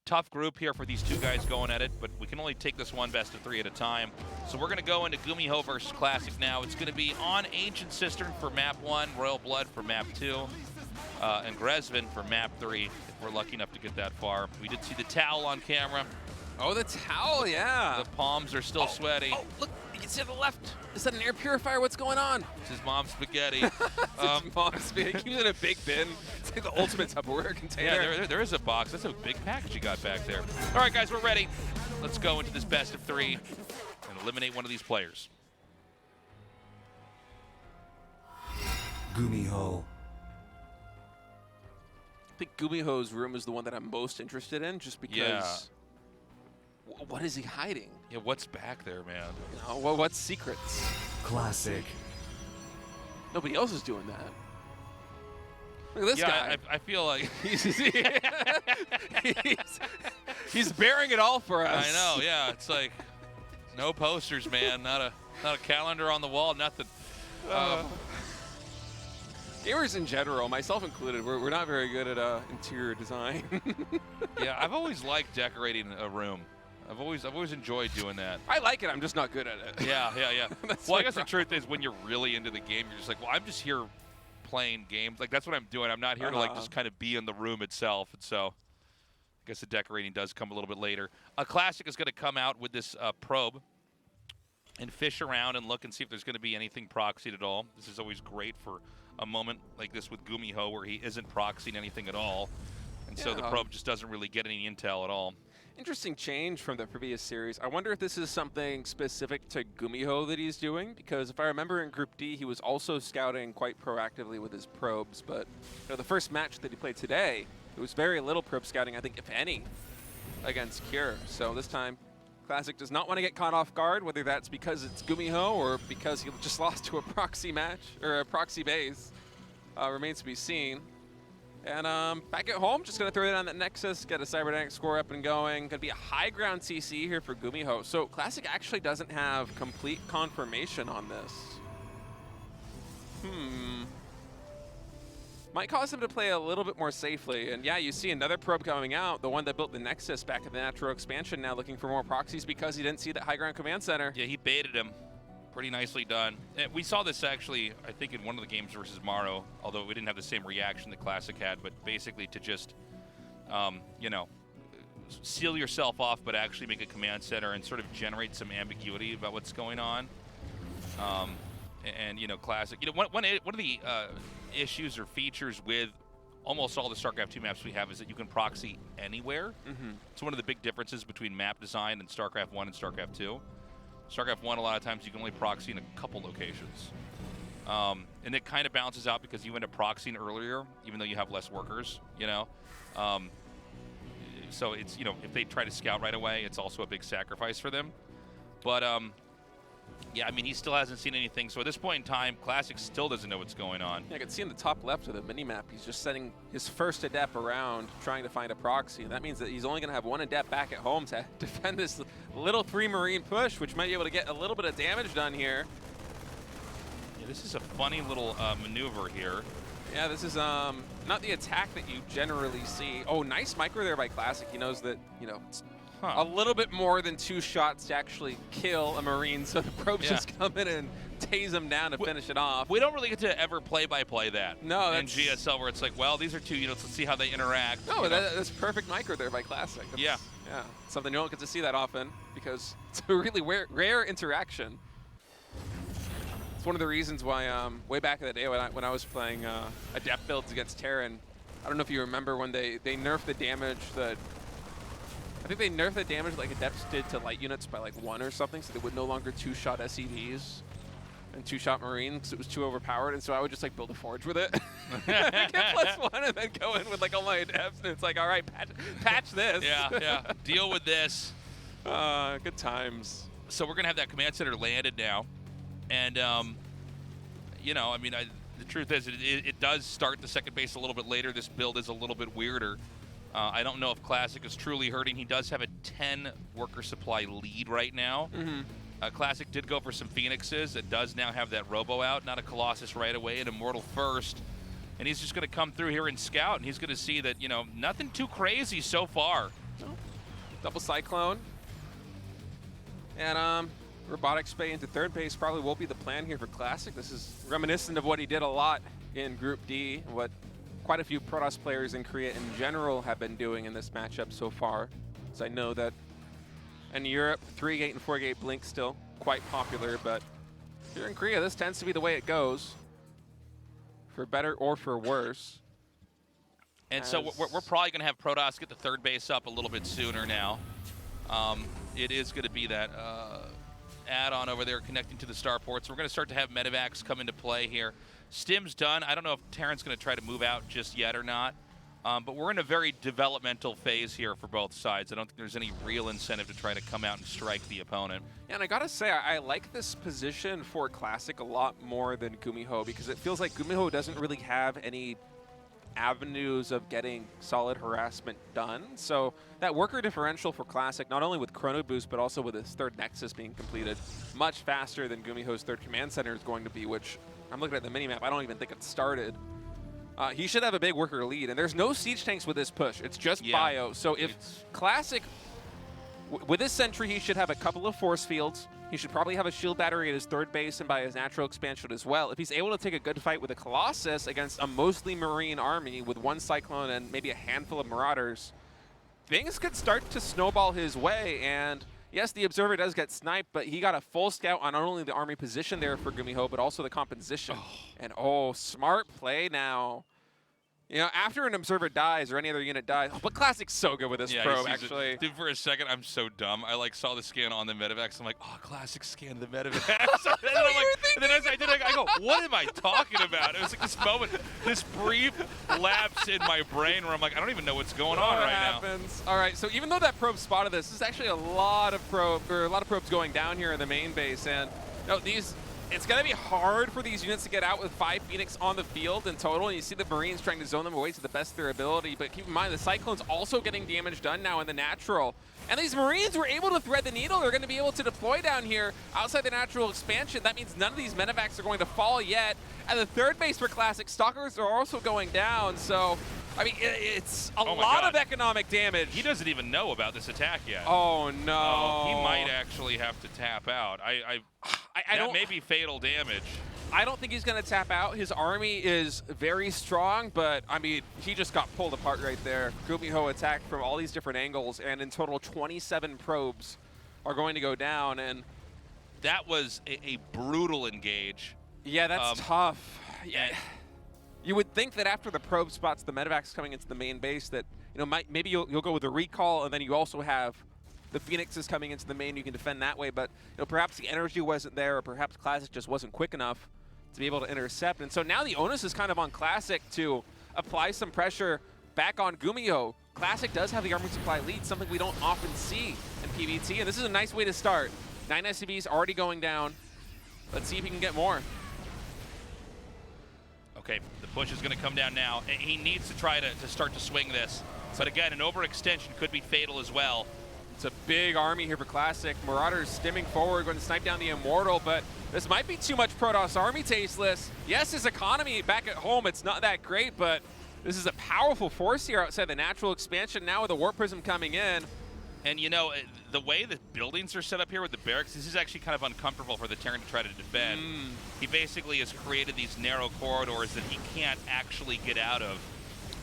Speaker 1: tough group here for these two guys going at it, but we can only take this one best of 3 at a time. So we're going to go into GuMiho versus Classic now. It's going to be on Ancient Cistern for map 1, Royal Blood for map 2, and Gresvin for map 3, if we're lucky enough to get that far. We did see the towel on camera.
Speaker 2: Oh, the towel, yeah.
Speaker 1: The palms are still sweaty.
Speaker 2: Oh, look, you can see on the left. Is that an air purifier? What's going on?
Speaker 1: It's his mom's spaghetti.
Speaker 2: It's his mom's spaghetti. He keeps it in a big bin. It's like the ultimate Tupperware container.
Speaker 1: Yeah, there is a box. That's a big package you got back there. All right, guys, we're ready. Let's go into this best of 3 and eliminate one of these players.
Speaker 3: GuMiho.
Speaker 2: I think GuMiho's room is the one that I'm most interested in, just because. What is he hiding?
Speaker 1: Yeah, what's back there, man?
Speaker 2: You know, what secrets?
Speaker 3: Classic.
Speaker 2: Nobody else is doing that. Look at this guy.
Speaker 1: I feel like
Speaker 2: he's bearing it all for us.
Speaker 1: I know. Yeah, it's like no posters, man. Not a calendar on the wall. Nothing.
Speaker 2: Gamers in general, myself included, we're not very good at interior design.
Speaker 1: Yeah, I've always liked decorating a room. I've always enjoyed doing that.
Speaker 2: I like it. I'm just not good at it.
Speaker 1: Yeah. Well, I guess the truth is, when you're really into the game, you're just like, well, I'm just here playing games. Like, that's what I'm doing. I'm not here to like just kind of be in the room itself. And so, I guess the decorating does come a little bit later. A Classic is going to come out with this probe and fish around and look and see if there's going to be anything proxied at all. This is always great for a moment like this with GuMiho, where he isn't proxying anything at all. And so the probe just doesn't really get any intel at all.
Speaker 2: Interesting change from the previous series. I wonder if this is something specific to GuMiho that he's doing, because if I remember in Group D, he was also scouting quite proactively with his probes, but the first match that he played today, it was very little probe scouting, I think, if any, against Cure. So this time, Classic does not want to get caught off guard, whether that's because it's GuMiho or because he just lost to a proxy match, or a proxy base, remains to be seen. And back at home, just going to throw it on that Nexus, get a Cyberdynamic score up and going. Going to be a high ground CC here for GuMiho. So Classic actually doesn't have complete confirmation on this. Might cause him to play a little bit more safely. And yeah, you see another probe coming out, the one that built the Nexus back at the natural expansion, now looking for more proxies because he didn't see that high ground command center.
Speaker 1: Yeah, he baited him. Pretty nicely done. And we saw this actually, I think, in one of the games versus Maru, although we didn't have the same reaction that Classic had, but basically to just, you know, seal yourself off, but actually make a command center and sort of generate some ambiguity about what's going on. And you know, Classic, you know, one of the issues or features with almost all the StarCraft 2 maps we have is that you can proxy anywhere. It's one of the big differences between map design and StarCraft 1 and StarCraft 2. StarCraft 1, a lot of times you can only proxy in a couple locations. And it kind of balances out because you end up proxying earlier, even though you have less workers, you know? So it's, you know, if they try to scout right away, it's also a big sacrifice for them. But, yeah, I mean, he still hasn't seen anything. So at this point in time, Classic still doesn't know what's going on.
Speaker 2: Yeah, I can see in the top left of the minimap, he's just sending his first adept around trying to find a proxy. And that means that he's only going to have one adept back at home to defend this little 3 Marine push, which might be able to get a little bit of damage done here.
Speaker 1: Yeah, this is a funny little maneuver here.
Speaker 2: Yeah, this is not the attack that you generally see. Oh, nice micro there by Classic. He knows that, you know, it's a little bit more than 2 shots to actually kill a Marine, so the probes just come in and tase him down to finish it off.
Speaker 1: We don't really get to ever play-by-play that in GSL, where it's like, well, these are 2 units, let's see how they interact.
Speaker 2: No, that's perfect micro there by Classic. Yeah, something you don't get to see that often because it's a really rare interaction. It's one of the reasons why way back in the day when I was playing Adept builds against Terran, I don't know if you remember when they nerfed the damage that I think they nerfed the damage like Adepts did to light units by like 1 or something, so they would no longer 2-shot SEVs and 2-shot Marines because it was too overpowered, and so I would just like build a forge with it. Get +1 and then go in with like all my Adepts, and it's like, all right, patch this.
Speaker 1: Yeah, deal with this.
Speaker 2: Good times.
Speaker 1: So we're going to have that command center landed now, and, you know, I mean, the truth is it does start the second base a little bit later. This build is a little bit weirder. I don't know if Classic is truly hurting. He does have a 10 worker supply lead right now. Classic did go for some Phoenixes. It does now have that Robo out, not a Colossus right away, an Immortal first. And he's just going to come through here and scout, and he's going to see that, you know, nothing too crazy so far.
Speaker 2: Double Cyclone. And Robotics Bay into third base probably won't be the plan here for Classic. This is reminiscent of what he did a lot in Group D, what quite a few Protoss players in Korea in general have been doing in this matchup so far. So I know that in Europe, 3-gate and 4-gate Blink still quite popular, but here in Korea, this tends to be the way it goes, for better or for worse.
Speaker 1: And so we're probably going to have Protoss get the third base up a little bit sooner now. It is going to be that add-on over there connecting to the starports. We're going to start to have medevacs come into play here. Stim's done. I don't know if Terran's going to try to move out just yet or not. But we're in a very developmental phase here for both sides. I don't think there's any real incentive to try to come out and strike the opponent.
Speaker 2: Yeah, and I gotta say, I like this position for Classic a lot more than GuMiho, because it feels like GuMiho doesn't really have any avenues of getting solid harassment done. So that worker differential for Classic, not only with Chrono Boost, but also with his third Nexus being completed, much faster than GuMiho's third command center is going to be, which I'm looking at the minimap, I don't even think it's started. He should have a big worker lead, and there's no siege tanks with this push. It's just bio. So if Classic, with this sentry, he should have a couple of force fields. He should probably have a shield battery at his third base and by his natural expansion as well. If he's able to take a good fight with a Colossus against a mostly Marine army with 1 Cyclone and maybe a handful of Marauders, things could start to snowball his way. And yes, the Observer does get sniped, but he got a full scout on not only the army position there for GuMiho, but also the composition. And smart play now. You know, after an observer dies or any other unit dies, but Classic's so good with this probe,
Speaker 1: he sees it.
Speaker 2: actually.
Speaker 1: Dude, for a second, I'm so dumb. I like saw the scan on the Medivacs. I'm like, oh, Classic scan the Medivacs. and then as I did, I go, what am I talking about? It was like this moment, this brief lapse in my brain where I'm like, I don't even know what's going on right
Speaker 2: happens. All right, so even though that probe spotted this is actually a lot of probes going down here in the main base, and it's going to be hard for these units to get out with 5 Phoenix on the field in total, and you see the Marines trying to zone them away to the best of their ability, but keep in mind the Cyclone's also getting damage done now in the natural. And these Marines were able to thread the needle. They're going to be able to deploy down here outside the natural expansion. That means none of these Medivacs are going to fall yet. At the third base for Classic, Stalkers are also going down, so I mean, it's a lot of economic damage.
Speaker 1: He doesn't even know about this attack yet.
Speaker 2: Oh, no.
Speaker 1: He might actually have to tap out. That may be fatal damage.
Speaker 2: I don't think he's going to tap out. His army is very strong, but, I mean, he just got pulled apart right there. GuMiho attacked from all these different angles, and in total, 27 probes are going to go down. And
Speaker 1: that was a brutal engage.
Speaker 2: Yeah, that's tough. Yeah. You would think that after the probe spots the Medivacs coming into the main base that, you know, maybe you'll go with the recall, and then you also have the Phoenixes coming into the main. You can defend that way, but you know, perhaps the energy wasn't there, or perhaps Classic just wasn't quick enough to be able to intercept. And so now the onus is kind of on Classic to apply some pressure back on GuMiho. Classic does have the armor supply lead, something we don't often see in PvT, and this is a nice way to start. 9 SCVs already going down. Let's see if he can get more.
Speaker 1: Okay, the push is going to come down now. He needs to try to start to swing this. But again, an overextension could be fatal as well.
Speaker 2: It's a big army here for Classic. Marauders stimming forward, going to snipe down the Immortal, but this might be too much Protoss army, Tasteless. Yes, his economy back at home, it's not that great, but this is a powerful force here outside the natural expansion now with the Warp Prism coming in.
Speaker 1: And you know, the way the buildings are set up here with the barracks, this is actually kind of uncomfortable for the Terran to try to defend. He basically has created these narrow corridors that he can't actually get out of.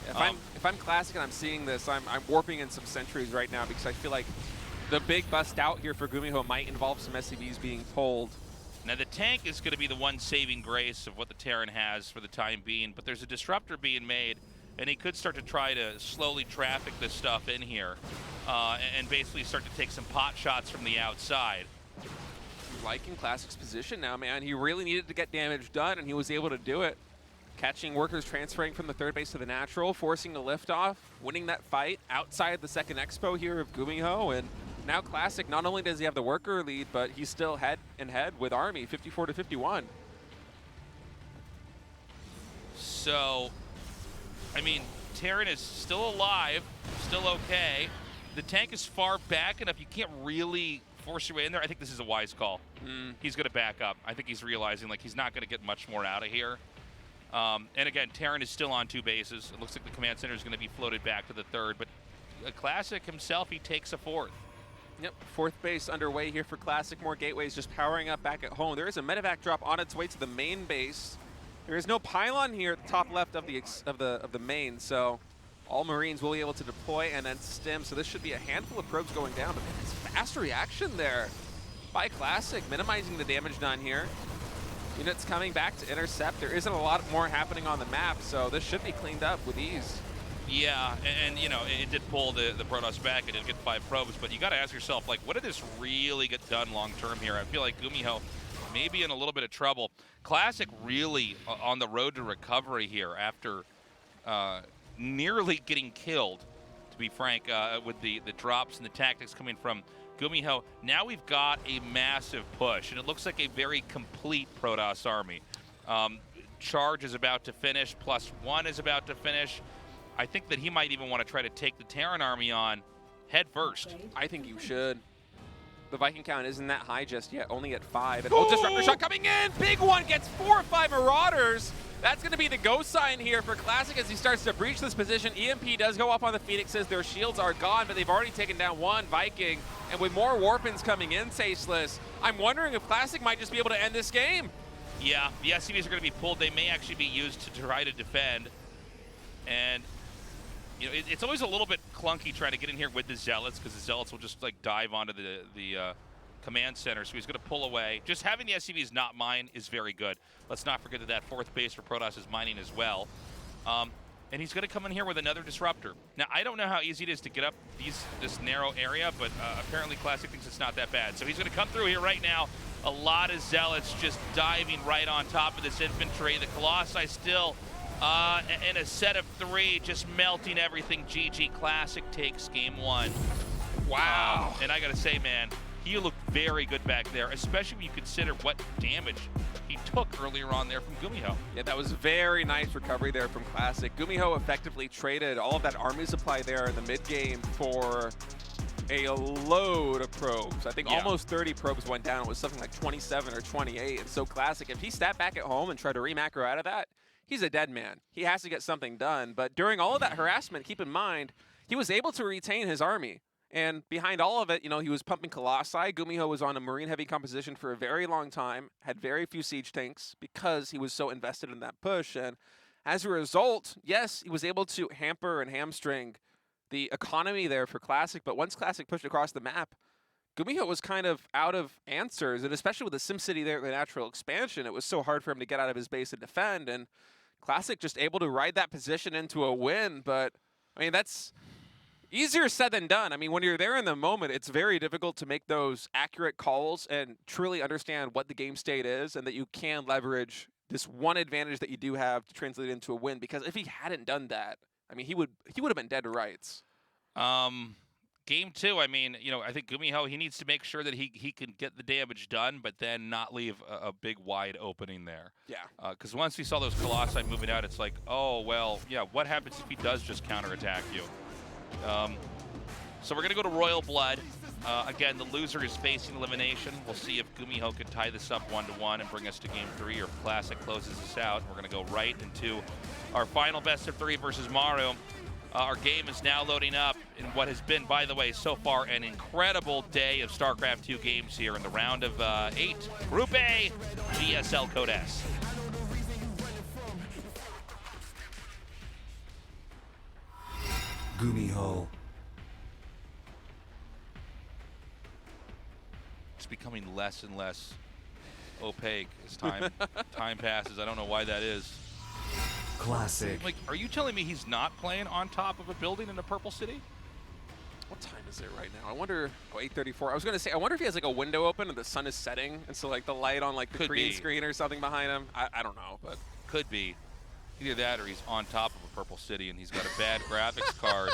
Speaker 2: If I'm Classic and I'm seeing this, I'm warping in some sentries right now because I feel like the big bust out here for GuMiho might involve some SCVs being pulled.
Speaker 1: Now the tank is going to be the one saving grace of what the Terran has for the time being, but there's a disruptor being made, and he could start to try to slowly traffic this stuff in here and basically start to take some pot shots from the outside.
Speaker 2: Liking Classic's position now, man. He really needed to get damage done, and he was able to do it. Catching workers transferring from the third base to the natural, forcing a liftoff, winning that fight outside the second expo here of GuMiho, and now Classic, not only does he have the worker lead, but he's still head and head with Army, 54-51.
Speaker 1: So, I mean, Terran is still alive, still okay. The tank is far back enough, you can't really force your way in there. I think this is a wise call. He's going to back up. I think he's realizing like he's not going to get much more out of here. And again, Terran is still on 2 bases. It looks like the command center is going to be floated back to the 3rd, but Classic himself, he takes a 4th.
Speaker 2: Yep, 4th base underway here for Classic. More gateways just powering up back at home. There is a medevac drop on its way to the main base. There is no pylon here at the top left of the main, so all Marines will be able to deploy and then stim. So this should be a handful of probes going down, but it's fast reaction there by Classic, minimizing the damage done here. Units coming back to intercept. There isn't a lot more happening on the map, so this should be cleaned up with ease.
Speaker 1: Yeah, and you know, it did pull the Protoss back. It did get 5 probes, but you got to ask yourself, like, what did this really get done long term here? I feel like GuMiho may be in a little bit of trouble. Classic really on the road to recovery here after nearly getting killed, to be frank, with the drops and the tactics coming from GuMiho. Now we've got a massive push, and it looks like a very complete Protoss army. Charge is about to finish, +1 is about to finish. I think that he might even want to try to take the Terran army on head first.
Speaker 2: I think you should. The Viking count isn't that high just yet, only at 5. And Disruptor shot coming in! Big one gets 4 or 5 Marauders! That's going to be the go sign here for Classic as he starts to breach this position. EMP does go off on the Phoenixes. Their shields are gone, but they've already taken down 1 Viking. And with more Warpins coming in, Tasteless, I'm wondering if Classic might just be able to end this game.
Speaker 1: Yeah, the SCVs are going to be pulled. They may actually be used to try to defend. And you know, it's always a little bit clunky trying to get in here with the Zealots, because the Zealots will just like dive onto the command center, so he's going to pull away. Just having the SCVs not mine is very good. Let's not forget that 4th base for Protoss is mining as well. and he's going to come in here with another disruptor. Now, I don't know how easy it is to get up this narrow area, but apparently Classic thinks it's not that bad. So he's going to come through here right now. A lot of Zealots just diving right on top of this infantry. The Colossi still in a set of 3, just melting everything. GG. Classic takes game 1. Wow. And I got to say, man, he looked very good back there, especially when you consider what damage he took earlier on there from GuMiho.
Speaker 2: Yeah, that was very nice recovery there from Classic. GuMiho effectively traded all of that army supply there in the mid game for a load of probes. I think almost 30 probes went down. It was something like 27 or 28. And so Classic, if he sat back at home and tried to re-macro out of that, he's a dead man. He has to get something done. But during all of that harassment, keep in mind, he was able to retain his army. And behind all of it, you know, he was pumping Colossi. GuMiho was on a Marine-heavy composition for a very long time, had very few siege tanks because he was so invested in that push. And as a result, yes, he was able to hamper and hamstring the economy there for Classic. But once Classic pushed across the map, GuMiho was kind of out of answers. And especially with the SimCity there, the natural expansion, it was so hard for him to get out of his base and defend. And Classic just able to ride that position into a win. But, I mean, that's easier said than done. I mean, when you're there in the moment, it's very difficult to make those accurate calls and truly understand what the game state is and that you can leverage this one advantage that you do have to translate it into a win. Because if he hadn't done that, I mean, he would have been dead to rights.
Speaker 1: Game 2, I mean, you know, I think GuMiho, he needs to make sure that he can get the damage done, but then not leave a big wide opening there.
Speaker 2: Yeah.
Speaker 1: Because once we saw those Colossi moving out, it's like, oh, well, yeah, what happens if he does just counterattack you? So we're going to go to Royal Blood. Again, the loser is facing elimination. We'll see if GuMiho can tie this up 1-1 and bring us to game 3, or if Classic closes us out. We're going to go right into our final best of 3 versus Maru. Our game is now loading up in what has been, by the way, so far an incredible day of StarCraft 2 games here in the round of 8. Group A, GSL Code S.
Speaker 3: GuMiho.
Speaker 1: It's becoming less and less opaque as time passes. I don't know why that is.
Speaker 3: Classic.
Speaker 1: Like, are you telling me he's not playing on top of a building in a purple city?
Speaker 2: What time is it right now? I wonder. Oh, 8:34. I was gonna say, I wonder if he has like a window open and the sun is setting, and so like the light on like the green screen or something behind him. I don't know, but
Speaker 1: could be. Either that or he's on top of a purple city and he's got a bad graphics card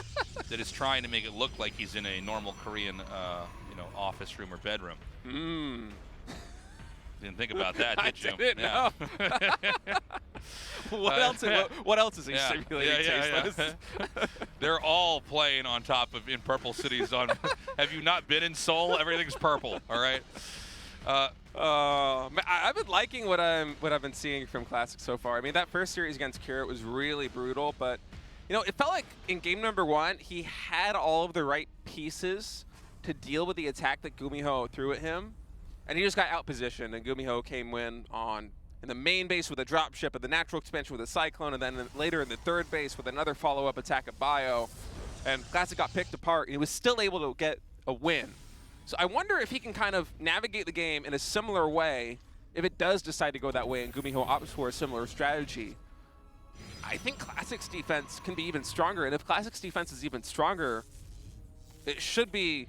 Speaker 1: that is trying to make it look like he's in a normal Korean, you know, office room or bedroom. Didn't think about that, did you?
Speaker 2: I didn't know. What else is he simulating?
Speaker 1: They're all playing on top of in purple cities. On have you not been in Seoul? Everything's purple. All right.
Speaker 2: I've been liking what I've been seeing from Classic so far. I mean, that first series against Kira was really brutal, but you know, it felt like in game number 1 he had all of the right pieces to deal with the attack that GuMiho threw at him, and he just got out-positioned, and GuMiho came in the main base with a dropship, and the natural expansion with a cyclone, and then later in the third base with another follow-up attack at Bio, and Classic got picked apart, and he was still able to get a win. So I wonder if he can kind of navigate the game in a similar way if it does decide to go that way and GuMiho opts for a similar strategy. I think Classic's defense can be even stronger, and if Classic's defense is even stronger, it should be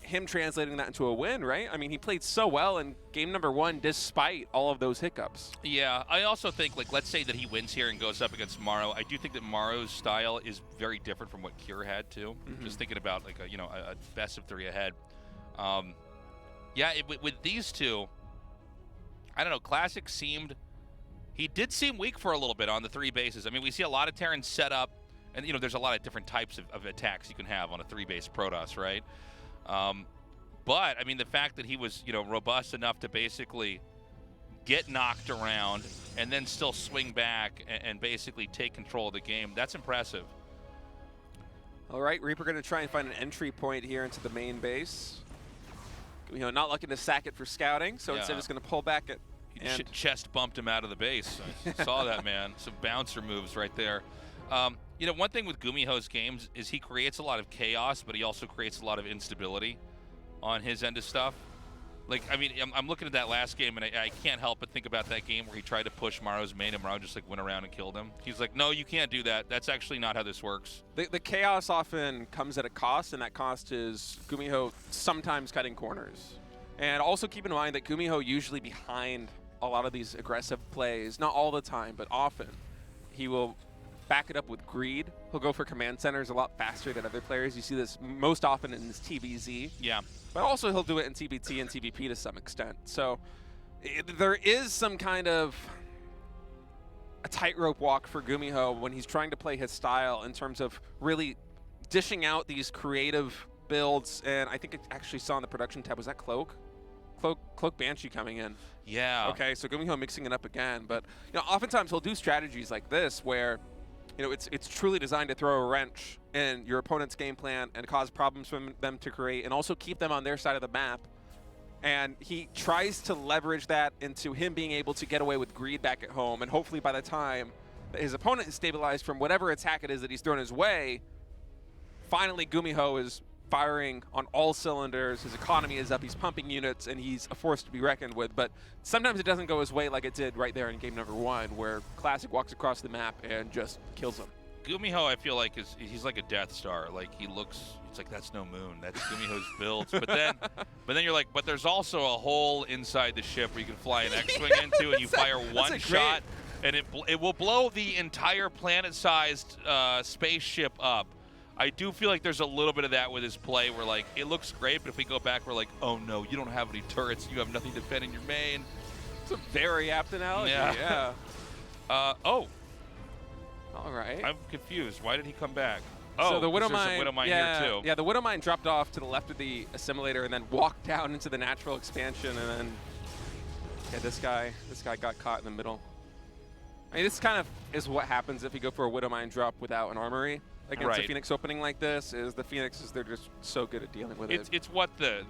Speaker 2: him translating that into a win, right? I mean, he played so well in game number 1 despite all of those hiccups.
Speaker 1: Yeah, I also think, like, let's say that he wins here and goes up against Maru. I do think that Maru's style is very different from what Kira had, too. Just thinking about, like, a best of 3 ahead. Yeah, with these two, I don't know, Classic he did seem weak for a little bit on the 3 bases. I mean, we see a lot of Terrans set up, and, you know, there's a lot of different types of attacks you can have on a 3-base Protoss, right? But, I mean, the fact that he was, you know, robust enough to basically get knocked around and then still swing back and basically take control of the game, that's impressive.
Speaker 2: All right, Reaper going to try and find an entry point here into the main base. You know, not looking to sack it for scouting, so instead it's going to pull back it.
Speaker 1: He chest bumped him out of the base. I saw that, man. Some bouncer moves right there. You know, one thing with GuMiho's games is he creates a lot of chaos, but he also creates a lot of instability on his end of stuff. Like, I mean, I'm looking at that last game, and I can't help but think about that game where he tried to push Maru's main, and Maru just like went around and killed him. He's like, no, you can't do that. That's actually not how this works.
Speaker 2: The chaos often comes at a cost, and that cost is GuMiho sometimes cutting corners. And also keep in mind that GuMiho usually behind a lot of these aggressive plays, not all the time, but often, he will back it up with greed. He'll go for command centers a lot faster than other players. You see this most often in this TVZ.
Speaker 1: Yeah.
Speaker 2: But also he'll do it in TBT and TBP to some extent. So there is some kind of a tightrope walk for GuMiho when he's trying to play his style in terms of really dishing out these creative builds. And I think it actually saw in the production tab, was that Cloak? Cloak Banshee coming in.
Speaker 1: Yeah.
Speaker 2: Okay, so GuMiho mixing it up again. But you know, oftentimes he'll do strategies like this where it's truly designed to throw a wrench in your opponent's game plan and cause problems for them to create and also keep them on their side of the map. And he tries to leverage that into him being able to get away with greed back at home. And hopefully by the time that his opponent is stabilized from whatever attack it is that he's thrown his way, finally GuMiho is firing on all cylinders. His economy is up, he's pumping units, and he's a force to be reckoned with. But sometimes it doesn't go his way like it did right there in game number 1, where Classic walks across the map and just kills him.
Speaker 1: GuMiho, I feel like he's like a Death Star. Like he looks, it's like that's no moon. That's GuMiho's builds. But then you're like, but there's also a hole inside the ship where you can fly an X-wing into, and you fire one shot, and it will blow the entire planet-sized spaceship up. I do feel like there's a little bit of that with his play where, like, it looks great, but if we go back, we're like, oh, no, you don't have any turrets. You have nothing defending your main.
Speaker 2: It's a very apt analogy, yeah.
Speaker 1: Oh.
Speaker 2: All right.
Speaker 1: I'm confused. Why did he come back?
Speaker 2: So
Speaker 1: Oh,
Speaker 2: the
Speaker 1: there's some Widowmine here, too.
Speaker 2: Yeah, the Widowmine dropped off to the left of the assimilator and then walked down into the natural expansion, and then this guy got caught in the middle. I mean, this kind of is what happens if you go for a Widowmine drop without an armory. Against a Phoenix opening like this, is the Phoenixes, they're just so good at dealing with it.
Speaker 1: It's what the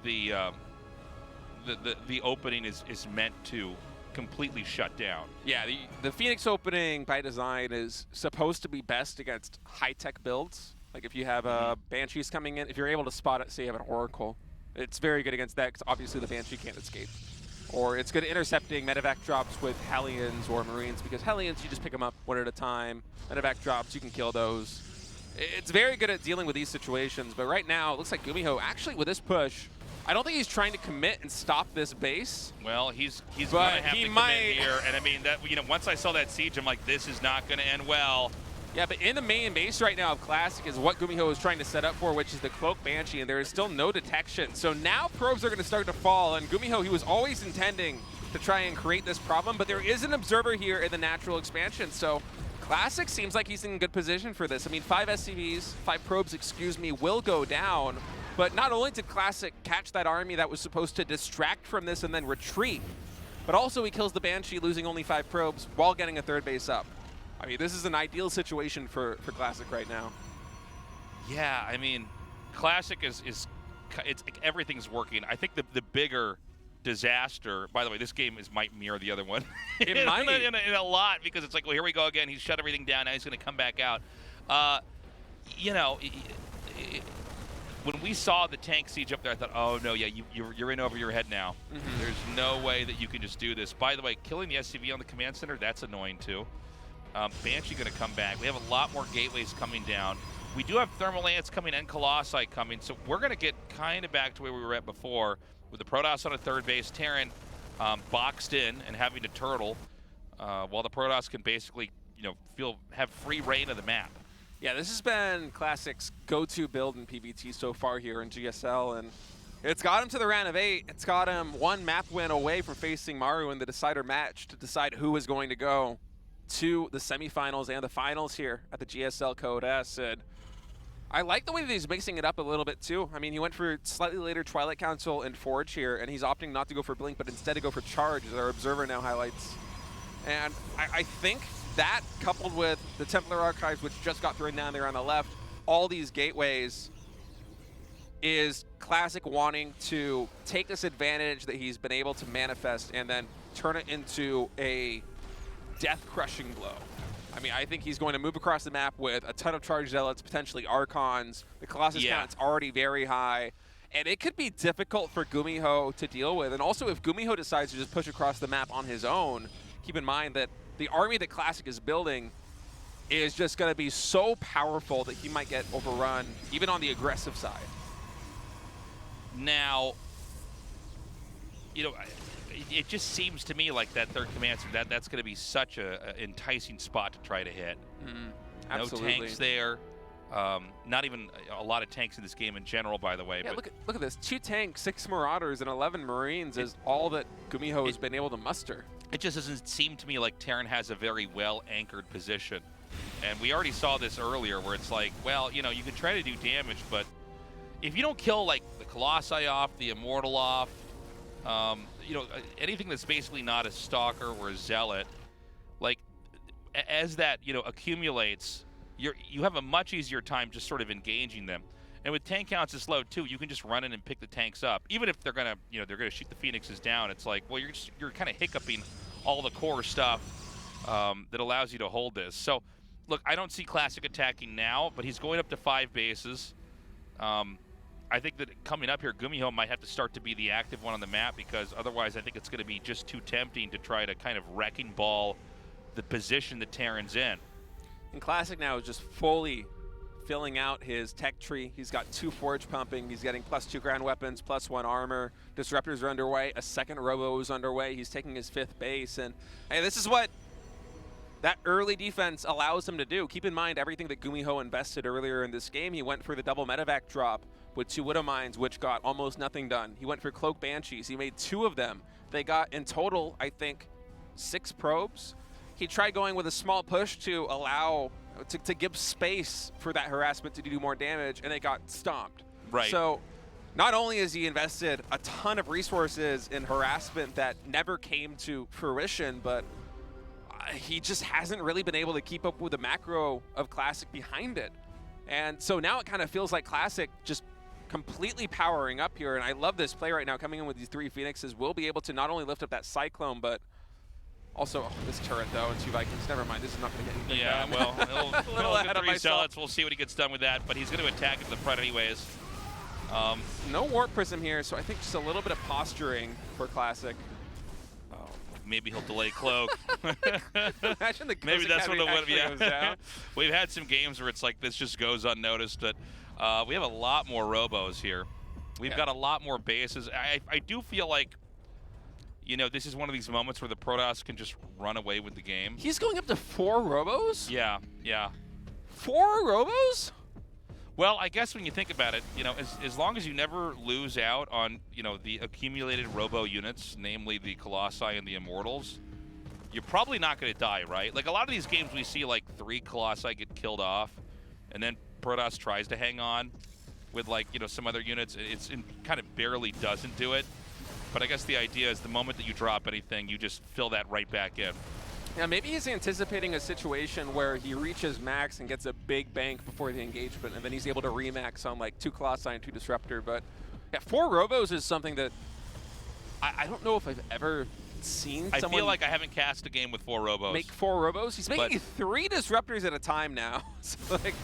Speaker 1: opening is meant to completely shut down.
Speaker 2: Yeah, the Phoenix opening by design is supposed to be best against high-tech builds. Like if you have Banshees coming in, if you're able to spot it, say you have an Oracle, it's very good against that because obviously the Banshee can't escape. Or it's good at intercepting medevac drops with Hellions or Marines, because Hellions, you just pick them up one at a time. Medevac drops, you can kill those. It's very good at dealing with these situations, but right now, it looks like GuMiho, actually with this push, I don't think he's trying to commit and stop this base.
Speaker 1: Well, he's going to have to commit here, and I mean, that once I saw that siege, I'm like, this is not going to end well.
Speaker 2: Yeah, but in the main base right now of Classic is what GuMiho is trying to set up for, which is the Cloak Banshee, and there is still no detection. So now probes are going to start to fall, and GuMiho, he was always intending to try and create this problem, but there is an observer here in the natural expansion, so Classic seems like he's in good position for this. I mean, 5 SCVs, 5 probes, excuse me, will go down. But not only did Classic catch that army that was supposed to distract from this and then retreat, but also he kills the Banshee, losing only 5 probes while getting a 3rd base up. I mean, this is an ideal situation for Classic right now.
Speaker 1: Yeah, I mean, Classic it's everything's working. I think the bigger disaster. By the way, this game might mirror the other one.
Speaker 2: It might.
Speaker 1: In a lot, because it's like, well, here we go again. He's shut everything down. Now he's going to come back out. You know, when we saw the tank siege up there, I thought, oh, no, yeah, you're in over your head now. Mm-hmm. There's no way that you can just do this. By the way, killing the SCV on the command center, that's annoying, too. Banshee going to come back. We have a lot more gateways coming down. We do have Thermal Lance coming and Colossi coming, so we're going to get kind of back to where we were at before, with the Protoss on a 3rd base, Terran boxed in and having to turtle, while the Protoss can basically, have free reign of the map.
Speaker 2: Yeah, this has been Classic's go-to build in PvT so far here in GSL, and it's got him to the round of 8. It's got him 1 map win away from facing Maru in the decider match to decide who is going to go to the semifinals and the finals here at the GSL Code S. And I like the way that he's mixing it up a little bit too. I mean, he went for slightly later Twilight Council and Forge here, and he's opting not to go for Blink, but instead to go for Charge, as our Observer now highlights. And I think that, coupled with the Templar Archives, which just got thrown down there on the left, all these gateways, is Classic wanting to take this advantage that he's been able to manifest and then turn it into a death-crushing blow. I mean, I think he's going to move across the map with a ton of Charge Zealots, potentially Archons. The Colossus count's already very high. And it could be difficult for GuMiho to deal with. And also, if GuMiho decides to just push across the map on his own, keep in mind that the army that Classic is building is just going to be so powerful that he might get overrun, even on the aggressive side.
Speaker 1: Now, you know, it just seems to me like that third command center, that's going to be such a enticing spot to try to hit.
Speaker 2: Absolutely.
Speaker 1: No tanks there. Not even a lot of tanks in this game in general, by the way.
Speaker 2: Yeah,
Speaker 1: but
Speaker 2: look at this. 2 tanks, 6 Marauders, and 11 Marines is all that GuMiho has been able to muster.
Speaker 1: It just doesn't seem to me like Terran has a very well-anchored position. And we already saw this earlier where it's like, well, you know, you can try to do damage, but if you don't kill, like, the Colossi off, the Immortal off, you know, anything that's basically not a Stalker or a Zealot, like, as that, you know, accumulates, you have a much easier time just sort of engaging them. And with tank counts this low too, you can just run in and pick the tanks up. Even if they're gonna, you know, they're gonna shoot the Phoenixes down, it's like, well, you're kind of hiccuping all the core stuff that allows you to hold this. So, look, I don't see Classic attacking now, but he's going up to 5 bases. I think that coming up here, GuMiho might have to start to be the active one on the map, because otherwise I think it's going to be just too tempting to try to kind of wrecking ball the position that Terran's in.
Speaker 2: And Classic now is just fully filling out his tech tree. He's got 2 forge pumping. He's getting +2 ground weapons, +1 armor. Disruptors are underway. A second robo is underway. He's taking his 5th base. And hey, this is what that early defense allows him to do. Keep in mind everything that GuMiho invested earlier in this game. He went for the double medevac drop with 2 Widow Mines, which got almost nothing done. He went for Cloak Banshees. He made 2 of them. They got, in total, I think, 6 probes. He tried going with a small push to allow, to give space for that harassment to do more damage, and it got stomped.
Speaker 1: Right.
Speaker 2: So not only has he invested a ton of resources in harassment that never came to fruition, but he just hasn't really been able to keep up with the macro of Classic behind it. And so now it kind of feels like Classic just completely powering up here, and I love this play right now, coming in with these 3 Phoenixes. Will be able to not only lift up that Cyclone, but also, this turret, though, and 2 Vikings. Never mind, this is not going to get anything
Speaker 1: Yeah,
Speaker 2: done.
Speaker 1: well,
Speaker 2: a little ahead of
Speaker 1: 3
Speaker 2: myself.
Speaker 1: Zealots. We'll see what he gets done with that, but he's going to attack at the front anyways.
Speaker 2: No Warp Prism here, so I think just a little bit of posturing for Classic.
Speaker 1: Oh, maybe he'll delay Cloak.
Speaker 2: Imagine the
Speaker 1: Maybe that's what it would be.
Speaker 2: goes down.
Speaker 1: We've had some games where it's like this just goes unnoticed, but we have a lot more robos here. We've got a lot more bases. I do feel like, you know, this is one of these moments where the Protoss can just run away with the game.
Speaker 2: He's going up to 4 robos?
Speaker 1: Yeah, yeah.
Speaker 2: 4 robos?
Speaker 1: Well, I guess when you think about it, you know, as long as you never lose out on, you know, the accumulated robo units, namely the Colossi and the Immortals, you're probably not going to die, right? Like, a lot of these games we see, like, 3 Colossi get killed off, and then Protoss tries to hang on with, like, you know, some other units. It kind of barely doesn't do it. But I guess the idea is the moment that you drop anything, you just fill that right back in.
Speaker 2: Yeah, maybe he's anticipating a situation where he reaches max and gets a big bank before the engagement, and then he's able to remax on like 2 Colossi and 2 Disruptor. But yeah, 4 robos is something that I don't know if I've ever seen someone.
Speaker 1: I feel like I haven't cast a game with 4 robos.
Speaker 2: Make 4 robos? He's making 3 Disruptors at a time now. So like,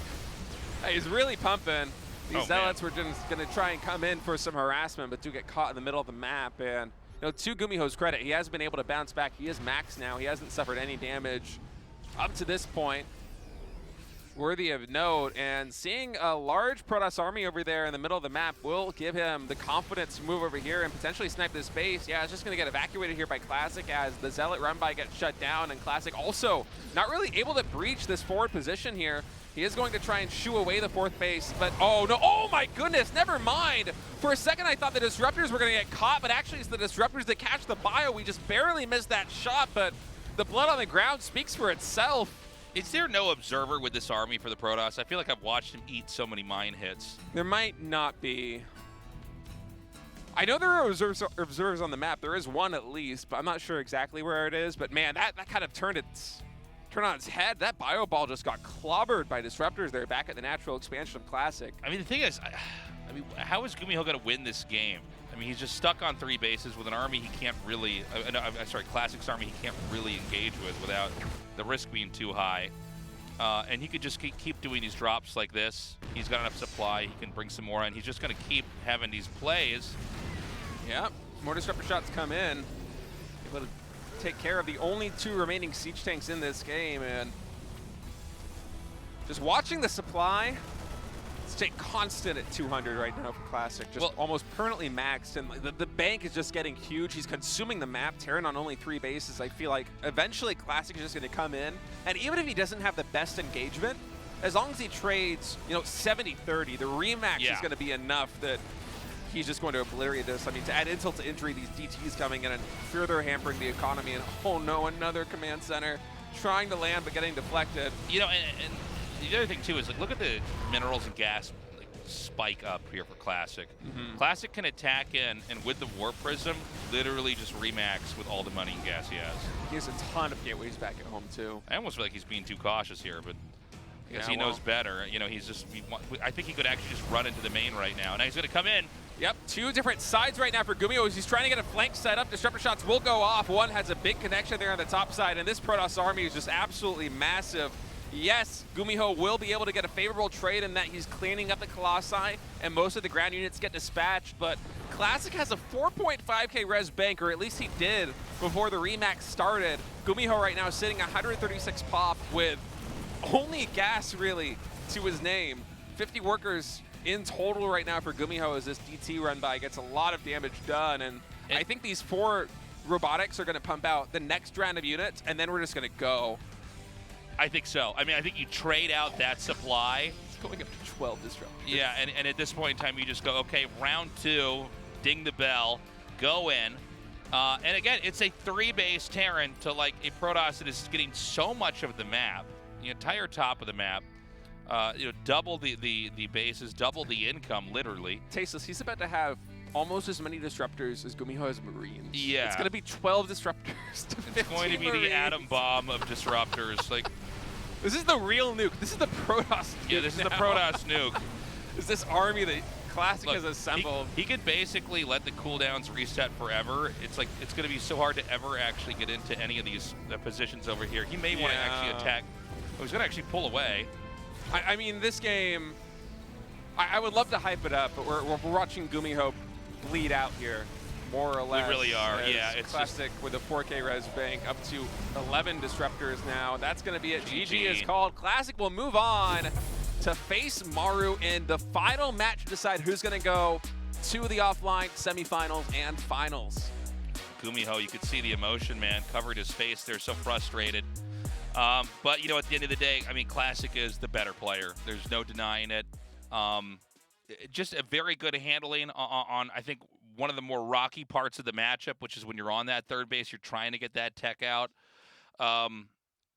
Speaker 2: he's really pumping. These Zealots were just going to try and come in for some harassment, but do get caught in the middle of the map. And you know, to GuMiho's credit, he has been able to bounce back. He is max now. He hasn't suffered any damage up to this point. Worthy of note. And seeing a large Protoss army over there in the middle of the map will give him the confidence to move over here and potentially snipe this base. Yeah, it's just going to get evacuated here by Classic as the Zealot run-by gets shut down, and Classic also not really able to breach this forward position here. He is going to try and shoo away the 4th base, but oh no, oh my goodness, never mind. For a second I thought the Disruptors were going to get caught, but actually it's the Disruptors that catch the bio. We just barely missed that shot, but the blood on the ground speaks for itself.
Speaker 1: Is there no observer with this army for the Protoss? I feel like I've watched him eat so many mine hits.
Speaker 2: There might not be. I know there are observers on the map. There is one at least, but I'm not sure exactly where it is. But man, that kind of turned on its head. That bio ball just got clobbered by Disruptors there back at the natural expansion of Classic.
Speaker 1: I mean, the thing is, I mean, how is GuMiho going to win this game? I mean, he's just stuck on 3 bases with an army he can't really, Classic's army he can't really engage with without the risk being too high. And he could just keep doing these drops like this. He's got enough supply. He can bring some more in. He's just going to keep having these plays.
Speaker 2: Yeah, more disruptor shots come in. Able to take care of the only 2 remaining siege tanks in this game, and just watching the supply stay constant at 200 right now for Classic, just almost permanently maxed, and the bank is just getting huge. He's consuming the map. Terran on only 3 bases. I feel like eventually Classic is just going to come in, and even if he doesn't have the best engagement, as long as he trades, 70-30, the remax is going to be enough that he's just going to obliterate this. I mean, to add insult to injury, these DTs coming in and further hampering the economy, and oh no, another command center trying to land but getting deflected.
Speaker 1: And the other thing too is, like, look at the minerals and gas spike up here for Classic. Classic can attack in, and with the War Prism, literally just remax with all the money and gas he has.
Speaker 2: He has a ton of gateways back at home too.
Speaker 1: I almost feel like he's being too cautious here, but I guess he knows better. He's just, I think he could actually just run into the main right now. Now he's going to come in.
Speaker 2: Yep, 2 different sides right now for GuMiho as he's trying to get a flank set up. Disruptor shots will go off. One has a big connection there on the top side, and this Protoss army is just absolutely massive. Yes, GuMiho will be able to get a favorable trade in that he's cleaning up the Colossi and most of the ground units get dispatched, but Classic has a 4.5k res bank, or at least he did before the remax started. GuMiho right now is sitting 136 pop with only gas really to his name. 50 workers in total right now for GuMiho as this DT run by gets a lot of damage done, and I think these 4 robotics are going to pump out the next round of units, and then we're just going to go.
Speaker 1: I think so. I mean, I think you trade out that supply.
Speaker 2: It's going up to 12 disruptors.
Speaker 1: Yeah, and at this point in time, you just go, okay, round 2, ding the bell, go in. And again, it's a 3-base Terran to like a Protoss that is getting so much of the map, the entire top of the map. Double the bases, double the income, literally.
Speaker 2: Tasteless, he's about to have almost as many disruptors as GuMiho has Marines.
Speaker 1: Yeah.
Speaker 2: It's going to be 12 disruptors to 15
Speaker 1: It's going to be
Speaker 2: Marines.
Speaker 1: the atom bomb of disruptors. Like,
Speaker 2: this is the real nuke. This is the Protoss nuke.
Speaker 1: Yeah, this is the Protoss nuke.
Speaker 2: Is this army that Classic has assembled?
Speaker 1: He could basically let the cooldowns reset forever. It's like, it's going to be so hard to ever actually get into any of these positions over here. He may want to actually attack. Oh, he's going to actually pull away.
Speaker 2: I mean, this game, I would love to hype it up, but we're watching GuMiho bleed out here, more or less.
Speaker 1: We really are, yeah.
Speaker 2: It's Classic with a 4K res bank up to 11 disruptors now. That's going to be it. GG is called. Classic will move on to face Maru in the final match to decide who's going to go to the offline semifinals and finals.
Speaker 1: GuMiho, you could see the emotion, man. Covered his face. They're so frustrated. But, at the end of the day, I mean, Classic is the better player. There's no denying it. Just a very good handling on, I think, one of the more rocky parts of the matchup, which is when you're on that 3rd base, you're trying to get that tech out.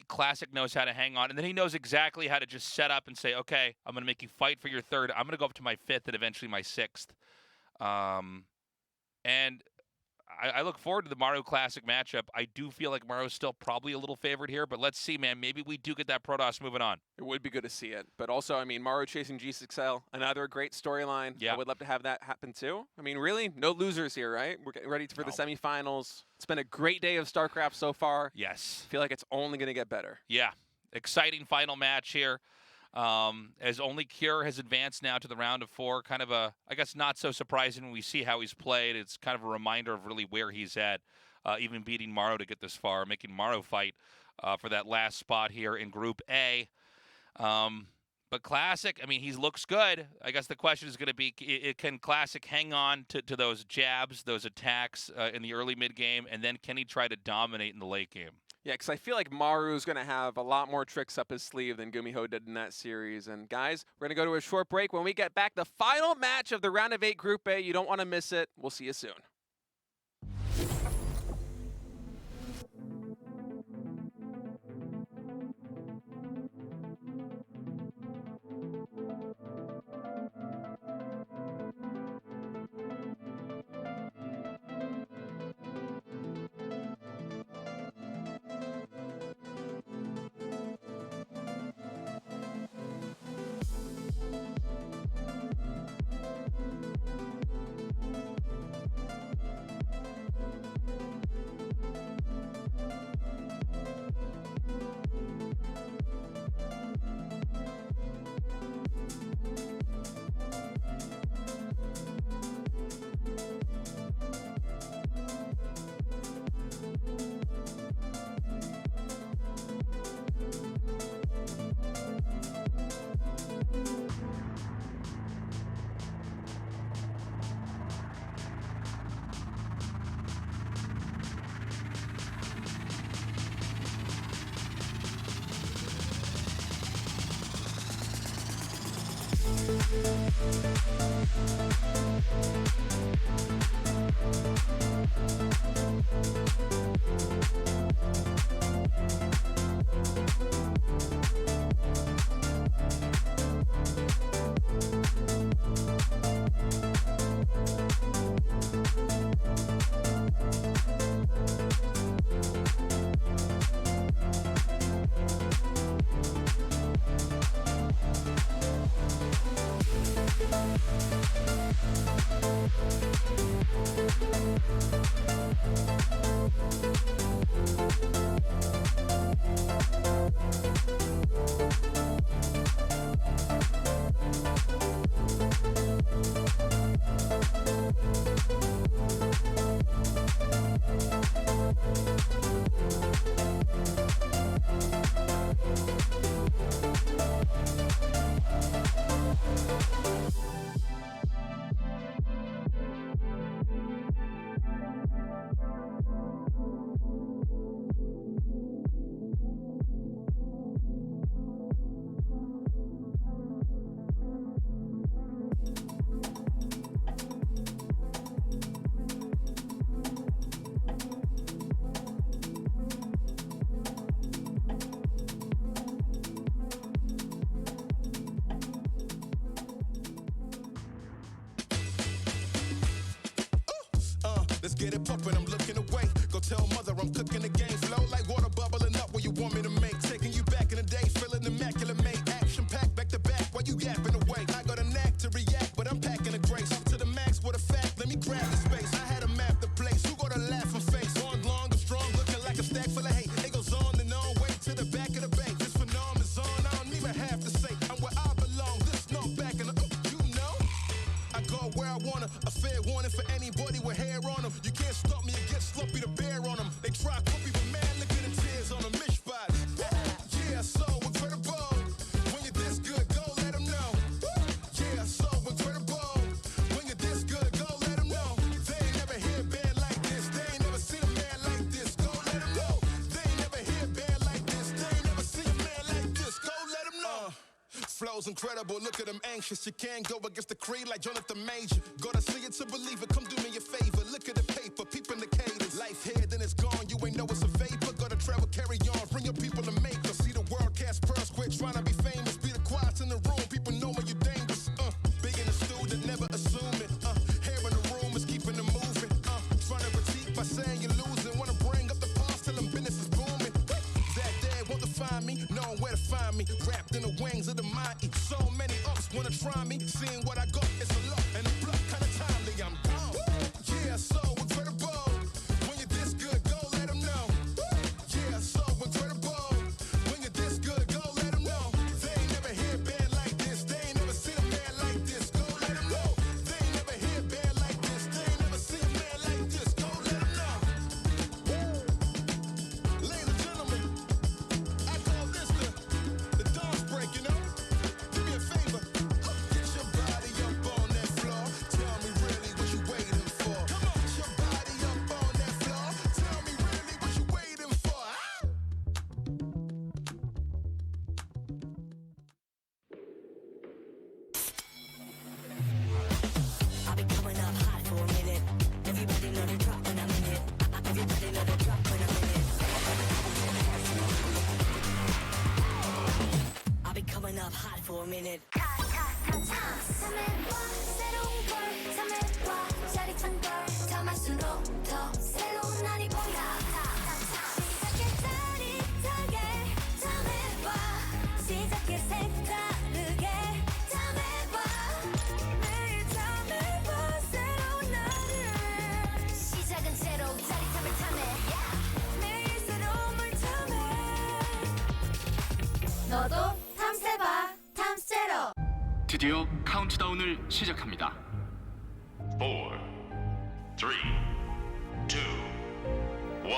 Speaker 1: Classic knows how to hang on, and then he knows exactly how to just set up and say, okay, I'm going to make you fight for your 3rd. I'm going to go up to my 5th and eventually my 6th. And I look forward to the Maru Classic matchup. I do feel like Maru's still probably a little favored here, but let's see, man. Maybe we do get that Protoss moving on.
Speaker 2: It would be good to see it. But also, I mean, Maru chasing GSL, another great storyline.
Speaker 1: Yeah.
Speaker 2: I would love to have that happen too. I mean, really, no losers here, right? We're getting ready for the semifinals. It's been a great day of StarCraft so far.
Speaker 1: Yes.
Speaker 2: I feel like it's only going to get better.
Speaker 1: Yeah. Exciting final match here. As only Cure has advanced now to the round of 4, kind of I guess not so surprising when we see how he's played. It's kind of a reminder of really where he's at, even beating Maru to get this far, making Maru fight for that last spot here in Group A. But Classic, I mean, he looks good. I guess the question is going to be, can Classic hang on to those jabs, those attacks in the early mid-game, and then can he try to dominate in the late game?
Speaker 2: Yeah, because I feel like Maru's going to have a lot more tricks up his sleeve than GuMiho did in that series. And guys, we're going to go to a short break. When we get back, the final match of the round of 8 Group A. You don't want to miss it. We'll see you soon.
Speaker 11: Let's get it pumping, I'm looking away. Go tell mother I'm cooking the game. Flow like water bubbling up where you want me to make. Taking you back in the day, feeling immaculate mate. Action packed back to back while you yapping away. I got a knack to react, but I'm packing a grace. Up to the max with a fact, let me grab the space. I had to map the place, who got a laughing face? On long and strong, looking like a stack full of hate. It goes on and on, way to the back of the bank. This phenomenon's on, I don't even have to say. I'm where I belong, this no back in the, you know? I go where I wanna, a fair warning for anybody with hair on them. You can't stop me and get sloppy to bear on them. They try copy, but man, look at the tears on them. Mishpat. Yeah, so incredible. When you're this good, go let them know. Yeah, so incredible. When you're this good, go let them know. They ain't never hear a band like this. They ain't never seen a man like this. Go let them know. They ain't never hear a band like this. They ain't never seen a man like this. Go let them know. Flow's incredible, look at them anxious. You can't go against the creed like Jonathan Major. Gotta see it to believe it, come do me a favor. Look at the paper, peeping the cadence. Life here, then it's gone, you ain't know it's a vapor. Gotta travel, carry on, bring your people to make us. See the world cast pearls, quit trying to be famous. Be the quiet in the room, people know when you're dangerous. Big in the student, never assume it. Hair in the room is keeping it moving. Trying to critique by saying you're losing. Wanna bring up the past, tell them business is booming. That dad won't define me, knowing where to find me. Wrapped in the wings of the mighty. So many ups wanna try me. Seeing what I got, it's a lot and a block kinda timely. I'm gone. Yeah, so incredible. When you're this good, go let them know. Yeah, so incredible. When you're this good, go let them know. They ain't never hear a band like this. They ain't never seen a man like this. Go let them know. They ain't never hear a band like this. They ain't never seen a man like this. Go let them know. Ladies and gentlemen, I call this the dance break, you know? Do me a favor. Get your body up on that floor. Tell me really what you waiting for. Come on. Get your body up on that floor. Tell me really what you waiting for.
Speaker 5: I've been coming up hot for a minute. Everybody know the drop when I'm in it. Everybody know the drop when I'm in it. I've been coming up hot for a minute.
Speaker 13: 참해봐 새로운 걸 참해봐 짜릿한 걸 참할수록 더 새로운 날이 보여 시작해 짜릿하게 참해봐 시작해 색다르게 참해봐 매일 참해봐 새로운 날을 시작은 새로 짜릿함을 탐해 매일 새로움을 탐해 너도 탐세봐 탐세로
Speaker 7: 드디어 카운트다운을 시작합니다.
Speaker 8: 4, 3, 2, 1.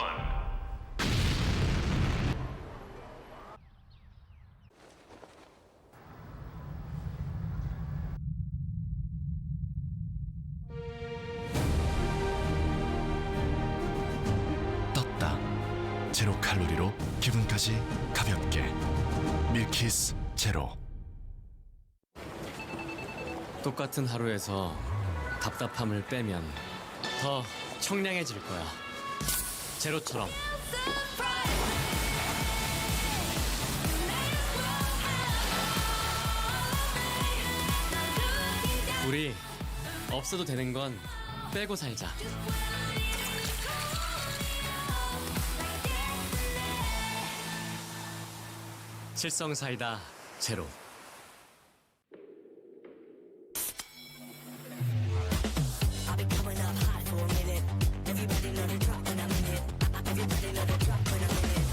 Speaker 12: 떴다. 제로 칼로리로 기분까지 가볍게. 밀키스 제로.
Speaker 4: 똑같은 하루에서 답답함을 빼면 더 청량해질 거야. 제로처럼. 우리 없어도 되는 건 빼고 살자. 칠성사이다 제로.
Speaker 5: I've been coming up hot for a minute. Everybody know the drop when I'm in it. Everybody know the drop when I'm in it.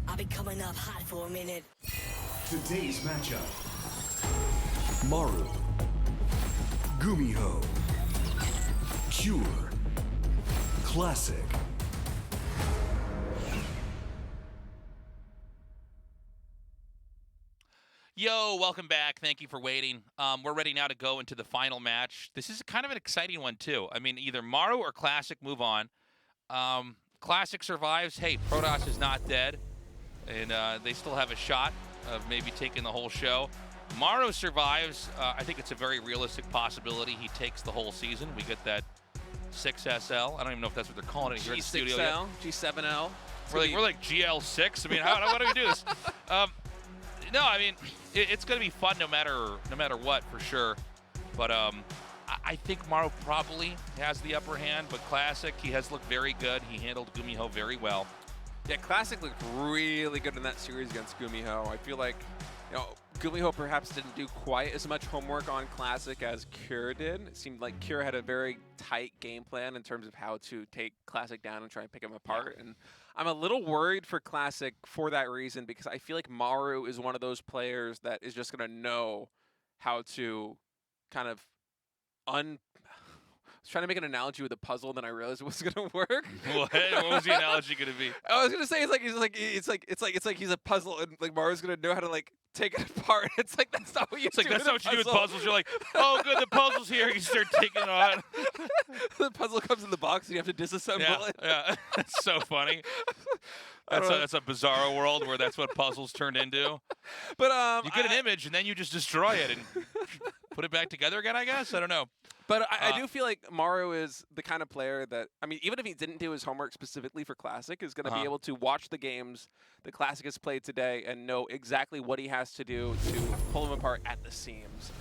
Speaker 5: I've been coming up hot for a minute.
Speaker 3: Today's matchup. Maru, GuMiho, Cure, Classic.
Speaker 1: Yo, welcome back. Thank you for waiting. We're ready now to go into the final match. This is kind of an exciting one, too. I mean, either Maru or Classic move on. Classic survives. Hey, Protoss is not dead, and they still have a shot of maybe taking the whole show. Maru survives. I think it's a very realistic possibility. He takes the whole season. We get that 6SL. I don't even know if that's what they're calling it here in the studio yet.
Speaker 2: G6L, G7L.
Speaker 1: We're like GL6. I mean, how do we do this? No, I mean, it's going to be fun no matter what, for sure. But I think Maru probably has the upper hand, but Classic, he has looked very good. He handled GuMiho very well.
Speaker 2: Yeah, Classic looked really good in that series against GuMiho. I feel like, GuMiho perhaps didn't do quite as much homework on Classic as Cure did. It seemed like Cure had a very tight game plan in terms of how to take Classic down and try and pick him apart. Yeah. And I'm a little worried for Classic for that reason, because I feel like Maru is one of those players that is just going to know how to kind of I was trying to make an analogy with a puzzle, then I realized it wasn't going to work.
Speaker 1: What was the analogy going to be?
Speaker 2: I was going to say it's like he's a puzzle, and like Maru's going to know how to like take it apart. It's like that's not what you do.
Speaker 1: That's not what you do with puzzles. You're like, oh, good, the puzzle's here. You start taking it on.
Speaker 2: The puzzle comes in the box, and you have to disassemble it.
Speaker 1: Yeah, that's so funny. That's a bizarro world where that's what puzzles turned into.
Speaker 2: But
Speaker 1: you get an image, and then you just destroy it and put it back together again, I guess? I don't know.
Speaker 2: But I do feel like Maru is the kind of player that, I mean, even if he didn't do his homework specifically for Classic, is going to be able to watch the games the Classic has played today and know exactly what he has to do to pull him apart at the seams.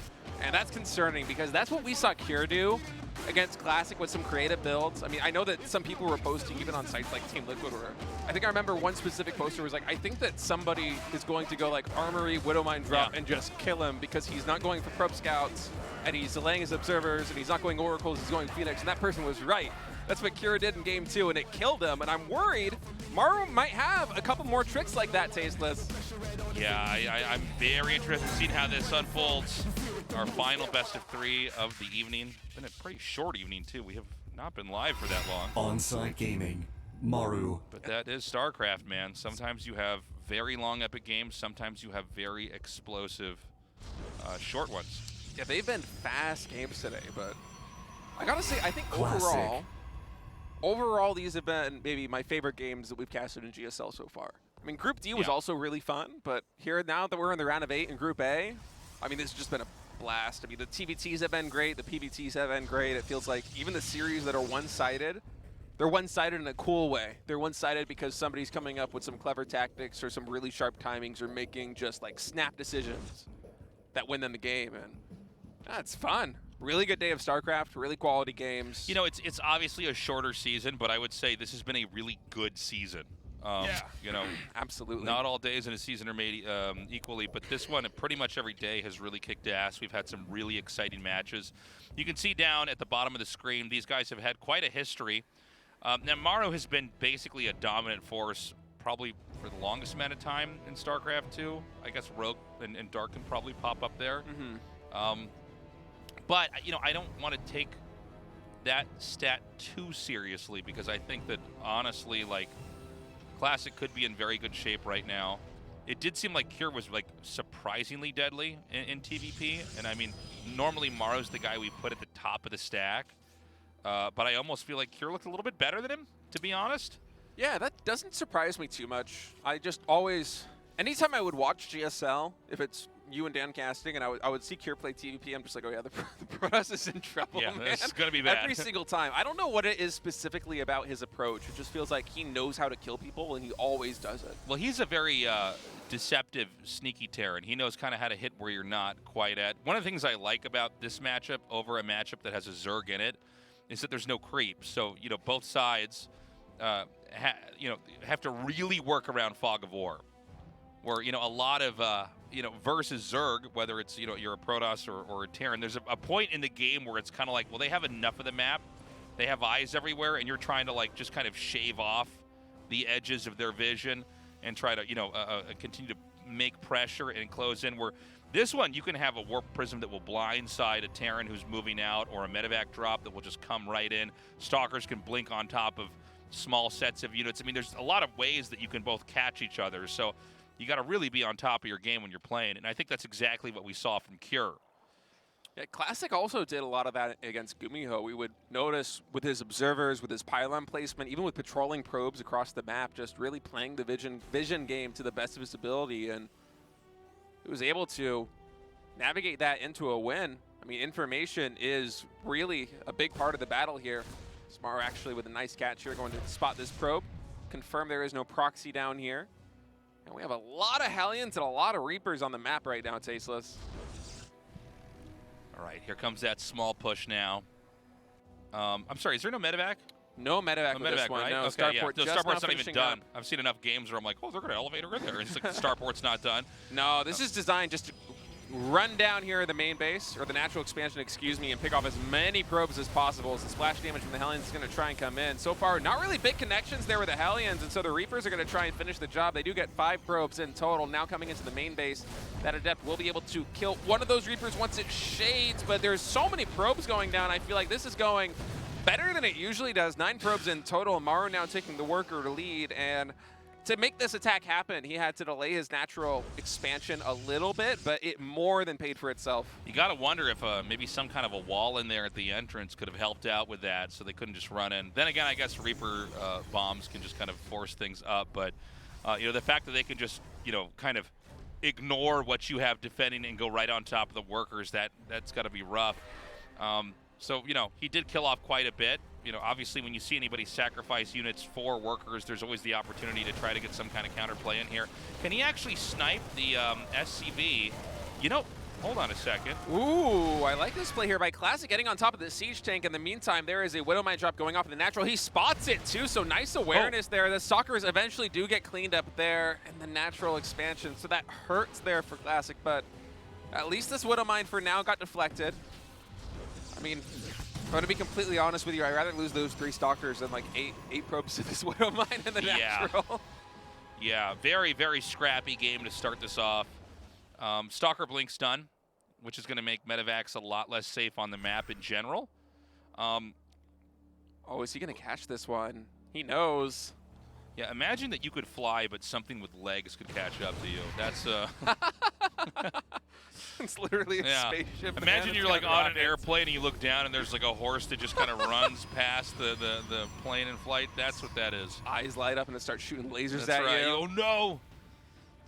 Speaker 2: And that's concerning, because that's what we saw Cure do against Classic with some creative builds. I mean, I know that some people were posting even on sites like Team Liquid, where I think I remember one specific poster was like, I think that somebody is going to go like Armory, Widowmine drop and just kill him, because he's not going for Probe Scouts, and he's delaying his Observers, and he's not going Oracles, he's going Phoenix, and that person was right. That's what Cure did in Game 2, and it killed him, and I'm worried Maru might have a couple more tricks like that, Tasteless.
Speaker 1: Yeah, I'm very interested in seeing how this unfolds. Our final best of 3 of the evening. It's been a pretty short evening, too. We have not been live for that long.
Speaker 3: On-site gaming, Maru.
Speaker 1: But that is StarCraft, man. Sometimes you have very long epic games. Sometimes you have very explosive short ones.
Speaker 2: Yeah, they've been fast games today, but I gotta say, I think overall, these have been maybe my favorite games that we've casted in GSL so far. I mean, Group D was also really fun, but here, now that we're in the round of 8 in Group A, I mean, this has just been a blast. I mean, the TVTs have been great, the PBTs have been great. It feels like even the series that are one-sided, they're one-sided in a cool way. They're one-sided because somebody's coming up with some clever tactics or some really sharp timings or making just like snap decisions that win them the game, and that's fun. Really good day of StarCraft, really quality games.
Speaker 1: You know, it's obviously a shorter season, but I would say this has been a really good season. You know,
Speaker 2: absolutely.
Speaker 1: Not all days in a season are made equally, but this one, pretty much every day has really kicked ass. We've had some really exciting matches. You can see down at the bottom of the screen, these guys have had quite a history. Now, Maru has been basically a dominant force probably for the longest amount of time in StarCraft 2. I guess Rogue and Dark can probably pop up there. But, you know, I don't want to take that stat too seriously, because I think that, honestly, like, Classic could be in very good shape right now. It did seem like Cure was, like, surprisingly deadly in TVP. And, I mean, normally Maru's the guy we put at the top of the stack. But I almost feel like Cure looked a little bit better than him, to be honest.
Speaker 2: Yeah, that doesn't surprise me too much. I just always Anytime I would watch GSL, if it's you and Dan casting, and I would see Cure play TVP, I'm just like, oh yeah, the Protoss is in trouble,
Speaker 1: Yeah,
Speaker 2: man.
Speaker 1: this is gonna be bad.
Speaker 2: Every single time. I don't know what it is specifically about his approach. It just feels like he knows how to kill people, and he always does it.
Speaker 1: Well, he's a very deceptive, sneaky Terran. He knows kind of how to hit where you're not quite at. One of the things I like about this matchup over a matchup that has a Zerg in it is that there's no creep. So, you know, both sides, have to really work around Fog of War. Where, you know, a lot of, versus Zerg, whether it's, you're a Protoss or a Terran, there's a point in the game where it's kind of like, well, they have enough of the map. They have eyes everywhere, and you're trying to, like, just kind of shave off the edges of their vision and try to, continue to make pressure and close in. Where this one, you can have a Warp Prism that will blindside a Terran who's moving out, or a medevac drop that will just come right in. Stalkers can blink on top of small sets of units. I mean, there's a lot of ways that you can both catch each other. So you got to really be on top of your game when you're playing, and I think that's exactly what we saw from Cure.
Speaker 2: Yeah, Classic also did a lot of that against GuMiho. We would notice with his observers, with his pylon placement, even with patrolling probes across the map, just really playing the vision game to the best of his ability, and he was able to navigate that into a win. I mean, information is really a big part of the battle here. Maru actually with a nice catch here, going to spot this probe, confirm there is no proxy down here. And we have a lot of Hellions and a lot of Reapers on the map right now, Tasteless.
Speaker 1: All right, here comes that small push now. I'm sorry, is there no medevac?
Speaker 2: No medevac with this one.
Speaker 1: Right?
Speaker 2: No,
Speaker 1: Okay,
Speaker 2: Starport
Speaker 1: yeah.
Speaker 2: just
Speaker 1: Starport's
Speaker 2: now
Speaker 1: not even done. I've seen enough games where I'm like, oh, they're going to elevate her in there. It's like the Starport's not done.
Speaker 2: No, this is designed just to run down here the main base, or the natural expansion, excuse me, and pick off as many probes as possible. As the splash damage from the Hellions is going to try and come in. So far, not really big connections there with the Hellions, and so the Reapers are going to try and finish the job. They do get 5 probes in total. Now coming into the main base, that Adept will be able to kill one of those Reapers once it shades, but there's so many probes going down. I feel like this is going better than it usually does. 9 probes in total. Maru now taking the worker to lead, and to make this attack happen, he had to delay his natural expansion a little bit, but it more than paid for itself.
Speaker 1: You got to wonder if maybe some kind of a wall in there at the entrance could have helped out with that, so they couldn't just run in. Then again, I guess Reaper bombs can just kind of force things up, but the fact that they can just kind of ignore what you have defending and go right on top of the workers, that's got to be rough. So he did kill off quite a bit. Obviously, when you see anybody sacrifice units for workers, there's always the opportunity to try to get some kind of counterplay in here. Can he actually snipe the SCV? Hold on a second.
Speaker 2: Ooh, I like this play here by Classic, getting on top of the siege tank. In the meantime, there is a Widowmine drop going off in the natural. He spots it too, so nice awareness there. The Stalkers eventually do get cleaned up there in the natural expansion, so that hurts there for Classic, but at least this Widowmine for now got deflected. I mean, I'm going to be completely honest with you, I'd rather lose those 3 Stalkers than like 8 probes to this Widowmine in the natural.
Speaker 1: Yeah, very, very scrappy game to start this off. Stalker Blink's done, which is going to make medevacs a lot less safe on the map in general.
Speaker 2: Oh, is he going to catch this one? He knows.
Speaker 1: Yeah, imagine that you could fly, but something with legs could catch up to you. That's
Speaker 2: it's literally a spaceship.
Speaker 1: Imagine you're like on an airplane and you look down and there's like a horse that just kind of runs past the plane in flight. That's what that is.
Speaker 2: Eyes light up and it starts shooting lasers
Speaker 1: That's
Speaker 2: at
Speaker 1: right.
Speaker 2: you.
Speaker 1: Oh no,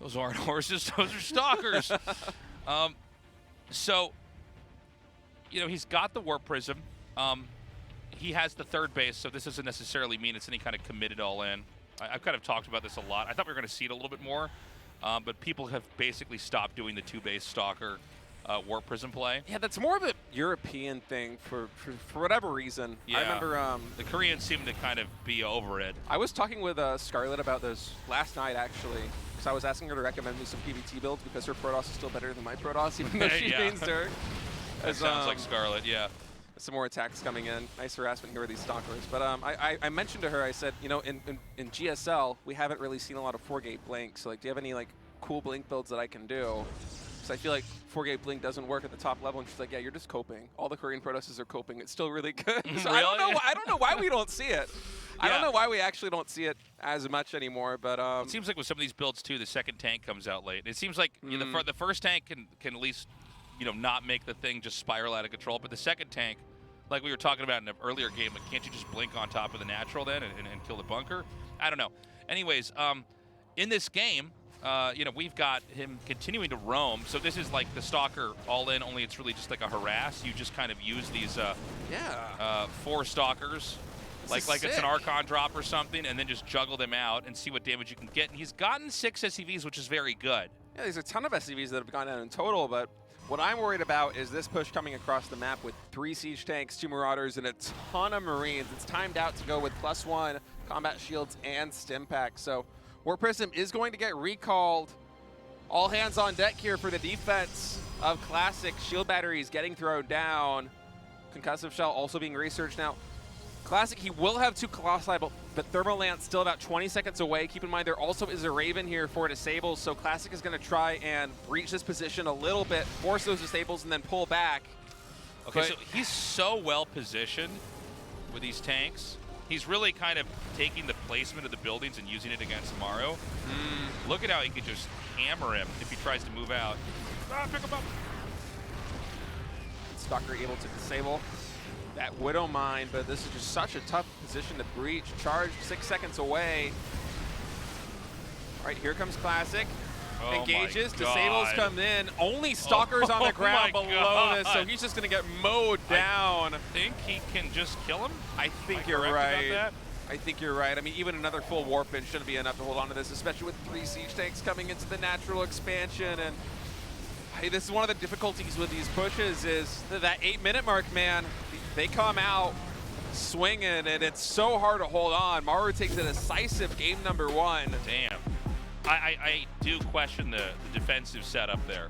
Speaker 1: those aren't horses. Those are stalkers. So, he's got the Warp Prism. He has the 3rd base, so this doesn't necessarily mean it's any kind of committed all in. I've kind of talked about this a lot. I thought we were going to see it a little bit more, but people have basically stopped doing the 2-base Stalker Warp Prism play.
Speaker 2: Yeah, that's more of a European thing for whatever reason.
Speaker 1: Yeah.
Speaker 2: I remember
Speaker 1: the Koreans seem to kind of be over it.
Speaker 2: I was talking with Scarlett about this last night, actually, because I was asking her to recommend me some PvT builds because her Protoss is still better than my Protoss, even though she mains Zerg.
Speaker 1: That sounds like Scarlett, yeah.
Speaker 2: Some more attacks coming in. Nice harassment here with these Stalkers. But I mentioned to her, I said, in GSL, we haven't really seen a lot of 4-gate blinks. So, do you have any cool blink builds that I can do? Because I feel like 4-gate blink doesn't work at the top level. And she's like, yeah, you're just coping. All the Korean Protosses are coping. It's still really good. So
Speaker 1: really?
Speaker 2: I don't know why we don't see it. I don't know why we actually don't see it as much anymore. But
Speaker 1: it seems like with some of these builds too, the 2nd tank comes out late. It seems like the 1st tank can at least not make the thing just spiral out of control. But the 2nd tank, like we were talking about in an earlier game, can't you just blink on top of the natural then and kill the bunker? I don't know. Anyways, in this game, you know, we've got him continuing to roam. So this is like the Stalker all in, only it's really just like a harass. You just kind of use these 4 Stalkers, like it's an Archon drop or something, and then just juggle them out and see what damage you can get. And he's gotten 6 SCVs, which is very good.
Speaker 2: Yeah, there's a ton of SCVs that have gone down in total, but what I'm worried about is this push coming across the map with 3 siege tanks, 2 marauders, and a ton of marines. It's timed out to go with +1 combat shields and stim packs. So Warp Prism is going to get recalled. All hands on deck here for the defense of Classic. Shield batteries getting thrown down. Concussive shell also being researched now. Classic, he will have 2 Colossi, but Thermal Lance still about 20 seconds away. Keep in mind, there also is a Raven here for disables, so Classic is going to try and reach this position a little bit, force those disables, and then pull back.
Speaker 1: Okay, so he's so well positioned with these tanks. He's really kind of taking the placement of the buildings and using it against Maru. Look at how he could just hammer him if he tries to move out. Pick him up.
Speaker 2: Stalker able to disable that Widow Mine, but this is just such a tough position to breach. Charge 6 seconds away. All right, here comes Classic. Engages, disables come in. Only Stalkers on the ground below this, so he's just going to get mowed down.
Speaker 1: I think he can just kill him.
Speaker 2: I think you're right. I think you're right. I mean, even another full warp in shouldn't be enough to hold on to this, especially with 3 siege tanks coming into the natural expansion. And hey, this is one of the difficulties with these pushes is that 8-minute mark, man. They come out swinging, and it's so hard to hold on. Maru takes a decisive game number 1.
Speaker 1: Damn. I do question the defensive setup there.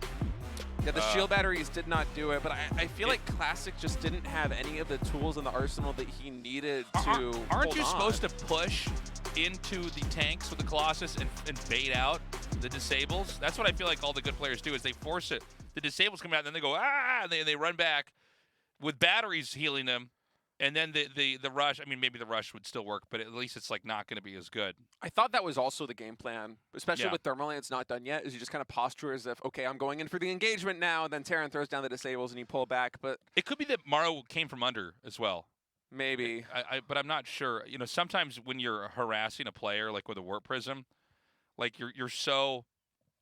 Speaker 2: Yeah, the shield batteries did not do it, but I feel like Classic just didn't have any of the tools in the arsenal that he needed to
Speaker 1: Aren't you supposed to push into the tanks with the Colossus and bait out the disables? That's what I feel like all the good players do is they force it. The disables come out, and then they go, and they run back with batteries healing them. And then the rush, I mean, maybe the rush would still work, but at least it's like not going to be as good.
Speaker 2: I thought that was also the game plan, especially with Thermal Lance not done yet, is you just kind of posture as if, okay, I'm going in for the engagement now, and then Terran throws down the disables and you pull back. But
Speaker 1: it could be that Maru came from under as well.
Speaker 2: Maybe.
Speaker 1: But I'm not sure. You know, sometimes when you're harassing a player, like with a Warp Prism, like you're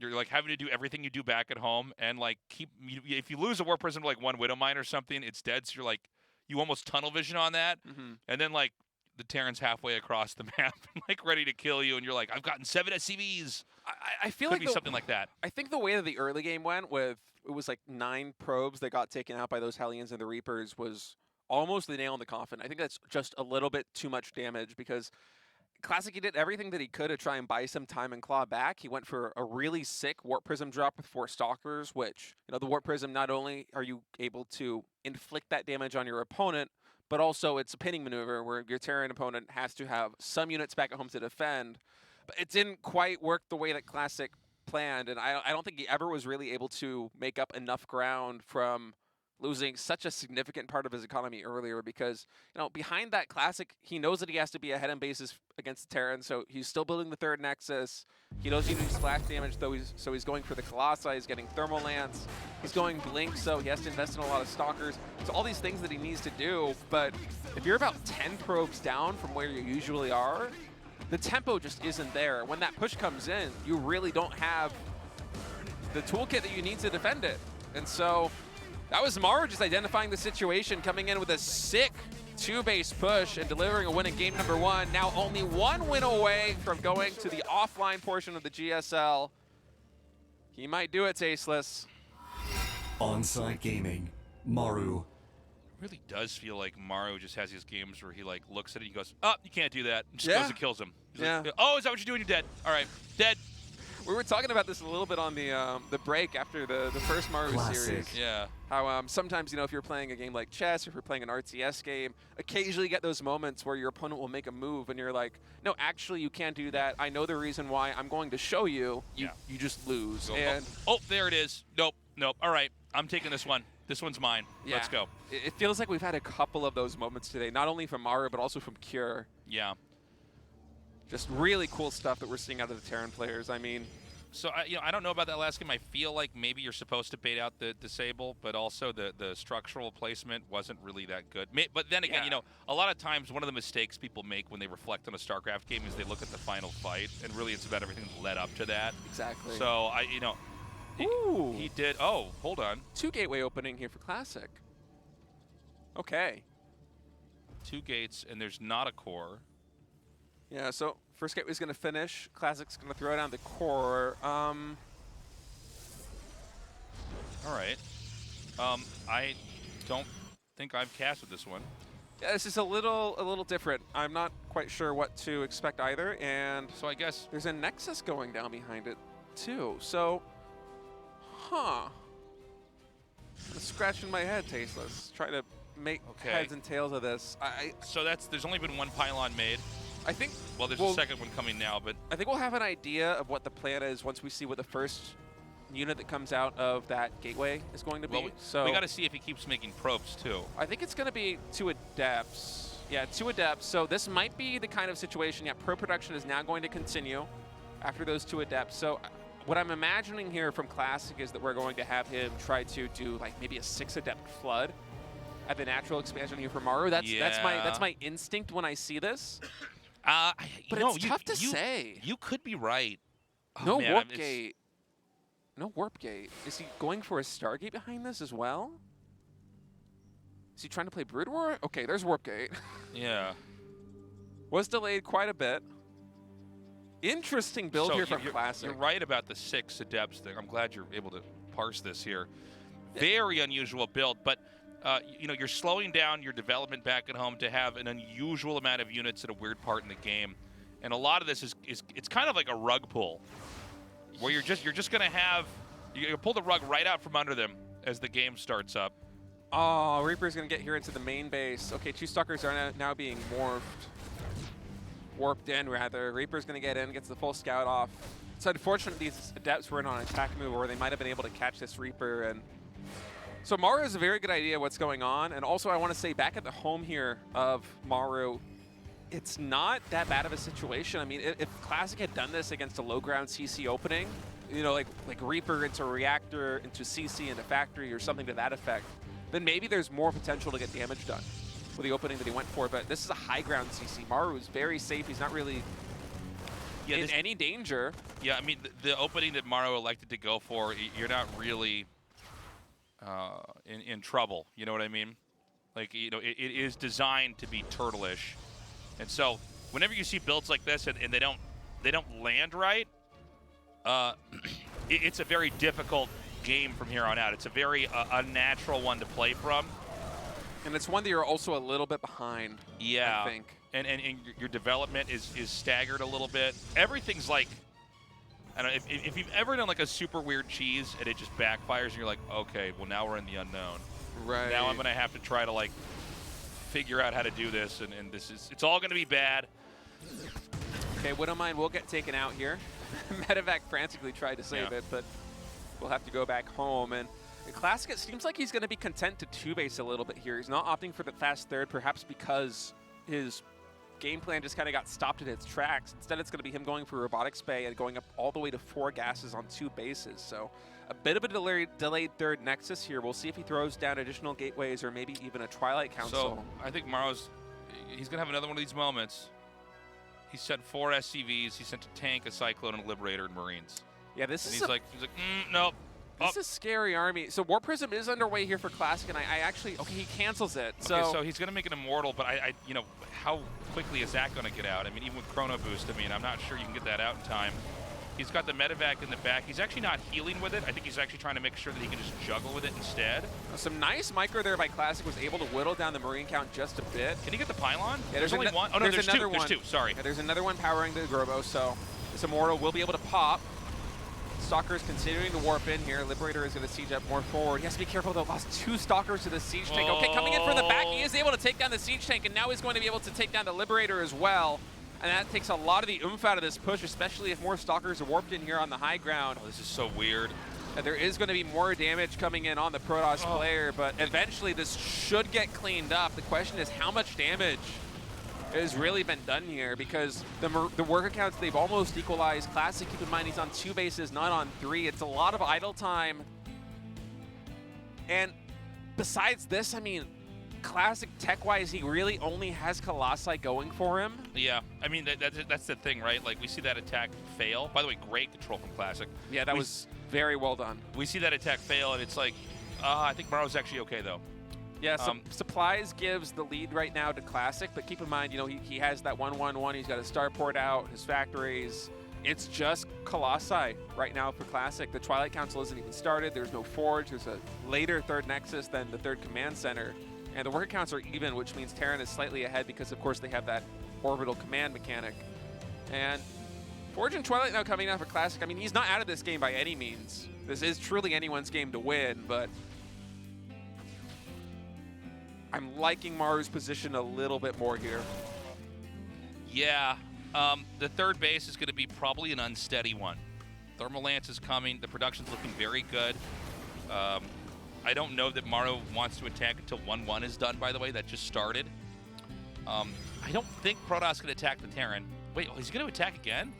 Speaker 1: like having to do everything you do back at home, and like if you lose a Warp Prism to like 1 Widow Mine or something, it's dead, so you're like, you almost tunnel vision on that, and then like the Terran's halfway across the map, like ready to kill you, and you're like, I've gotten 7 SCVs.
Speaker 2: I feel
Speaker 1: Could
Speaker 2: like
Speaker 1: be something like that.
Speaker 2: I think the way that the early game went with, it was like 9 probes that got taken out by those Hellions and the Reapers was almost the nail in the coffin. I think that's just a little bit too much damage because Classic, he did everything that he could to try and buy some time and claw back. He went for a really sick Warp Prism drop with 4 Stalkers, which, you know, the Warp Prism, not only are you able to inflict that damage on your opponent, but also it's a pinning maneuver where your Terran opponent has to have some units back at home to defend. But it didn't quite work the way that Classic planned, and I don't think he ever was really able to make up enough ground from losing such a significant part of his economy earlier because, you know, behind that Classic, he knows that he has to be ahead in bases against the Terran, so he's still building the 3rd Nexus. He knows he needs splash damage, though, so he's going for the Colossi, he's getting Thermal Lance, he's going Blink, so he has to invest in a lot of Stalkers. So all these things that he needs to do, but if you're about 10 probes down from where you usually are, the tempo just isn't there. When that push comes in, you really don't have the toolkit that you need to defend it. And so that was Maru just identifying the situation, coming in with a sick 2-base push and delivering a win in game number 1. Now only 1 win away from going to the offline portion of the GSL. He might do it, Tasteless.
Speaker 3: On-site gaming, Maru.
Speaker 1: It really does feel like Maru just has these games where he like looks at it, he goes, "Oh, you can't do that," and just goes and kills him. He's like, "Oh, is that what you're doing? You're dead. All right, dead."
Speaker 2: We were talking about this a little bit on the break after the first Maru series.
Speaker 1: Yeah.
Speaker 2: How sometimes, you know, if you're playing a game like chess or if you're playing an RTS game, occasionally you get those moments where your opponent will make a move and you're like, no, actually you can't do that. I know the reason why. I'm going to show you. You just lose. And
Speaker 1: oh, there it is. Nope. All right, I'm taking this one. This one's mine.
Speaker 2: Yeah.
Speaker 1: Let's go.
Speaker 2: It feels like we've had a couple of those moments today, not only from Maru, but also from Cure.
Speaker 1: Yeah.
Speaker 2: Just really cool stuff that we're seeing out of the Terran players. I mean,
Speaker 1: So I don't know about that last game. I feel like maybe you're supposed to bait out the disable, but also the structural placement wasn't really that good. But then again, a lot of times one of the mistakes people make when they reflect on a StarCraft game is they look at the final fight, and really it's about everything that led up to that.
Speaker 2: Exactly.
Speaker 1: So he did. Oh, hold on.
Speaker 2: 2 gateway opening here for Classic. Okay.
Speaker 1: 2 gates, and there's not a core.
Speaker 2: Yeah, so first gateway's going to finish. Classic's going to throw down the core.
Speaker 1: All right. I don't think I've cast with this one.
Speaker 2: Yeah, this is a little different. I'm not quite sure what to expect either, and
Speaker 1: so I guess
Speaker 2: there's a Nexus going down behind it too. So, I'm scratching my head, Tasteless, trying to make heads and tails of this.
Speaker 1: So there's only been 1 pylon made.
Speaker 2: I think.
Speaker 1: Well, there's a second one coming now, but
Speaker 2: I think we'll have an idea of what the plan is once we see what the first unit that comes out of that gateway is going to be.
Speaker 1: Well,
Speaker 2: so
Speaker 1: we got to see if he keeps making probes too.
Speaker 2: I think it's going to be 2 adepts. Yeah, 2 adepts. So this might be the kind of situation. Yeah, pro production is now going to continue after those 2 adepts. So what I'm imagining here from Classic is that we're going to have him try to do like maybe a 6 adept flood at the natural expansion here for Maru. That's my instinct when I see this. But it's tough to say.
Speaker 1: You could be right.
Speaker 2: No warp gate. No warp gate. Is he going for a Stargate behind this as well? Is he trying to play Brood War? Okay, there's warp gate.
Speaker 1: Yeah.
Speaker 2: Was delayed quite a bit. Interesting build here from Classic.
Speaker 1: You're right about the 6 adepts thing. I'm glad you're able to parse this here. Very unusual build, but you're slowing down your development back at home to have an unusual amount of units at a weird part in the game, and a lot of this is it's kind of like a rug pull, where you're just gonna pull the rug right out from under them as the game starts up.
Speaker 2: Oh, Reaper's gonna get here into the main base. Okay, 2 Stalkers are now being warped in rather. Reaper's gonna get in, gets the full scout off. It's unfortunate these adepts were in on an attack move, or they might have been able to catch this Reaper. And so Maru has a very good idea what's going on, and also I want to say back at the home here of Maru, it's not that bad of a situation. I mean, if Classic had done this against a low ground CC opening, like Reaper into Reactor, into CC, into Factory, or something to that effect, then maybe there's more potential to get damage done with the opening that he went for. But this is a high ground CC. Maru is very safe. He's not really in any danger.
Speaker 1: Yeah, I mean, the opening that Maru elected to go for, you're not really in trouble, you know what I mean? Like, it is designed to be turtle-ish, and so whenever you see builds like this and they don't land right, it's a very difficult game from here on out. It's a very unnatural one to play from,
Speaker 2: and it's one that you're also a little bit behind.
Speaker 1: Yeah,
Speaker 2: I think,
Speaker 1: and your development is staggered a little bit. Everything's like, I don't know, if you've ever done like a super weird cheese and it just backfires and you're like, okay, well now we're in the unknown.
Speaker 2: Right.
Speaker 1: Now I'm gonna have to try to like figure out how to do this, and it's all gonna be bad.
Speaker 2: Okay, Widowmine will get taken out here. Medevac frantically tried to save it, but we'll have to go back home. And Classic, it seems like he's gonna be content to 2-base a little bit here. He's not opting for the fast third, perhaps because his game plan just kind of got stopped in its tracks. Instead, it's going to be him going for Robotics Bay and going up all the way to 4 gases on 2 bases. So a bit of a delayed third Nexus here. We'll see if he throws down additional gateways or maybe even a Twilight Council.
Speaker 1: So I think he's going to have another one of these moments. He sent 4 SCVs. He sent a tank, a Cyclone, and a Liberator, and Marines.
Speaker 2: Yeah, this
Speaker 1: and
Speaker 2: is
Speaker 1: he's like, nope.
Speaker 2: This is a scary army. So War Prism is underway here for Classic, and I actually, he cancels it. So,
Speaker 1: okay, so he's going to make an Immortal, but how quickly is that going to get out? I mean, even with Chrono Boost, I mean, I'm not sure you can get that out in time. He's got the Medevac in the back. He's actually not healing with it. I think he's actually trying to make sure that he can just juggle with it instead.
Speaker 2: Some nice micro there by Classic. Was able to whittle down the Marine count just a bit.
Speaker 1: Can he get the Pylon?
Speaker 2: Yeah,
Speaker 1: there's only one. Oh, no, there's another two. There's 2, sorry.
Speaker 2: Yeah, there's another one powering the Grobo, so this Immortal will be able to pop. Stalker is continuing to warp in here. Liberator is going to siege up more forward. He has to be careful, though. Lost 2 Stalkers to the siege tank. Okay, coming in from the back, he is able to take down the siege tank, and now he's going to be able to take down the Liberator as well. And that takes a lot of the oomph out of this push, especially if more Stalkers are warped in here on the high ground.
Speaker 1: Oh, this is so weird.
Speaker 2: And there is going to be more damage coming in on the Protoss player, but eventually this should get cleaned up. The question is how much damage has really been done here because the worker counts, they've almost equalized. Classic, keep in mind, he's on 2 bases, not on 3. It's a lot of idle time. And besides this, I mean, Classic tech-wise, he really only has Colossi going for him.
Speaker 1: Yeah, I mean, that's the thing, right? Like, we see that attack fail. By the way, great control from Classic.
Speaker 2: Yeah, that was very well done.
Speaker 1: We see that attack fail, and it's like, I think Maru's actually okay, though.
Speaker 2: Yeah, Supplies gives the lead right now to Classic, but keep in mind, you know, he has that 1-1-1. He's got his starport out, his factories. It's just Colossi right now for Classic. The Twilight Council isn't even started. There's no Forge. There's a later third Nexus than the third Command Center. And the worker counts are even, which means Terran is slightly ahead because, of course, they have that orbital command mechanic. And Forge and Twilight now coming out for Classic. I mean, he's not out of this game by any means. This is truly anyone's game to win, but I'm liking Maru's position a little bit more here.
Speaker 1: Yeah, the third base is going to be probably an unsteady one. Thermal Lance is coming. The production's looking very good. I don't know that Maru wants to attack until 1-1 is done, by the way. That just started. I don't think Protoss can attack the Terran. Wait, is he going to attack again?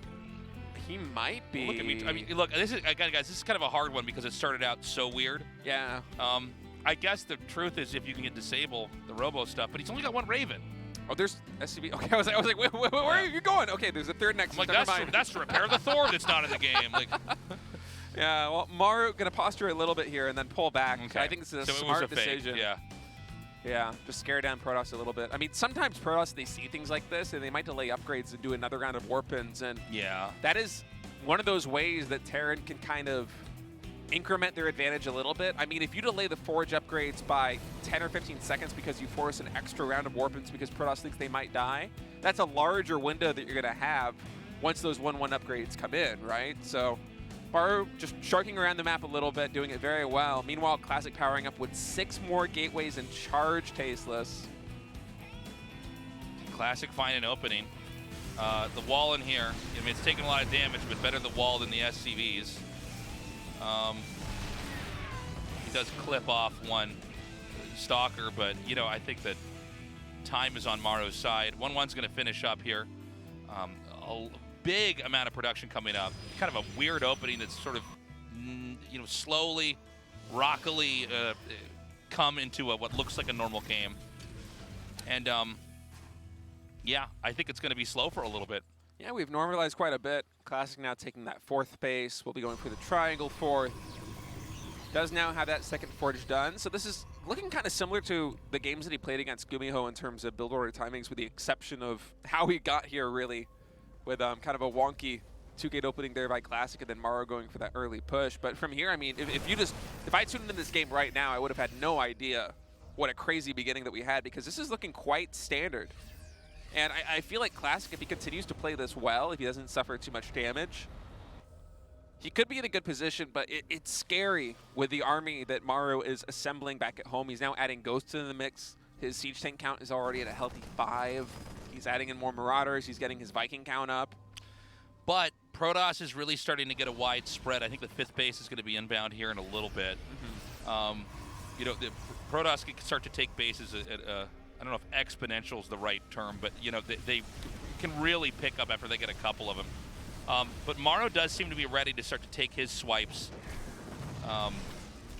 Speaker 2: He might be.
Speaker 1: Look, I mean, look, this is, again, guys, this is kind of a hard one because it started out so weird.
Speaker 2: Yeah.
Speaker 1: I guess the truth is if you can get disable the Robo stuff, but he's only got 1 Raven.
Speaker 2: Oh, there's SCV. Okay, I was like, wait, where are you going? Okay, there's a third Nexus.
Speaker 1: I'm like, that's to repair the Thor that's not in the game. Like.
Speaker 2: Yeah, well, Maru gonna posture a little bit here and then pull back.
Speaker 1: Okay.
Speaker 2: I think this is a smart decision.
Speaker 1: Fake. Yeah.
Speaker 2: Yeah, just scare down Protoss a little bit. I mean, sometimes Protoss, they see things like this and they might delay upgrades and do another round of warpins. And
Speaker 1: yeah,
Speaker 2: that is one of those ways that Terran can kind of increment their advantage a little bit. I mean, if you delay the Forge upgrades by 10 or 15 seconds because you force an extra round of warpins because Protoss thinks they might die, that's a larger window that you're gonna have once those 1-1 upgrades come in, right? So Maru just sharking around the map a little bit, doing it very well. Meanwhile, Classic powering up with 6 more gateways and charge Tasteless.
Speaker 1: Classic find an opening. The wall in here, I mean, it's taking a lot of damage, but better the wall than the SCVs. He does clip off 1 Stalker, but, you know, I think that time is on Maru's side. 1-1's going to finish up here. A big amount of production coming up. Kind of a weird opening that's sort of, you know, slowly, rockily come into what looks like a normal game. And, yeah, I think it's going to be slow for a little bit.
Speaker 2: Yeah, we've normalized quite a bit. Classic now taking that 4th base. We'll be going for the triangle 4th. Does now have that 2nd Forge done. So this is looking kind of similar to the games that he played against GuMiho in terms of build order timings, with the exception of how he got here, really, with kind of a wonky 2-gate opening there by Classic and then Maru going for that early push. But from here, I mean, if I tuned into this game right now, I would have had no idea what a crazy beginning that we had, because this is looking quite standard. And I feel like Classic, if he continues to play this well, if he doesn't suffer too much damage, he could be in a good position, but it's scary with the army that Maru is assembling back at home. He's now adding Ghosts into the mix. His siege tank count is already at a healthy 5. He's adding in more Marauders. He's getting his Viking count up.
Speaker 1: But Protoss is really starting to get a wide spread. I think the 5th base is going to be inbound here in a little bit. You know, the Protoss can start to take bases at I don't know if exponential is the right term, but, you know, they can really pick up after they get a couple of them. But Maru does seem to be ready to start to take his swipes.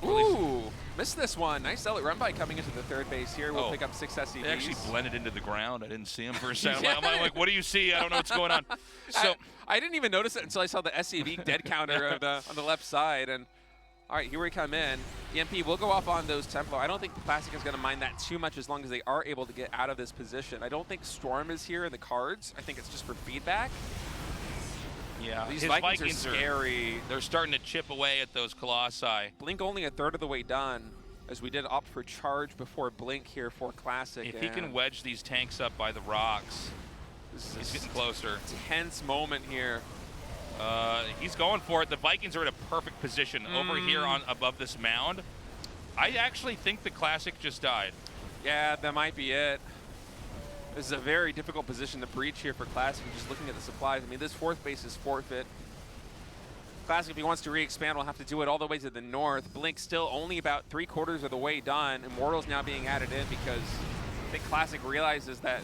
Speaker 2: Ooh, missed this one. Nice Zealot run by coming into the 3rd base here. We'll pick up 6 SCVs.
Speaker 1: They actually blended into the ground. I didn't see him for a second. Yeah. I'm like, what do you see? I don't know what's going on. So
Speaker 2: I didn't even notice it until I saw the SCV dead counter on the left side. And all right, here we come in. EMP will go off on those Templar. I don't think Classic is going to mind that too much as long as they are able to get out of this position. I don't think Storm is here in the cards. I think it's just for feedback.
Speaker 1: Yeah,
Speaker 2: these Vikings are scary.
Speaker 1: They're starting to chip away at those Colossi.
Speaker 2: Blink only a 1/3 of the way done, as we did opt for charge before Blink here for Classic.
Speaker 1: If he can wedge these tanks up by the rocks, he's getting closer.
Speaker 2: Tense moment here.
Speaker 1: He's going for it. The Vikings are in a perfect position over here on above this mound. I actually think the Classic just died.
Speaker 2: Yeah, that might be it. This is a very difficult position to breach here for Classic. Just looking at the supplies, I mean, this 4th base is forfeit. Classic, if he wants to re-expand, will have to do it all the way to the north. Blink still only about 3/4 of the way done. Immortals now being added in because I think Classic realizes that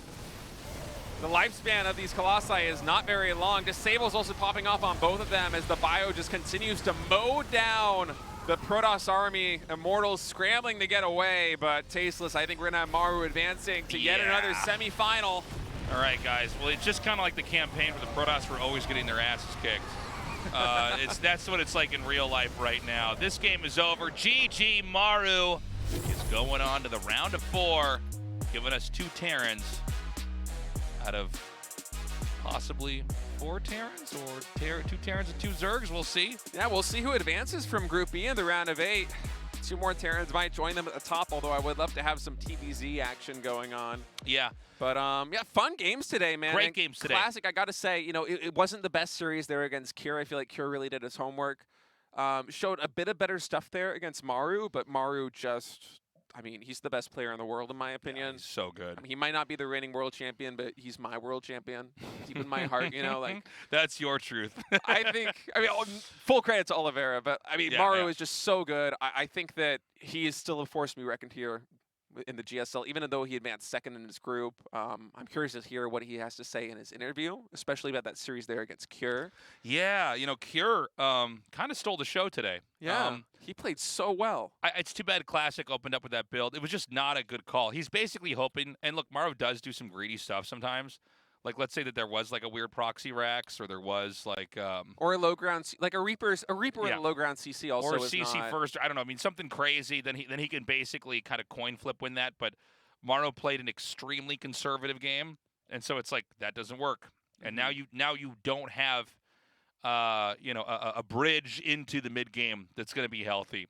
Speaker 2: The lifespan of these Colossi is not very long. Disable's also popping off on both of them as the Bio just continues to mow down the Protoss army. Immortals scrambling to get away, but tasteless. I think we're gonna have Maru advancing to yet another semi-final.
Speaker 1: All right, guys. Well, it's just kind of like the campaign where the Protoss were always getting their asses kicked. That's what it's like in real life right now. This game is over. GG Maru is going on to the round of 4, giving us 2 Terrans out of possibly 4 Terrans or 2 Terrans and 2 Zergs. We'll see.
Speaker 2: Yeah, we'll see who advances from Group B in the round of 8. 2 more Terrans might join them at the top, although I would love to have some TVZ action going on.
Speaker 1: Yeah.
Speaker 2: But yeah, fun games today, man.
Speaker 1: Great games today.
Speaker 2: Classic, I got to say, you know, it wasn't the best series there against Cure. I feel like Cure really did his homework. Showed a bit of better stuff there against Maru, but Maru just, I mean, he's the best player in the world, in my opinion.
Speaker 1: Yeah, he's so good.
Speaker 2: I mean, he might not be the reigning world champion, but he's my world champion. Deep in my heart, you know, like.
Speaker 1: That's your truth.
Speaker 2: I mean, full credit to Oliveira, but I mean, Maru is just so good. I think that he is still a force to be reckoned here in the GSL, even though he advanced second in his group. I'm curious to hear what he has to say in his interview, especially about that series there against Cure.
Speaker 1: Yeah, you know, Cure kind of stole the show today.
Speaker 2: Yeah, he played so well.
Speaker 1: It's too bad Classic opened up with that build. It was just not a good call. He's basically hoping, and look, Maru does do some greedy stuff sometimes. Like, let's say that there was like a weird proxy Rax, or there was like
Speaker 2: or a low ground, like a Reaper in a low ground CC also,
Speaker 1: or a
Speaker 2: is
Speaker 1: CC
Speaker 2: not.
Speaker 1: first. I don't know. I mean, something crazy. Then he can basically kind of coin flip win that. But Maru played an extremely conservative game, and so it's like that doesn't work. And now you don't have you know, a bridge into the mid game that's going to be healthy.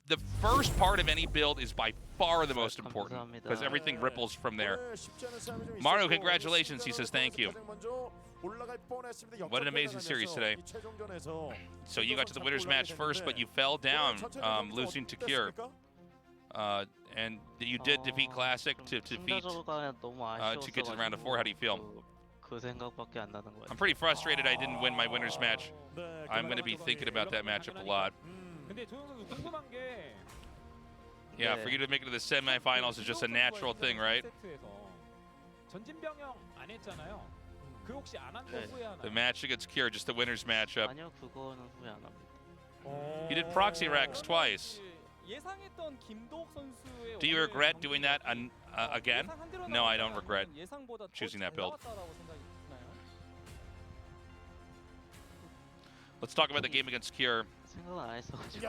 Speaker 1: The first part of any build is by far the most important because everything ripples from there. Maru, congratulations. He says thank you. What an amazing series today. So you got to the winner's match first, but you fell down, losing to Cure. And you did defeat Classic to get to the round of 4. How do you feel? I'm pretty frustrated I didn't win my winner's match. I'm going to be thinking about that matchup a lot. Yeah, for you to make it to the semifinals is just a natural thing, right? The match against Cure, just the winner's matchup. You did proxy Rax twice. Do you regret doing that again? No, I don't regret choosing that build. Let's talk about the game against Cure. Did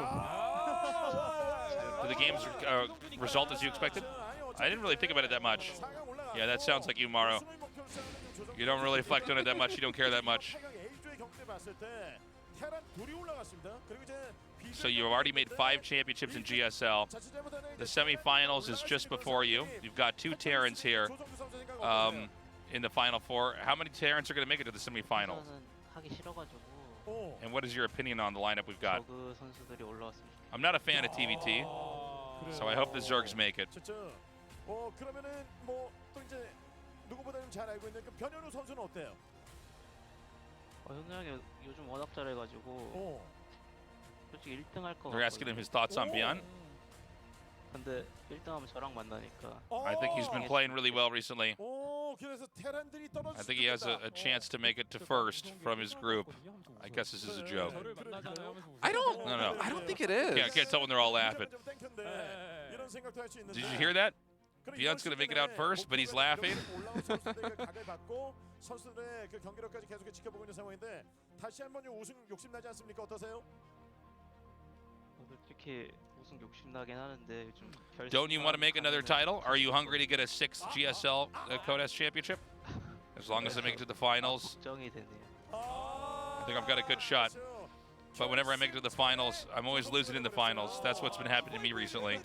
Speaker 1: the game's result as you expected? I didn't really think about it that much. Yeah, that sounds like you, Maru. You don't really reflect on it that much. You don't care that much. So you've already made 5 championships in GSL. The semifinals is just before you. You've got 2 Terrans here in the Final 4. How many Terrans are going to make it to the semifinals? And what is your opinion on the lineup we've got? I'm not a fan of TVT, so I hope the Zergs make it. They're asking him his thoughts on Beyond. I think he's been playing really well recently. I think he has a chance to make it to first from his group. I guess this is a joke.
Speaker 2: I don't.
Speaker 1: No.
Speaker 2: I don't think it is.
Speaker 1: Yeah, I can't tell when they're all laughing. Did you hear that? Beyond's gonna make it out first, but he's laughing. Don't you want to make another title? Are you hungry to get a 6th GSL CODES championship? As long as I make it to the finals, I think I've got a good shot. But whenever I make it to the finals, I'm always losing in the finals. That's what's been happening to me recently.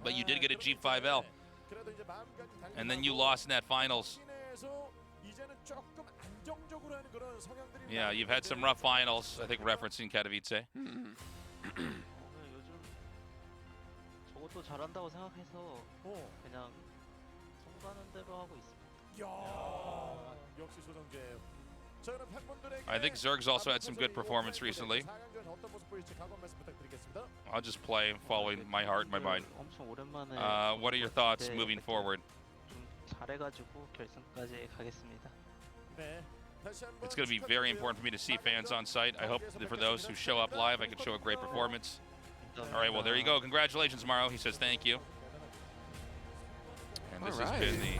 Speaker 1: But you did get a G5L. And then you lost in that finals. Yeah, you've had some rough finals, I think referencing Katowice. I think Zerg's also had some good performance recently. I'll just play following my heart and my mind. What are your thoughts moving forward? It's going to be very important for me to see fans on site. I hope that for those who show up live, I can show a great performance. All right, well, there you go. Congratulations, Maru. He says thank you. And this has been the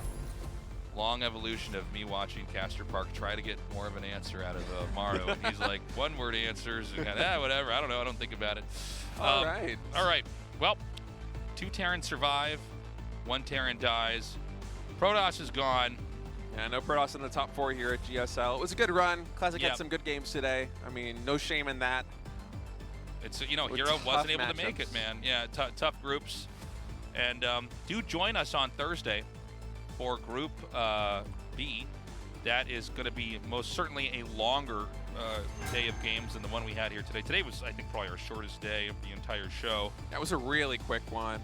Speaker 1: long evolution of me watching Castor Park try to get more of an answer out of Maru. And he's like, one-word answers. And whatever. I don't know. I don't think about it.
Speaker 2: All right.
Speaker 1: All right. Well, 2 Terrans survive. 1 Terran dies. Protoss is gone.
Speaker 2: Yeah, no Protoss in the top 4 here at GSL. It was a good run. Classic had some good games today. I mean, no shame in that.
Speaker 1: It's, you know, Hero wasn't able to make it, man. Yeah, tough groups. And do join us on Thursday for Group B. That is going to be most certainly a longer day of games than the one we had here today. Today was, I think, probably our shortest day of the entire show.
Speaker 2: That was a really quick one.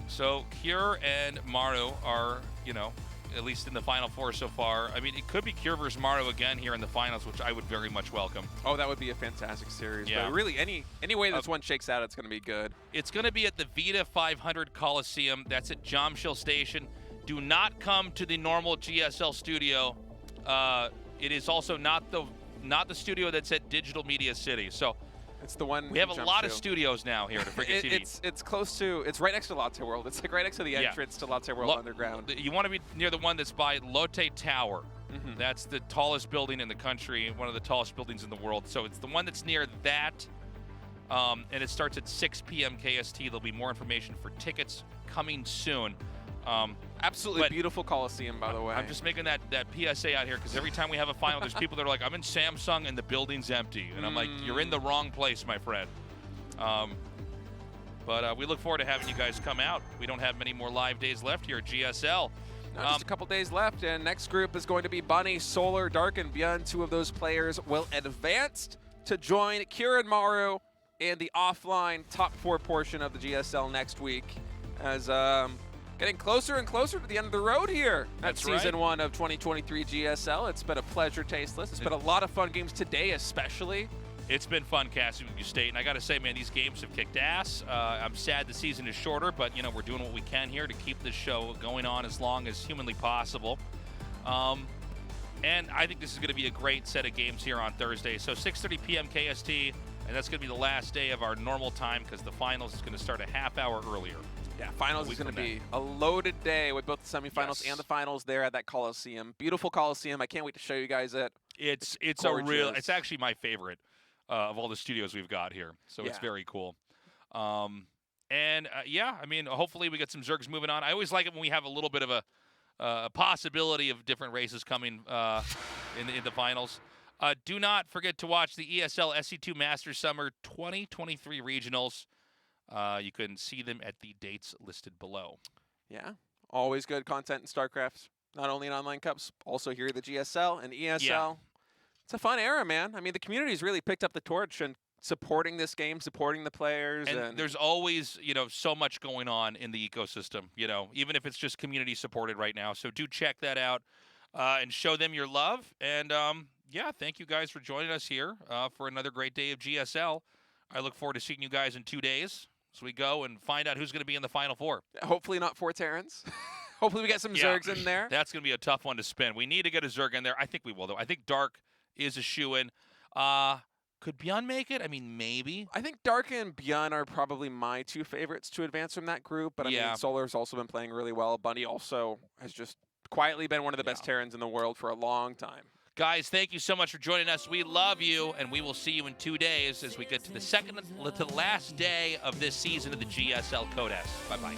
Speaker 1: So Cure and Maru are, you know, at least in the Final 4 so far. I mean, it could be Cure versus Maru again here in the finals, which I would very much welcome.
Speaker 2: Oh, that would be a fantastic series.
Speaker 1: Yeah.
Speaker 2: But really, any way this one shakes out, it's going to be good.
Speaker 1: It's going to be at the Vita 500 Coliseum. That's at Jamshil Station. Do not come to the normal GSL studio. It is also not the studio that's at Digital Media City. So
Speaker 2: it's the one
Speaker 1: we have a lot of studios now here to Frigate TV.
Speaker 2: It's close to, it's right next to Latte World. It's like right next to the entrance to Latte World Underground.
Speaker 1: You want to be near the one that's by Lotte Tower. That's the tallest building in the country, one of the tallest buildings in the world. So it's the one that's near that, and it starts at 6 p.m. KST. There'll be more information for tickets coming soon.
Speaker 2: Absolutely beautiful Coliseum, by the way.
Speaker 1: I'm just making that PSA out here because every time we have a final, there's people that are like, I'm in Samsung and the building's empty. And I'm like, you're in the wrong place, my friend. But we look forward to having you guys come out. We don't have many more live days left here at GSL.
Speaker 2: Just a couple days left, and next group is going to be Bunny, Solar, Dark, and Beyond. 2 of those players will advance to join Cure and Maru in the offline top 4 portion of the GSL next week. As getting closer and closer to the end of the road here at Season 1 of 2023 GSL. It's been a pleasure, Tasteless. It's been a lot of fun games today, especially.
Speaker 1: It's been fun, Cassie, with you, State. And I got to say, man, these games have kicked ass. I'm sad the season is shorter, but, you know, we're doing what we can here to keep this show going on as long as humanly possible. And I think this is going to be a great set of games here on Thursday. So 6:30 p.m. KST, and that's going to be the last day of our normal time because the finals is going to start a half hour earlier.
Speaker 2: Yeah, finals is going to be a loaded day with both the semifinals and the finals there at that Coliseum. Beautiful Coliseum. I can't wait to show you guys it.
Speaker 1: It's it's actually my favorite of all the studios we've got here. So it's very cool. Yeah, I mean, hopefully we get some Zergs moving on. I always like it when we have a little bit of a possibility of different races coming in the finals. Do not forget to watch the ESL SC2 Masters Summer 2023 Regionals. You can see them at the dates listed below.
Speaker 2: Yeah, always good content in StarCraft. Not only in online cups, also here at the GSL and ESL. Yeah. It's a fun era, man. I mean, the community's really picked up the torch and supporting this game, supporting the players.
Speaker 1: And there's always, you know, so much going on in the ecosystem, you know, even if it's just community supported right now. So do check that out and show them your love. And yeah, thank you guys for joining us here for another great day of GSL. I look forward to seeing you guys in 2 days. So we go and find out who's going to be in the Final 4.
Speaker 2: Hopefully not 4 Terrans. Hopefully we get some Zergs in there.
Speaker 1: That's going to be a tough one to spin. We need to get a Zerg in there. I think we will, though. I think Dark is a shoo-in. Could Beyond make it? I mean, maybe.
Speaker 2: I think Dark and Beyond are probably my 2 favorites to advance from that group. But I mean, Solar's also been playing really well. Bunny also has just quietly been one of the best Terrans in the world for a long time.
Speaker 1: Guys, thank you so much for joining us. We love you, and we will see you in 2 days as we get to the last day of this season of the GSL Codes. Bye-bye.